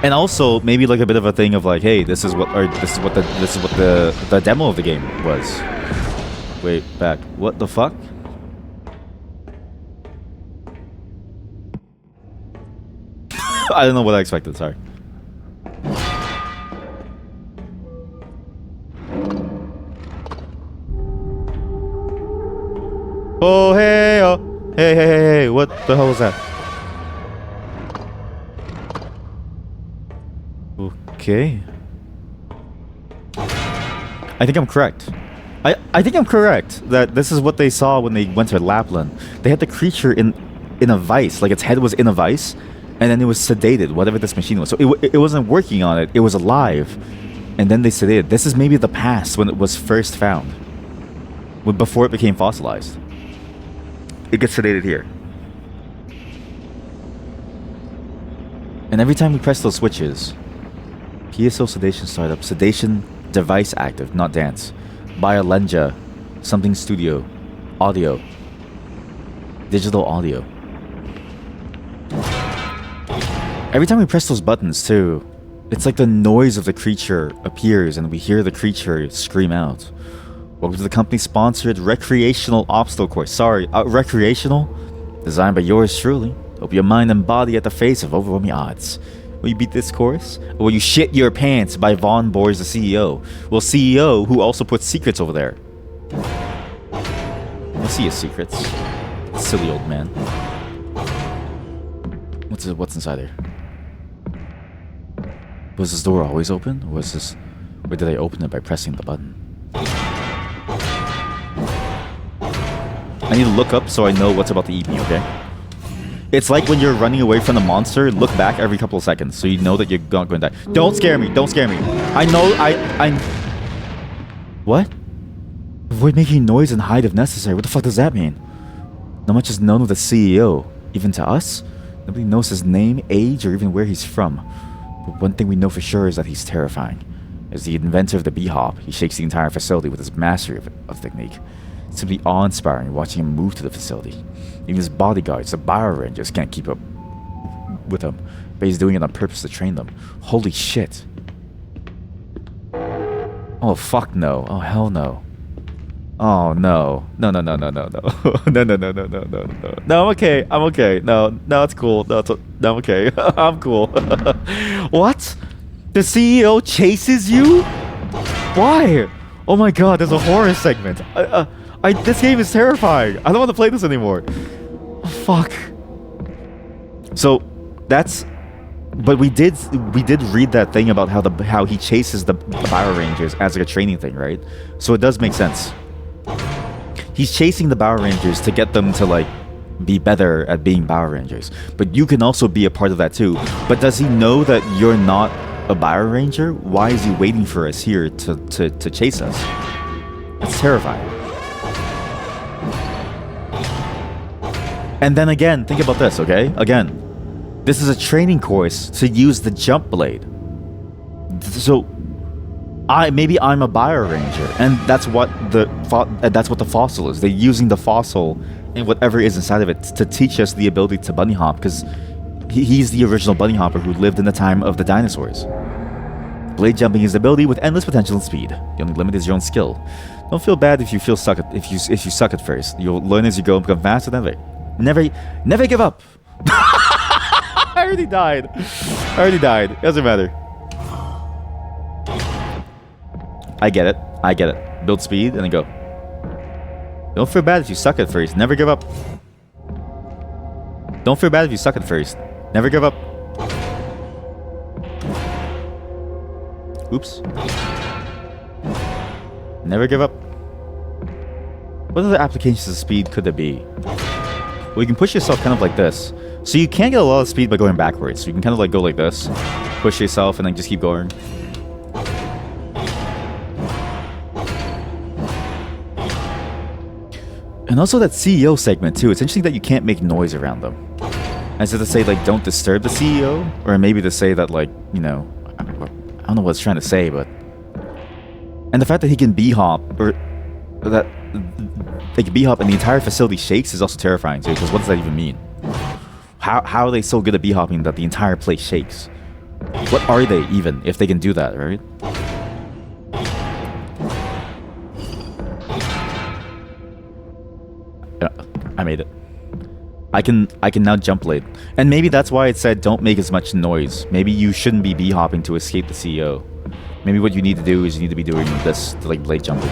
And also maybe like a bit of a thing of like, hey, this is what the demo of the game was. Wait, back. What the fuck? I don't know what I expected. Sorry. Oh hey, oh hey! What the hell was that? Okay. I think I'm correct. I think I'm correct that this is what they saw when they went to Lapland. They had the creature in a vice, like its head was in a vice, and then it was sedated, whatever this machine was. So it wasn't working on it, it was alive. And then they sedated. This is maybe the past when it was first found. Before it became fossilized. It gets sedated here. And every time we press those switches, PSO sedation startup, sedation device active, not dance. BAIONLENJA, something studio, audio, digital audio. Every time we press those buttons too, it's like the noise of the creature appears and we hear the creature scream out. Welcome to the company-sponsored recreational obstacle course. Sorry, recreational? Designed by yours truly. Open your mind and body at the face of overwhelming odds. Will you beat this course? Or will you shit your pants by Von Boers, the CEO? Well, CEO who also puts secrets over there. I see his secrets. Silly old man. What's inside there? Was this door always open? Or did I open it by pressing the button? I need to look up so I know what's about to eat me, okay? It's like when you're running away from the monster, look back every couple of seconds so you know that you're not going to die. Don't scare me, don't scare me. I know, What? Avoid making noise and hide if necessary. What the fuck does that mean? Not much is known of the CEO, even to us. Nobody knows his name, age, or even where he's from. But one thing we know for sure is that he's terrifying. As the inventor of the B-Hop, he shakes the entire facility with his mastery of technique. It's simply awe-inspiring watching him move to the facility. Even his bodyguards, the BioRangers, can't keep up with him, but he's doing it on purpose to train them. Holy shit. Oh fuck no. Oh hell no. Oh no. No. No, I'm okay. I'm okay. No, it's cool. No, I'm okay. I'm cool. What? The CEO chases you? Why? Oh my god, there's a horror segment. This game is terrifying. I don't want to play this anymore. Oh, fuck. So, that's... But we did read that thing about how he chases the BioRangers as like a training thing, right? So it does make sense. He's chasing the BioRangers to get them to like be better at being BioRangers. But you can also be a part of that too. But does he know that you're not a BioRanger? Why is he waiting for us here to chase us? It's terrifying. And then again, think about this, okay? Again, this is a training course to use the jump blade. So, maybe I'm a BioRanger, and that's what the fossil is. They're using the fossil and whatever is inside of it to teach us the ability to bunny hop, because he's the original bunny hopper who lived in the time of the dinosaurs. Blade jumping is the ability with endless potential and speed. The only limit is your own skill. Don't feel bad if you suck at first. You'll learn as you go and become faster than ever. Never give up. I already died. It doesn't matter. I get it. Build speed and then go. Don't feel bad if you suck at first. Never give up. Don't feel bad if you suck at first. Never give up. Oops. Never give up. What other applications of speed could there be? Well, you can push yourself kind of like this. So you can't get a lot of speed by going backwards. So you can kind of like go like this. Push yourself and then just keep going. And also that CEO segment too. It's interesting that you can't make noise around them. Is it to say, like, don't disturb the CEO? Or maybe to say that, like, you know, I don't know what it's trying to say, but... And the fact that he can B-hop, or that they can B-hop and the entire facility shakes is also terrifying too, because what does that even mean? How are they so good at B-hopping that the entire place shakes? What are they even, if they can do that, right? I made it. I can now jump blade. And maybe that's why it said don't make as much noise. Maybe you shouldn't be B-hopping to escape the CEO. Maybe what you need to do is you need to be doing this, like blade jumping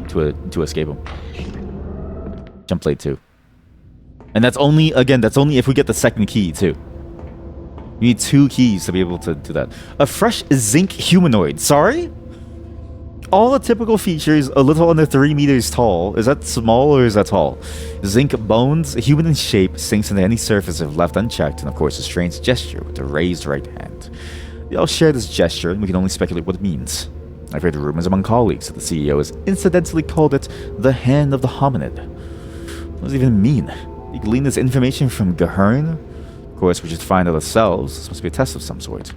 to escape him. Jump blade 2. And that's only, again, that's only if we get the second key too. You need 2 keys to be able to do that. A fresh zinc humanoid. Sorry? All the typical features, a little under 3 meters tall. Is that small or is that tall? Zinc bones, human in shape, sinks into any surface if left unchecked, and of course a strange gesture with a raised right hand. They all share this gesture, and we can only speculate what it means. I've heard rumors among colleagues that the CEO has incidentally called it the hand of the hominid. What does it even mean? You glean this information from Gahern? Of course, we should find out ourselves. This must be a test of some sort.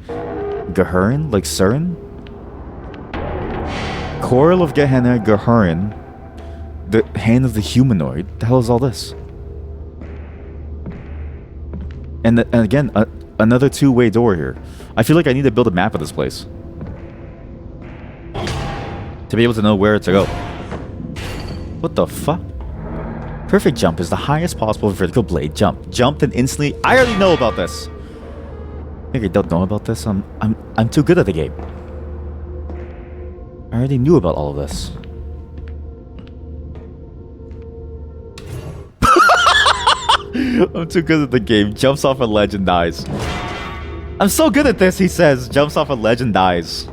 Gahern? Like CERN? Coral of Gehenna, Gahern. The hand of the humanoid? The hell is all this? And again, another 2-way door here. I feel like I need to build a map of this place to be able to know where to go. What the fuck? Perfect jump is the highest possible vertical blade jump. Jumped and instantly... I already know about this. I think I don't know about this. I'm too good at the game. I already knew about all of this. I'm too good at the game. Jumps off a ledge and dies. I'm so good at this, he says. Jumps off a ledge and dies.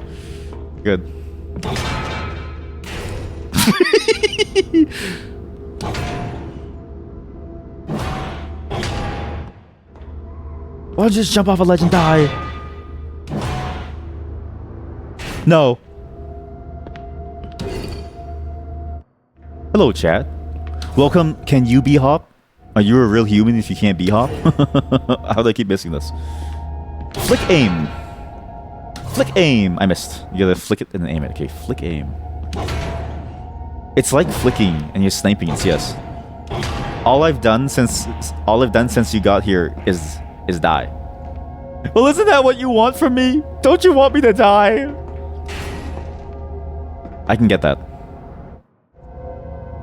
Good. Why don't you just jump off a ledge and die? No. Hello, chat. Welcome. Can you B-hop? Are you a real human if you can't B-hop? How do I keep missing this? Flick aim. Flick aim. I missed. You gotta flick it and then aim it. Okay, flick aim. It's like flicking and you're sniping in CS. All I've done since you got here is die. Well, isn't that what you want from me? Don't you want me to die? I can get that.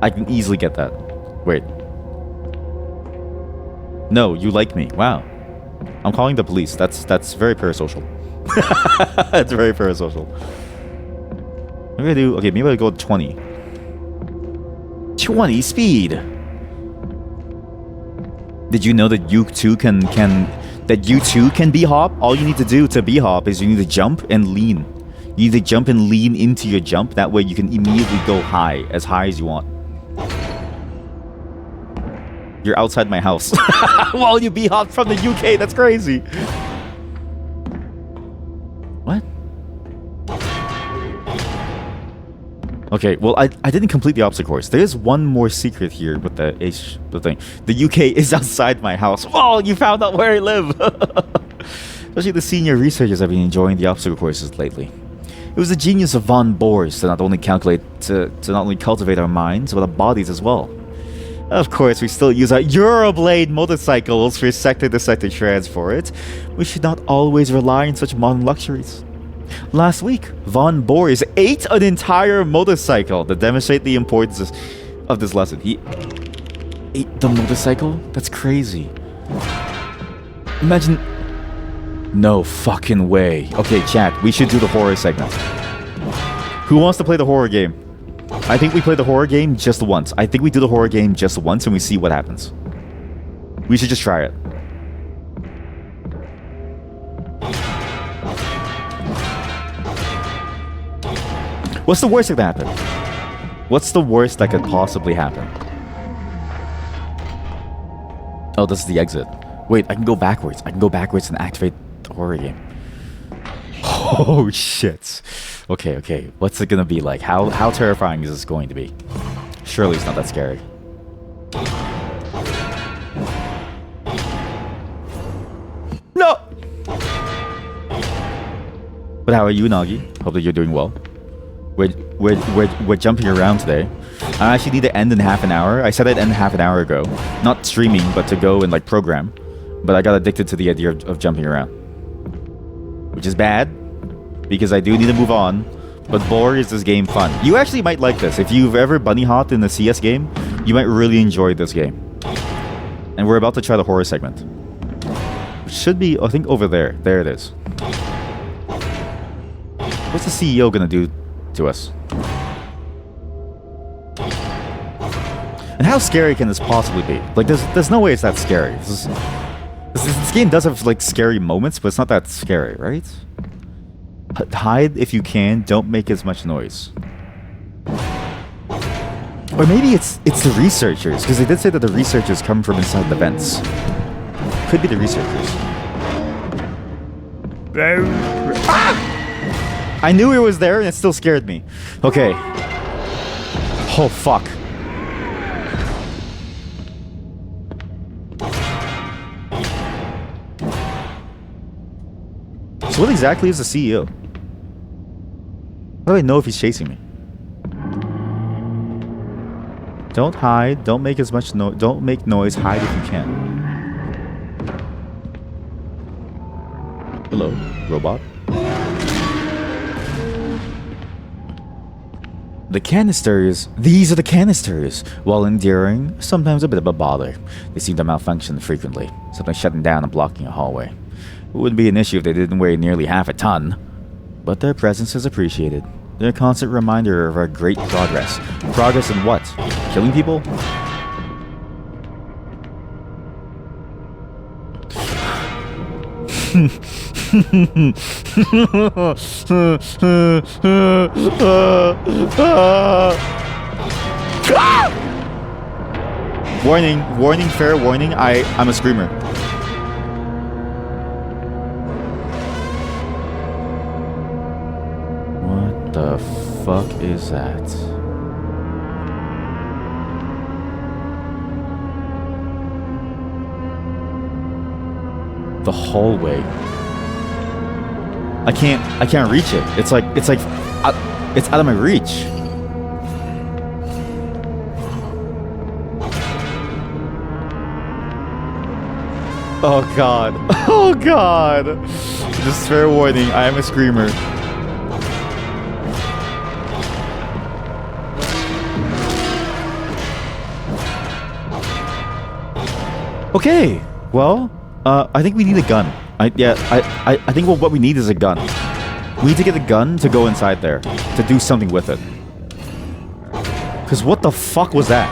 I can easily get that. Wait. No, you like me. Wow. I'm calling the police. That's very parasocial. That's very parasocial. Maybe I do. Okay, maybe I go 20. 20 speed. Did you know that you too can B-hop? All you need to do to B-hop is you need to jump and lean. You need to jump and lean into your jump. That way you can immediately go high as you want. You're outside my house. While you B-hop from the UK. That's crazy. What? Okay, well, I didn't complete the obstacle course. There is one more secret here with the thing. The UK is outside my house. Oh, you found out where I live. Especially the senior researchers have been enjoying the obstacle courses lately. It was the genius of von Boers to not only cultivate our minds, but our bodies as well. Of course, we still use our Euroblade motorcycles for sector-to-sector transport. We should not always rely on such modern luxuries. Last week, von Boers ate an entire motorcycle to demonstrate the importance of this lesson. He ate the motorcycle? That's crazy. Imagine... No fucking way. Okay, chat, we should do the horror segment. Who wants to play the horror game? I think we play the horror game just once. I think we do the horror game just once and we see what happens. We should just try it. What's the worst that could happen? What's the worst that could possibly happen? Oh, this is the exit. Wait, I can go backwards. I can go backwards and activate the horror game. Oh, shit. Okay. What's it gonna be like? How terrifying is this going to be? Surely it's not that scary. But how are you, Nagi? Hope that you're doing well. We're jumping around today. I actually need to end in half an hour. I said I'd end half an hour ago. Not streaming, but to go and like program. But I got addicted to the idea of jumping around. Which is bad, because I do need to move on. But boy, is this game fun. You actually might like this. If you've ever bunny hopped in a CS game, you might really enjoy this game. And we're about to try the horror segment. Which should be, I think, over there. There it is. What's the CEO gonna do to us? And how scary can this possibly be? Like, there's no way it's that scary. This game does have, like, scary moments, but it's not that scary, right? Hide if you can, don't make as much noise. Or maybe it's the researchers, because they did say that the researchers come from inside the vents. Could be the researchers. Ah! I knew it was there and it still scared me. Okay. Oh, fuck. So what exactly is the CEO? How do I know if he's chasing me? Don't hide. Don't make as much noise. Don't make noise. Hide if you can. Hello, robot. The canisters. These are the canisters. While enduring, sometimes a bit of a bother. They seem to malfunction frequently, sometimes shutting down and blocking a hallway. It wouldn't be an issue if they didn't weigh nearly half a ton. But their presence is appreciated. They're a constant reminder of our great progress. Progress in what? Killing people? Warning, warning, fair warning. I'm a screamer. What the fuck is that? The hallway. I can't reach it. It's like it's out of my reach. Oh god. Oh god. Just fair warning, I am a screamer. Okay. Well, I think we need a gun. I think what we need is a gun. We need to get a gun to go inside there, to do something with it. Because what the fuck was that?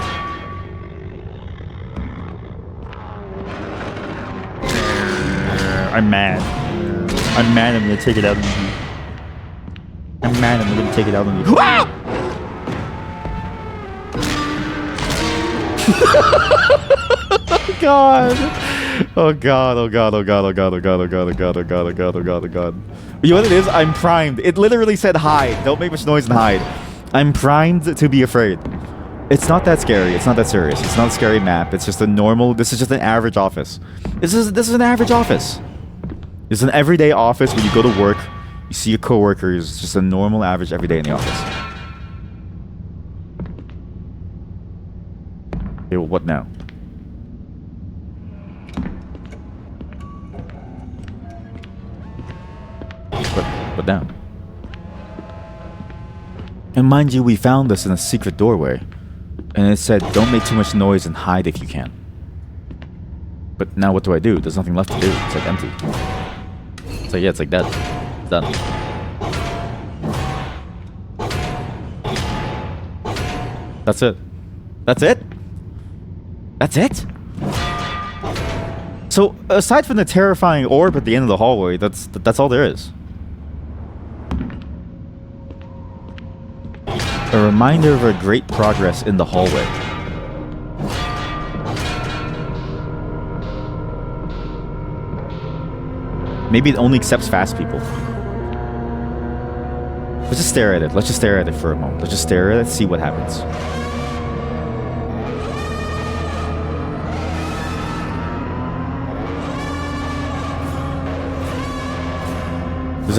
I'm mad. I'm mad I'm gonna take it out on you. I'm mad I'm gonna take it out on you. Ah! God. Oh god, oh god, oh god, oh god, oh god, oh god, oh god, oh god, oh god, oh god, oh god. You know what it is? I'm primed. It literally said hide. Don't make much noise and hide. I'm primed to be afraid. It's not that scary. It's not that serious. It's not a scary map. It's just a normal... This is just an average office. This is an average office. It's an everyday office where you go to work, you see your coworkers. It's just a normal, average, everyday in the office. Okay, well, what now? What now? And mind you, we found this in a secret doorway. And it said, don't make too much noise and hide if you can. But now what do I do? There's nothing left to do. It's like empty. It's like, yeah, it's like dead. It's done. That's it. That's it? That's it? So, aside from the terrifying orb at the end of the hallway, that's all there is. A reminder of our great progress in the hallway. Maybe it only accepts fast people. Let's just stare at it. Let's just stare at it for a moment. Let's just stare at it, see what happens.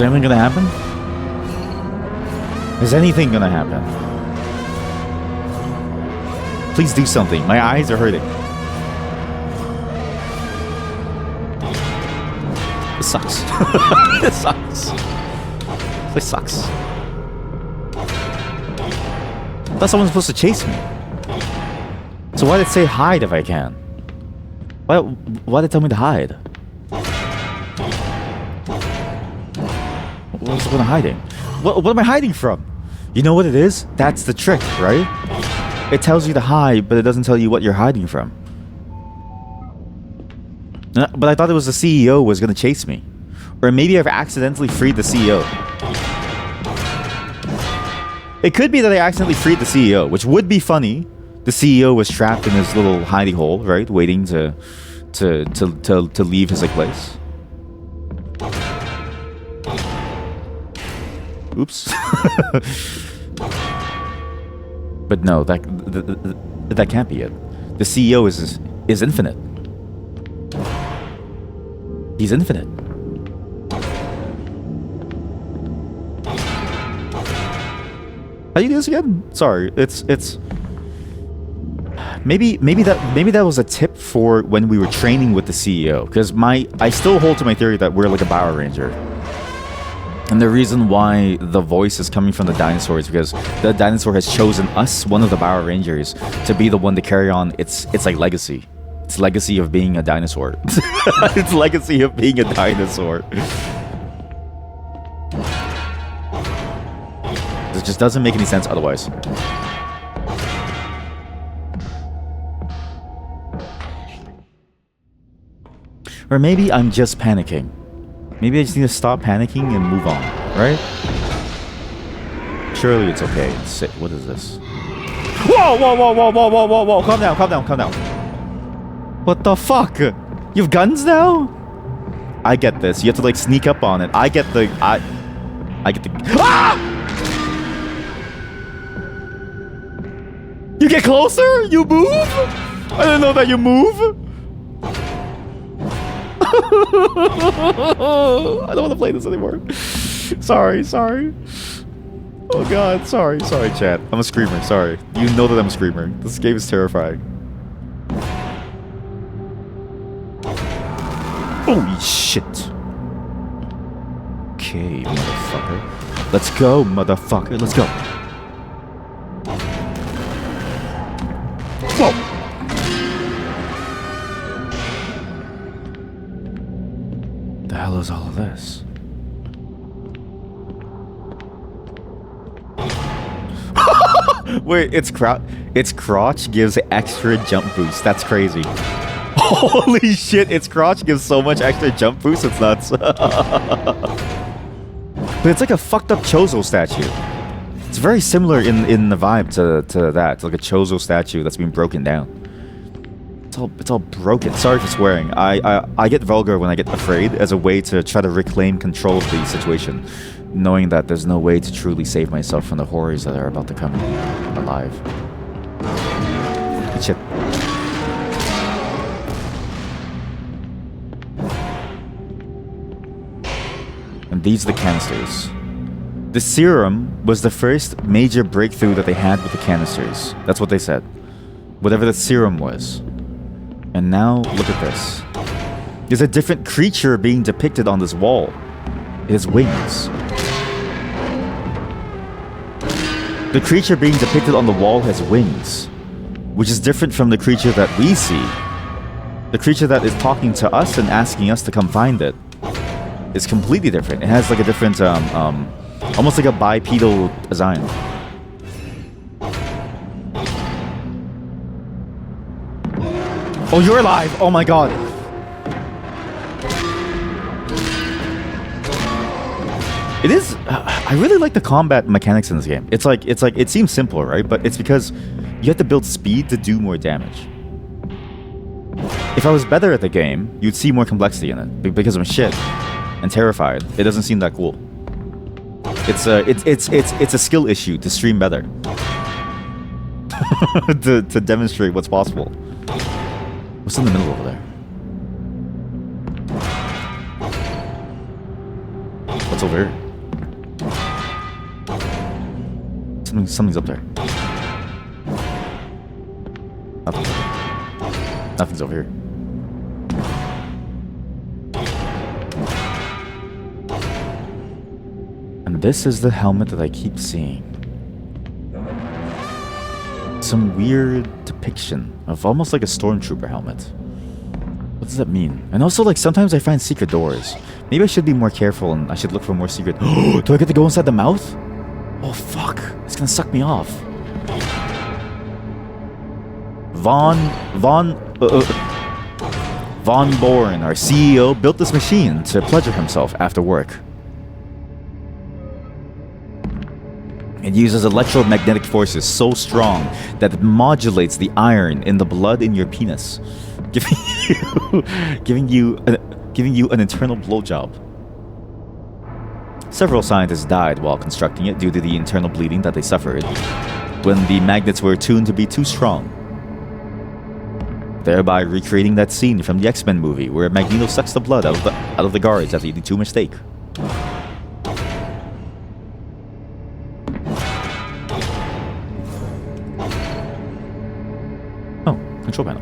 Is anything gonna happen? Is anything gonna happen? Please do something. My eyes are hurting. This sucks. This sucks. This sucks. I thought someone was supposed to chase me. So why did it say hide if I can? Why did it tell me to hide? What's the point of hiding? What am I hiding from? You know what it is? That's the trick, right? It tells you to hide, but it doesn't tell you what you're hiding from. But I thought it was the CEO was gonna chase me. Or maybe I've accidentally freed the CEO. It could be that I accidentally freed the CEO, which would be funny. The CEO was trapped in his little hidey hole, right? Waiting to leave his like place. Oops. But no, that can't be it. The CEO is infinite. He's infinite. How do you do this again? Sorry, it's maybe that was a tip for when we were training with the CEO, because I still hold to my theory that we're like a Power Ranger. And the reason why the voice is coming from the dinosaur is because the dinosaur has chosen us, one of the Power Rangers, to be the one to carry on its like legacy. Its legacy of being a dinosaur. Its legacy of being a dinosaur. It just doesn't make any sense otherwise. Or maybe I'm just panicking. Maybe I just need to stop panicking and move on, right? Surely it's okay. What is this? Whoa, whoa, whoa, whoa, whoa, whoa, whoa, whoa. Calm down, calm down, calm down. What the fuck? You have guns now? I get this. You have to like sneak up on it. I get the... Ah! You get closer? You move? I didn't know that you move. I don't want to play this anymore. Sorry. Oh god, sorry, chat. I'm a screamer, sorry. You know that I'm a screamer. This game is terrifying. Holy shit. Okay, motherfucker. Let's go, motherfucker. Let's go. Whoa. The hell is all of this? Wait, its crotch gives extra jump boost. That's crazy. Holy shit, its crotch gives so much extra jump boost, it's nuts. But it's like a fucked up Chozo statue. It's very similar in the vibe to that. It's like a Chozo statue that's been broken down. It's all broken. Sorry for swearing. I get vulgar when I get afraid as a way to try to reclaim control of the situation, knowing that there's no way to truly save myself from the horrors that are about to come alive. Shit. And these are the canisters. The serum was the first major breakthrough that they had with the canisters. That's what they said. Whatever the serum was. And now, look at this. There's a different creature being depicted on this wall. It has wings. The creature being depicted on the wall has wings, which is different from the creature that we see. The creature that is talking to us and asking us to come find it is completely different. It has like a different, almost like a bipedal design. Oh, you're alive! Oh my god! It is... I really like the combat mechanics in this game. It's like, it seems simple, right? But it's because you have to build speed to do more damage. If I was better at the game, you'd see more complexity in it. Because I'm shit and terrified, it doesn't seem that cool. It's a skill issue to stream better. to demonstrate what's possible. What's in the middle over there? What's over here? Something's up there. Nothing's over here. And this is the helmet that I keep seeing. Some weird depiction of almost like a stormtrooper helmet. What does that mean? And also, like, sometimes I find secret doors. Maybe I should be more careful and I should look for more secret... Do I get to go inside the mouth? Oh, fuck. It's gonna suck me off. Von Born, our CEO, built this machine to pleasure himself after work. It uses electromagnetic forces so strong that it modulates the iron in the blood in your penis, giving you an internal blowjob. Several scientists died while constructing it due to the internal bleeding that they suffered when the magnets were tuned to be too strong, thereby recreating that scene from the X-Men movie where Magneto sucks the blood out of the guards after eating too much steak. Oh, control panel.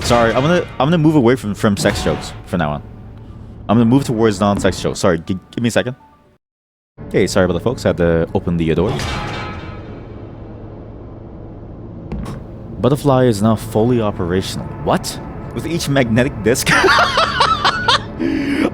Sorry, I'm gonna move away from sex jokes from now on. I'm gonna move towards non-sex jokes. Sorry, give me a second. Okay, sorry about the folks. I had to open the door. Butterfly is now fully operational. What? With each magnetic disc?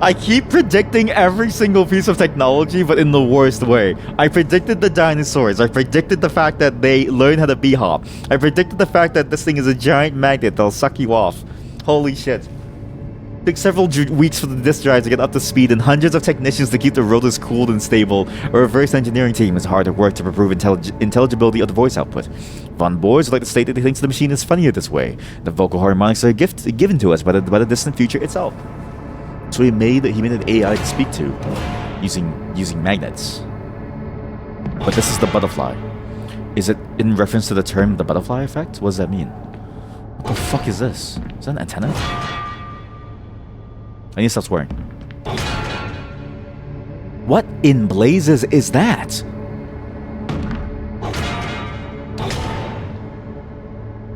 I keep predicting every single piece of technology, but in the worst way. I predicted the dinosaurs. I predicted the fact that they learn how to bee-hop. I predicted the fact that this thing is a giant magnet that'll suck you off. Holy shit. It took several weeks for the disk drive to get up to speed and hundreds of technicians to keep the rotors cooled and stable. A reverse engineering team is hard at work to improve intelligibility of the voice output. Von Boers would like to state that he thinks the machine is funnier this way. The vocal harmonics are a gift given to us by the distant future itself. So he made an AI to speak to using magnets. But this is the butterfly. Is it in reference to the term the butterfly effect? What does that mean? What the fuck is this? Is that an antenna? I need to stop swearing. What in blazes is that?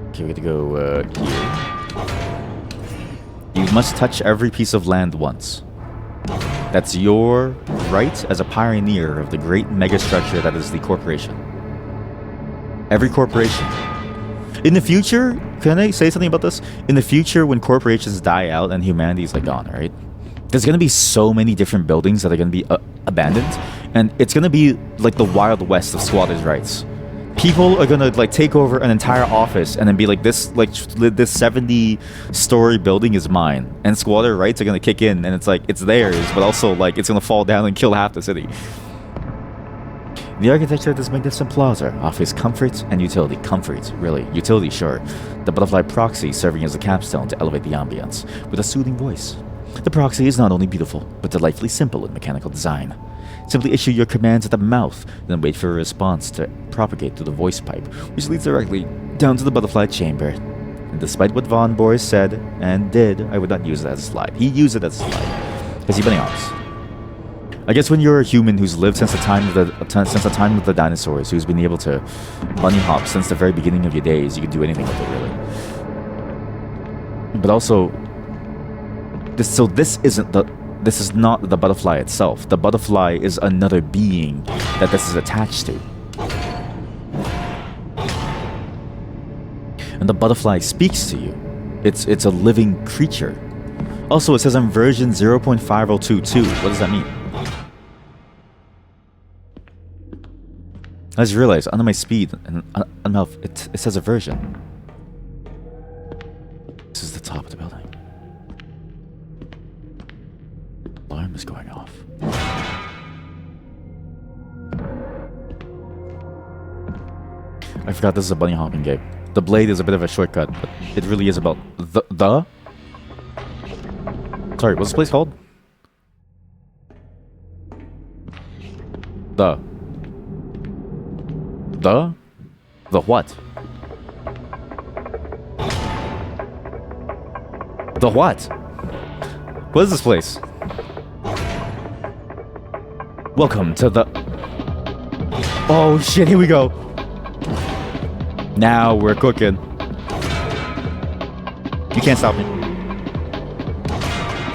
Okay, we get to go here. You must touch every piece of land once. That's your right as a pioneer of the great megastructure that is the corporation. Every corporation. In the future, can I say something about this? In the future, when corporations die out and humanity is like gone, right? There's gonna be so many different buildings that are gonna be abandoned, and it's gonna be like the Wild West of squatters' rights. People are gonna like take over an entire office and then be like this 70-story building is mine, and squatter rights are gonna kick in, and it's like it's theirs, but also like it's gonna fall down and kill half the city. The architecture of this magnificent plaza offers comfort and utility. Comfort, really. Utility, sure. The butterfly proxy serving as a capstone to elevate the ambience with a soothing voice. The proxy is not only beautiful, but delightfully simple in mechanical design. Simply issue your commands at the mouth, then wait for a response to propagate through the voice pipe, which leads directly down to the butterfly chamber. And despite what Von Boers said and did, I would not use it as a slide. He used it as a slide. Because he bunny hops. I guess when you're a human who's lived since the time of the dinosaurs, who's been able to bunny hop since the very beginning of your days, you can do anything with it, really. But also, this is not the butterfly itself. The butterfly is another being that this is attached to. And the butterfly speaks to you. It's a living creature. Also, it says I'm version 0.5022. What does that mean? I just realized under my speed and it says a version. This is the top of the building. Alarm is going off. I forgot this is a bunny hopping game. The blade is a bit of a shortcut, but it really is about the. Sorry, what's this place called? The what? The what? What is this place? Welcome to the... Oh shit, here we go. Now we're cooking. You can't stop me.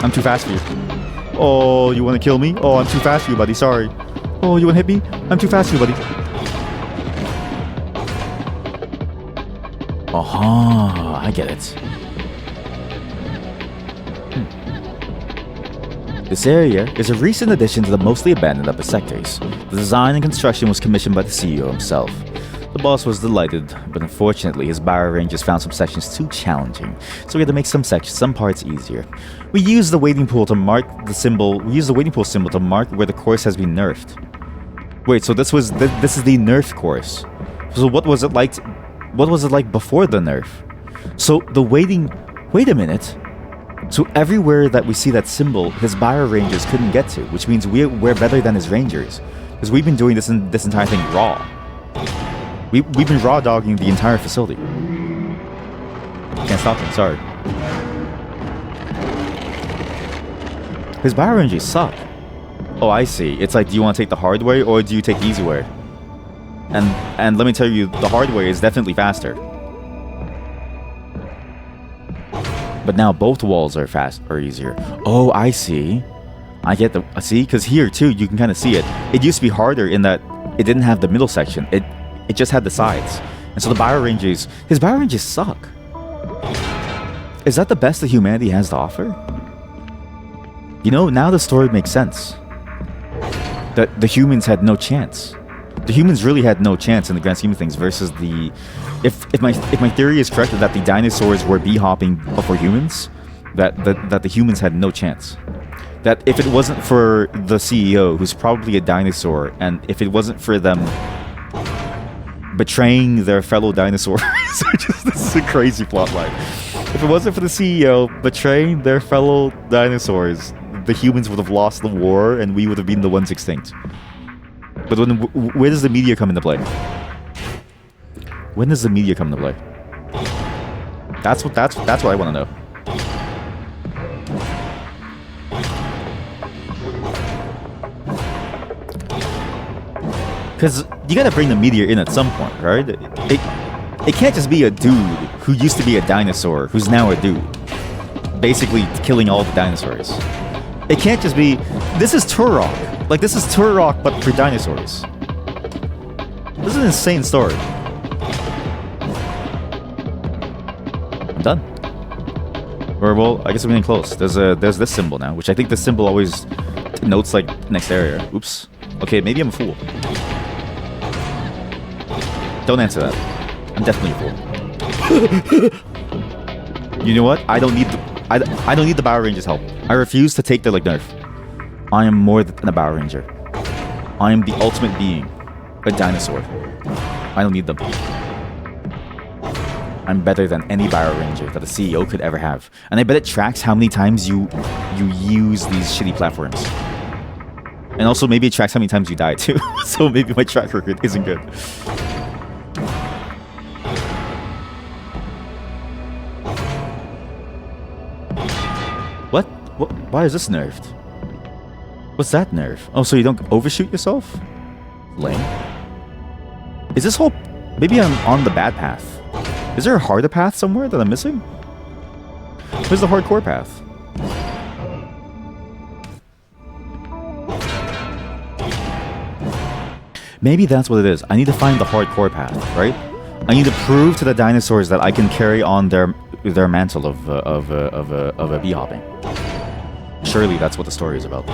I'm too fast for you. Oh, you want to kill me? Oh, I'm too fast for you, buddy. Sorry. Oh, you want to hit me? I'm too fast for you, buddy. Uh-huh, I get it. This area is a recent addition to the mostly abandoned upper sectors. The design and construction was commissioned by the CEO himself. The boss was delighted, but unfortunately his bio rangers found some sections too challenging, so we had to make some parts easier. We used the waiting pool to mark the symbol. We used the waiting pool symbol to mark where the course has been nerfed. Wait, so this is the nerf course. So what was it like? What was it like before the nerf? So the waiting. Wait a minute. So everywhere that we see that symbol, his bio rangers couldn't get to, which means we're better than his rangers, because we've been doing this entire thing raw. We've been raw dogging the entire facility. Can't stop him. Sorry. His bio rangers suck. Oh, I see. It's like, do you want to take the hard way or do you take the easy way? And let me tell you, the hard way is definitely faster. But now both walls are easier. Oh, I see. I get the... See? Because here, too, you can kind of see it. It used to be harder in that it didn't have the middle section. It just had the sides. And so the bio rangers... His bio rangers suck. Is that the best that humanity has to offer? You know, now the story makes sense. That the humans had no chance. The humans really had no chance in the grand scheme of things versus the... If my theory is correct that the dinosaurs were bee-hopping before humans, that the humans had no chance. That if it wasn't for the CEO, who's probably a dinosaur, and if it wasn't for them betraying their fellow dinosaurs, this is a crazy plotline. If it wasn't for the CEO betraying their fellow dinosaurs, the humans would have lost the war and we would have been the ones extinct. But where does the media come into play? When does the media come into play? That's what I want to know. Because you gotta bring the media in at some point, right? It can't just be a dude who used to be a dinosaur who's now a dude, basically killing all the dinosaurs. It can't just be... This is Turok. Like, this is Turok, but for dinosaurs. This is an insane story. I'm done. Or, well, I guess I'm getting close. There's this symbol now, which I think this symbol always denotes, like, next area. Oops. Okay, maybe I'm a fool. Don't answer that. I'm definitely a fool. You know what? I don't need the Power Rangers' help. I refuse to take their like nerf. I am more than a Power Ranger. I am the ultimate being, a dinosaur. I don't need them. I'm better than any Power Ranger that a CEO could ever have, and I bet it tracks how many times you use these shitty platforms. And also maybe it tracks how many times you die too. So maybe my track record isn't good. What? Why is this nerfed? What's that nerf? Oh, so you don't overshoot yourself? Lame. Is this whole... Maybe I'm on the bad path. Is there a harder path somewhere that I'm missing? Where's the hardcore path? Maybe that's what it is. I need to find the hardcore path, right? I need to prove to the dinosaurs that I can carry on their mantle of a bee hopping. Surely that's what the story is about.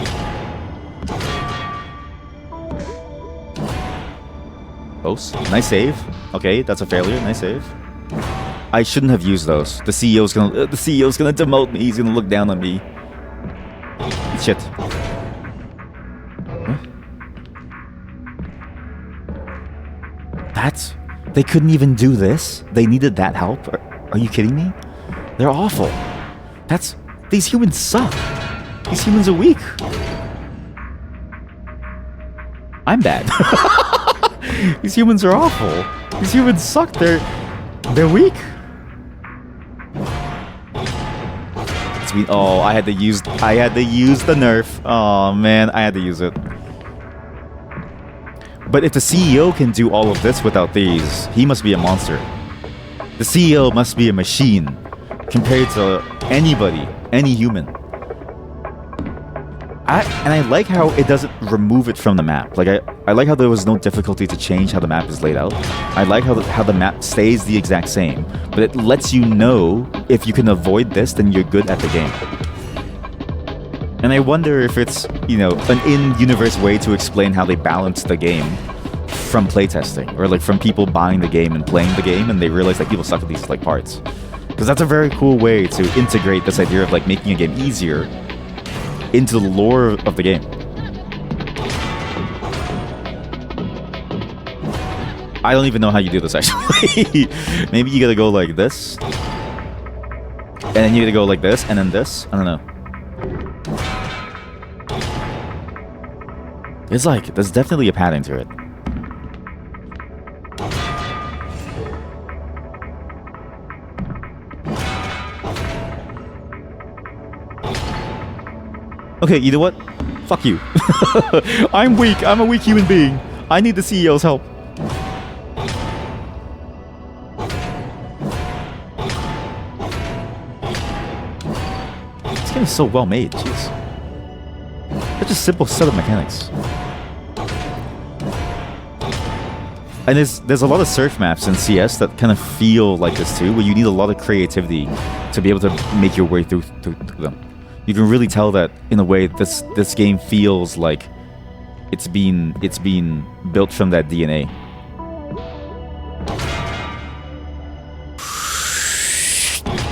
Close. Nice save. Okay, that's a failure. Nice save. I shouldn't have used those. The CEO's gonna demote me. He's gonna look down on me. Shit. Huh? They couldn't even do this? They needed that help? Are you kidding me? They're awful. These humans suck. These humans are weak. I'm bad. These humans are awful. These humans suck. They're weak. Oh, I had to use the nerf. Oh man, I had to use it. But if the CEO can do all of this without these, he must be a monster. The CEO must be a machine compared to anybody, any human. And I like how it doesn't remove it from the map. Like I like how there was no difficulty to change how the map is laid out. I like how the map stays the exact same, but it lets you know if you can avoid this, then you're good at the game. And I wonder if it's, you know, an in-universe way to explain how they balance the game from playtesting, or like from people buying the game and playing the game, and they realize that people suck at these like parts. Because that's a very cool way to integrate this idea of like making a game easier into the lore of the game. I don't even know how you do this actually. Maybe you gotta go like this, and then you gotta go like this, and then this. I don't know. It's like, there's definitely a pattern to it. Okay, you know what? Fuck you. I'm weak. I'm a weak human being. I need the CEO's help. This game is so well made. Jeez. Such a simple set of mechanics. And there's a lot of surf maps in CS that kind of feel like this too, where you need a lot of creativity to be able to make your way through them. You can really tell that in a way this game feels like it's been built from that DNA.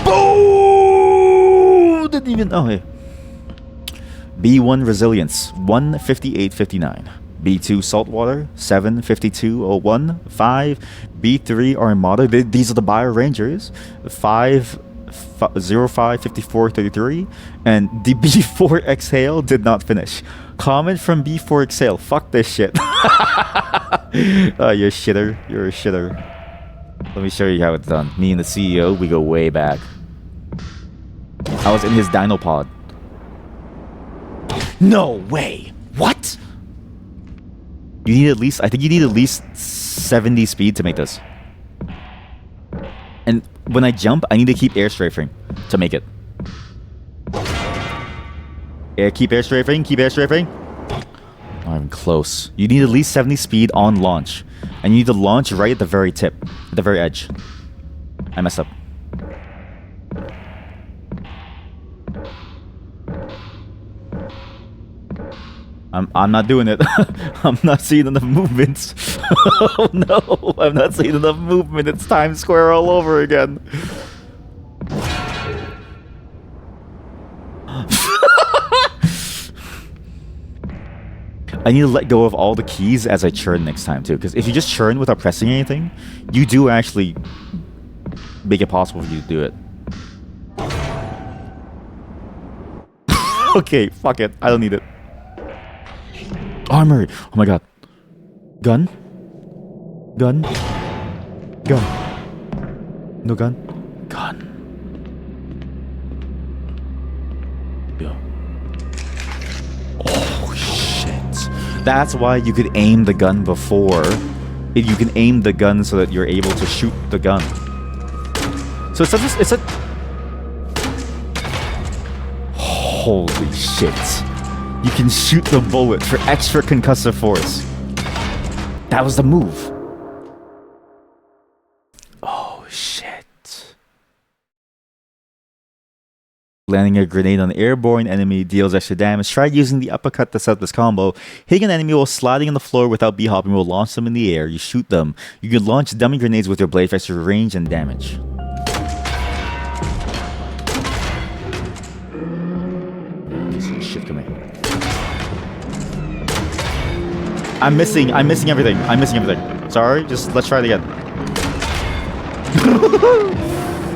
Boom! Didn't even hey. B1 Resilience 158.59. B2 Saltwater 752.01. 5 B3 Armada. These are the Bio Rangers. 5 0554.33, and the B4 Exhale did not finish. Comment from B4 Exhale. Fuck this shit. You're a shitter. You're a shitter. Let me show you how it's done. Me and the CEO, we go way back. I was in his Dinopod. No way. What? You need at least, I think you need at least 70 speed to make this. And when I jump, I need to keep air strafing to make it. Keep air strafing, keep air strafing. Not even close. You need at least 70 speed on launch. And you need to launch right at the very tip, at the very edge. I messed up. I'm not doing it. I'm not seeing enough movements. Oh no, I'm not seeing enough movement. It's Times Square all over again. I need to let go of all the keys as I churn next time too, because if you just churn without pressing anything, you do actually make it possible for you to do it. Okay, fuck it. I don't need it. Armor! Oh my god. Gun? Gun? Gun? No gun? Gun. Go. Oh shit. That's why you could aim the gun before. You can aim the gun so that you're able to shoot the gun. So it's a holy shit. You can shoot the bullet for extra concussive force. That was the move. Oh, shit. Landing a grenade on an airborne enemy deals extra damage. Try using the uppercut to set up this combo. Hitting an enemy while sliding on the floor without b-hopping will launch them in the air. You shoot them. You can launch dummy grenades with your blade for extra range and damage. Shit, come here. I'm missing everything. Sorry, just let's try it again.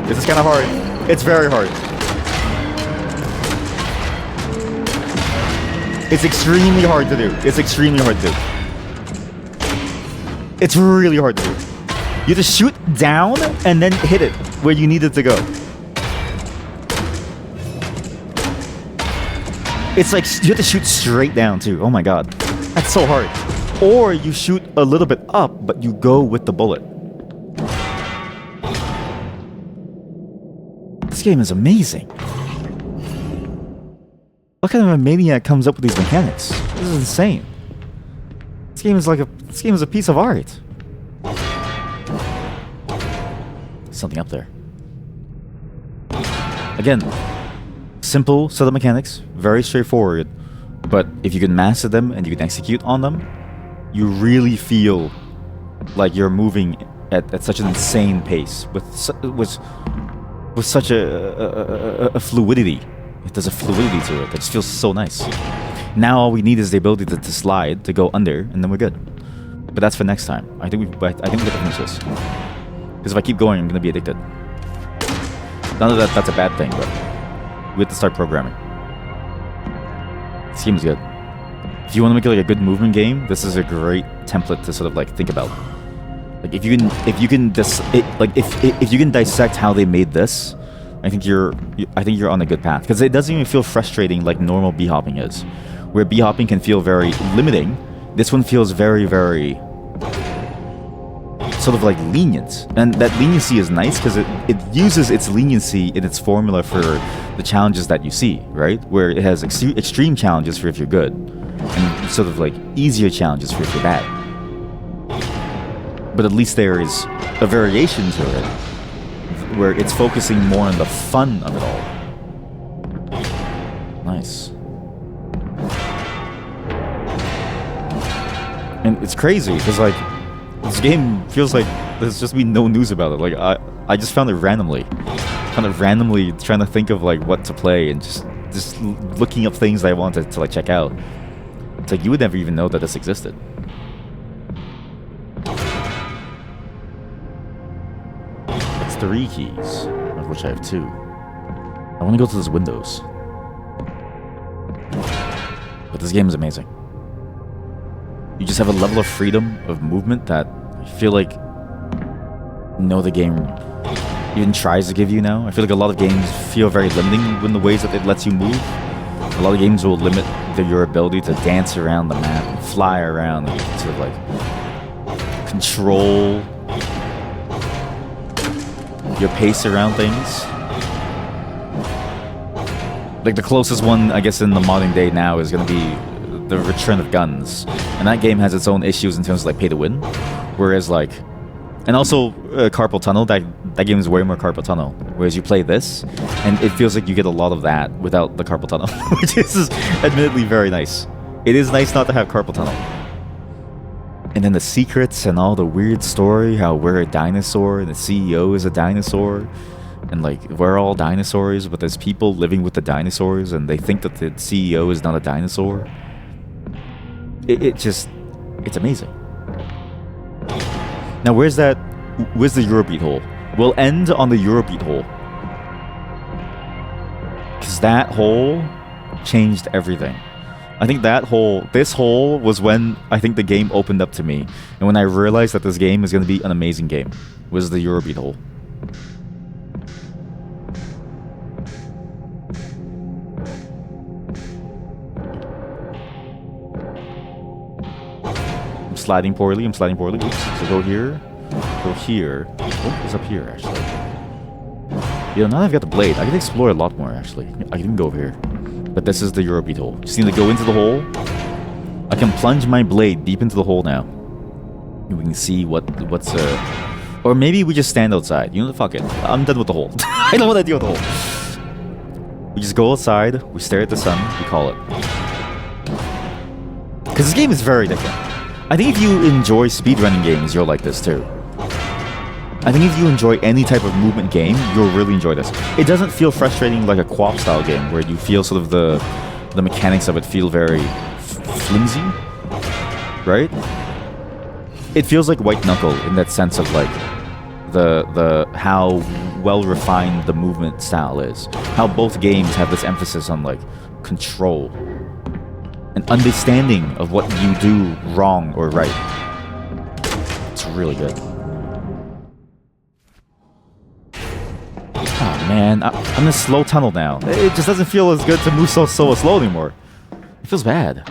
This is kind of hard. It's very hard. It's extremely hard to do. It's really hard to do. You have to shoot down and then hit it where you need it to go. It's like you have to shoot straight down too. Oh my god. That's so hard. Or you shoot a little bit up, but you go with the bullet. This game is amazing. What kind of a maniac comes up with these mechanics? This is insane. This game is a piece of art. Something up there. Again, simple set of mechanics, very straightforward, but if you can master them and you can execute on them, you really feel like you're moving at such an insane pace with such a fluidity. There's a fluidity to it that just feels so nice. Now all we need is the ability to slide, to go under, and then we're good. But that's for next time. I think we got to finish this. Because if I keep going, I'm gonna be addicted. Not that that's a bad thing, but we have to start programming. This game is good. If you want to make it like a good movement game, this is a great template to sort of like think about. Like if you can dissect how they made this, I think you're on a good path, because it doesn't even feel frustrating like normal b-hopping is, where b-hopping can feel very limiting. This one feels very, very sort of like lenient, and that leniency is nice because it uses its leniency in its formula for the challenges that you see, right? Where it has extreme challenges for if you're good, and sort of like easier challenges for if you're bad. But at least there is a variation to it, where it's focusing more on the fun of it all. Nice. And it's crazy, because like, this game feels like there's just been no news about it. Like, I just found it randomly. Trying to think of like what to play, and just looking up things that I wanted to like check out. It's like, you would never even know that this existed. That's 3 keys, of which I have 2. I want to go to those windows. But this game is amazing. You just have a level of freedom of movement that I feel like no other game even tries to give you now. I feel like a lot of games feel very limiting in the ways that it lets you move. A lot of games will limit your ability to dance around the map and fly around and sort of like control your pace around things. Like the closest one, I guess, in the modern day now is going to be the Return of Guns, and that game has its own issues in terms of like pay to win, whereas like, and also carpal tunnel, that game is way more carpal tunnel, whereas you play this and it feels like you get a lot of that without the carpal tunnel, which is admittedly very nice. It is nice not to have carpal tunnel. And then the secrets and all the weird story, how we're a dinosaur and the CEO is a dinosaur, and like we're all dinosaurs, but there's people living with the dinosaurs and they think that the CEO is not a dinosaur. It's amazing. Now where's the Eurobeat hole? We'll end on the Eurobeat hole, because that hole changed everything. I think this hole was when I think the game opened up to me, and when I realized that this game is going to be an amazing game, was the Eurobeat hole. I'm sliding poorly. Oops. So go here. Go here. What is up here, actually? You know, now that I've got the blade, I can explore a lot more, actually. I can even go over here. But this is the Eurobeat hole. Just need to go into the hole. I can plunge my blade deep into the hole now. And we can see what's... Or maybe we just stand outside. You know, fuck it. I'm done with the hole. I don't want to deal with the hole. We just go outside, we stare at the sun, we call it. Because this game is very different. I think if you enjoy speedrunning games, you'll like this too. I think if you enjoy any type of movement game, you'll really enjoy this. It doesn't feel frustrating like a co-op style game, where you feel sort of the mechanics of it feel very flimsy, right? It feels like White Knuckle in that sense of like the how well refined the movement style is. How both games have this emphasis on like control and understanding of what you do wrong or right. It's really good. Oh man, I'm in a slow tunnel now. It just doesn't feel as good to move so slow anymore. It feels bad.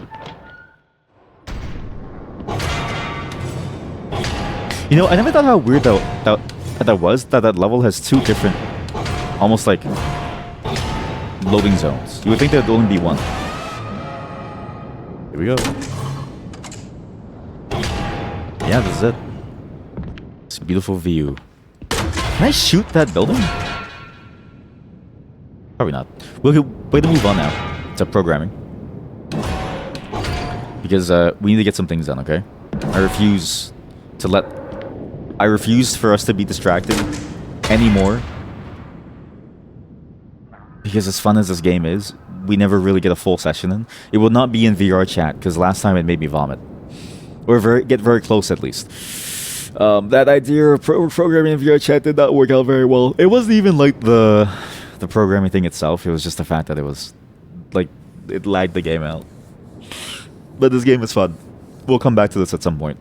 You know, I never thought how weird that was. That level has two different, almost like loading zones. You would think there'd only be one. Here we go. Yeah, this is it. It's a beautiful view. Can I shoot that building? Probably not. We'll wait to move on now to programming. Because we need to get some things done, okay? I refuse for us to be distracted anymore. Because as fun as this game is, we never really get a full session in. It will not be in VR chat, because last time it made me vomit. Or get very close at least. That idea of programming in VR chat did not work out very well. It wasn't even like the programming thing itself. It was just the fact that it was like it lagged the game out. But this game is fun. We'll come back to this at some point.